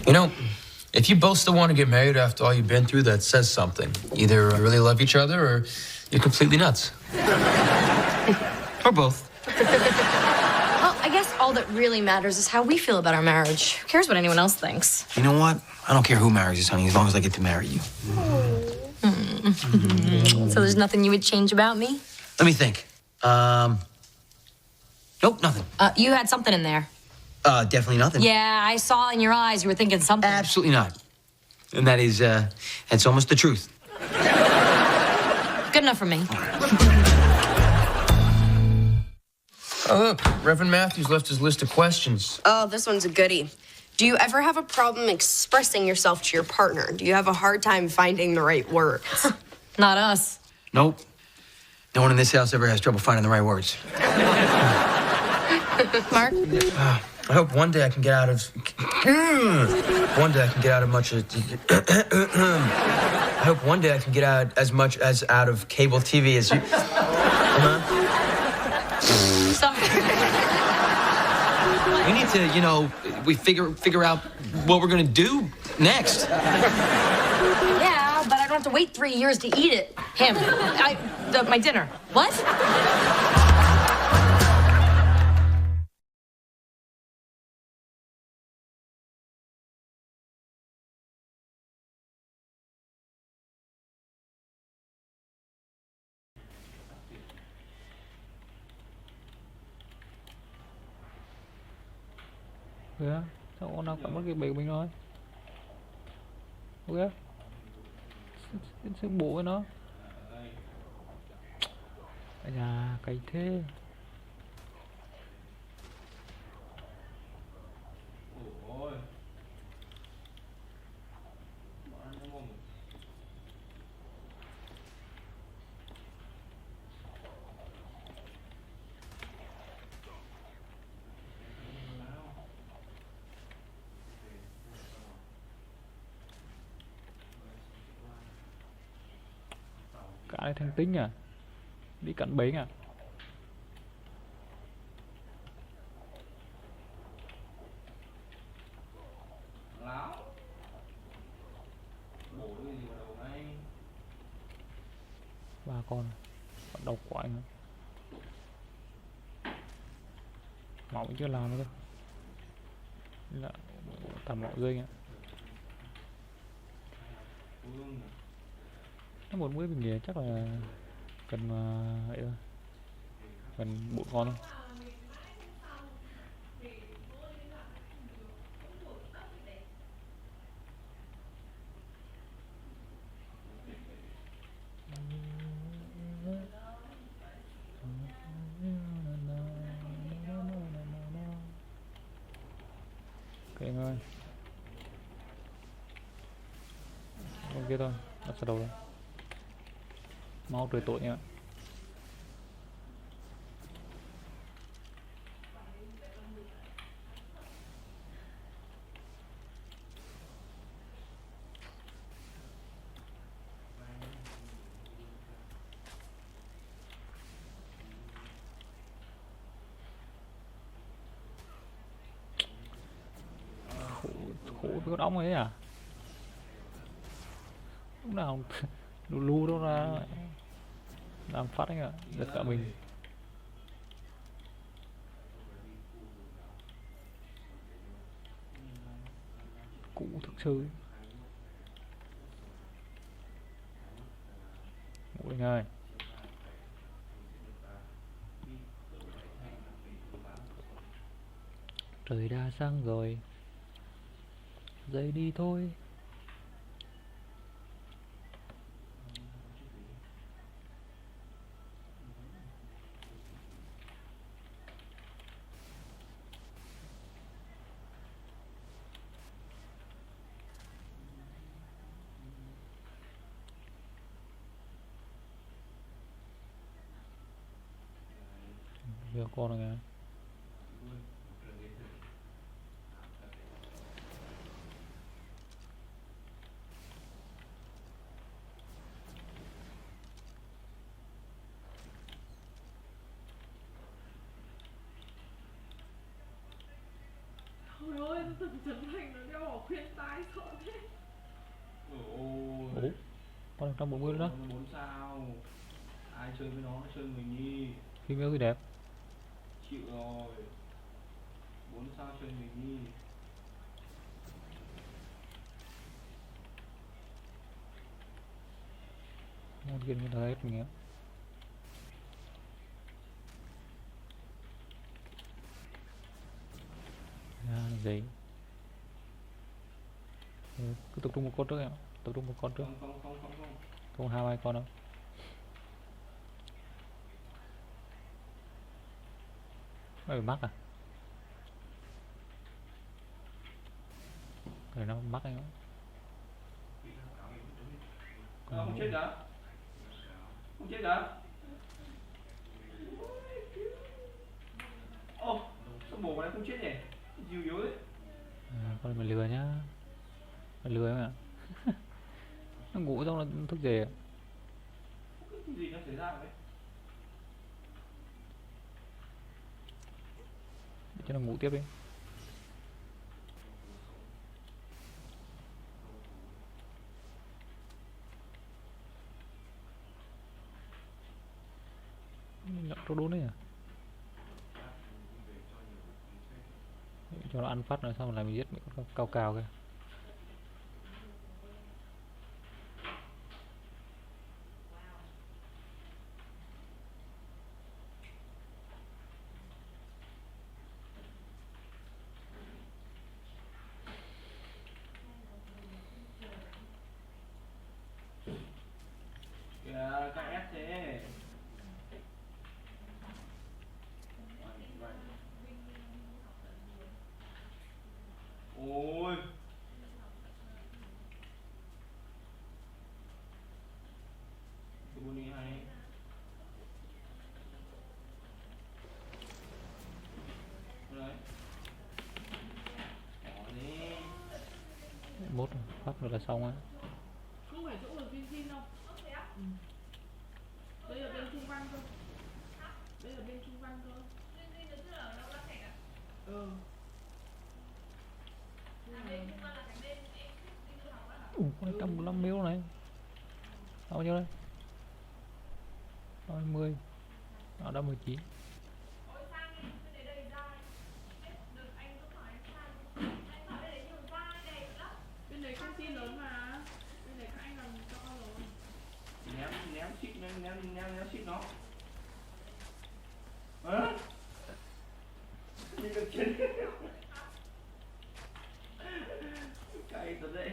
You know, if you both still want to get married after all you've been through, that says something. Either you really love each other or you're completely nuts. Or both. Well, I guess all that really matters is how we feel about our marriage. Who cares what anyone else thinks? You know what? I don't care who marries us, honey, as long as I get to marry you. So there's nothing you would change about me? Let me think. Nope, nothing. You had something in there. Definitely nothing. Yeah, I saw in your eyes you were thinking something. Absolutely not. And that is, that's almost the truth. Good enough for me. Oh, look, Reverend Matthews left his list of questions. Oh, this one's a goodie. Do you ever have a problem expressing yourself to your partner? Do you have a hard time finding the right words? Not us. Nope. No one in this house ever has trouble finding the right words. Mark? I hope one day I can get out of... one day I can get out of much of... I hope one day I can get out as much as out of cable TV as you... Sorry. We need to, you know, we figure out what we're gonna do next. Yeah, but I don't have to wait 3 years to eat it. My dinner. What? Kìa, sao con nào cắm mất cái bể của mình rồi. Ok. Sẽ bổ với nó. Ây da, cày thế. Cả này thằng Tính à? Đi cận bến à? Ba con bắt đầu quậy nữa. Mỏng chưa làm nữa. Là tầm mọi dây ạ. Nó 40 bình nghề chắc là cần vậy thôi, cần 4 con thôi. Ok anh ơi, con kia thôi, nó sẽ đầu đây. Máu rơi tội nha. Khổ với con ống ấy à? Lúc nào lù đâu ra. ăn phát anh ạ, giật cả mình. Cũ thực sự. Ngủ anh ơi. Trời đã sáng rồi, dậy đi thôi. Giờ con rồi nghe. Trời ơi, Trần Thành nó đeo vào khuyên tai sợ thế. Ủa? Con 140 nữa đó. 4 sao. Ai chơi với nó chơi mình đi. Phim yêu gì đẹp. Chịu rồi. 4 sao chơi mình đi. Một kiện như thế hết mình ạ. Gì? Cứ tập trung một con trước em. Tập trung một con trước. Không hai con đâu. Mày bị mắc à? Rồi nó mắc anh ạ. Không chết hả? Không chết hả? Ô, sao bố này không chết nhỉ? Dữ dữ đấy. Con này mình lừa nhá. Mình lừa em ạ. Nó ngủ xong nó thức dậy. Cái gì nó xảy ra vậy? Để cho nó ngủ tiếp đi. Nhọn trâu đốn đấy à? Cho nó ăn phát rồi xong rồi lại mình giết mấy con cao cao kìa. Kìa, các ép thế. Ôi. Cái bún đi hay. Đấy. Bỏ đi. Mốt phát rồi là xong á. Không phải chỗ ở Vinzin đâu. Ừ. Đây là bên Trung Văn cơ. Đây là bên Trung Văn cơ. Vinzin là ở đâu Đăng Thạch à? Ừ. Bên Trung Văn là cái bên em đi du học á hả? Con 115 miếu này. Bao nhiêu đây? 20. Nó đã 19. Ôi sang đi, bên đấy đầy dai. Được anh có hỏi em sang. Anh bảo bên đấy nhiều dai đẹp lắm. Bên đấy công ty lớn mà. Bên đấy các anh làm cho rồi. Ném ship nó. Hả? Như con chân. Cay thật đấy.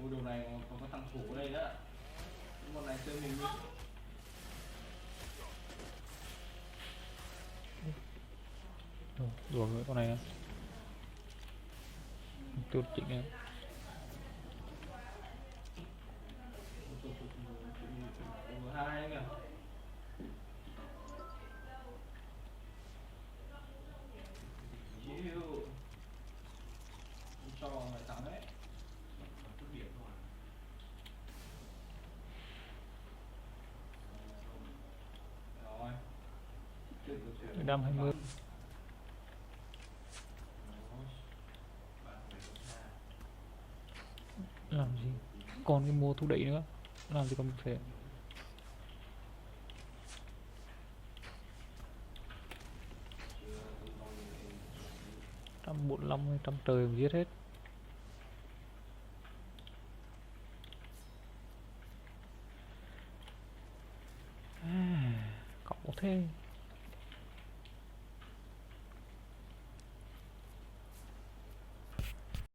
Ôi đồ này có thằng thủ ở đây đó. Con này chơi mình đi. Đùa với con này nè. Tốt chỉnh em. Hai kìa. Chịu. 720. Làm gì còn cái mua thú đẩy nữa, làm gì còn phải 145 hay trăm trời mà giết hết. Cậu thế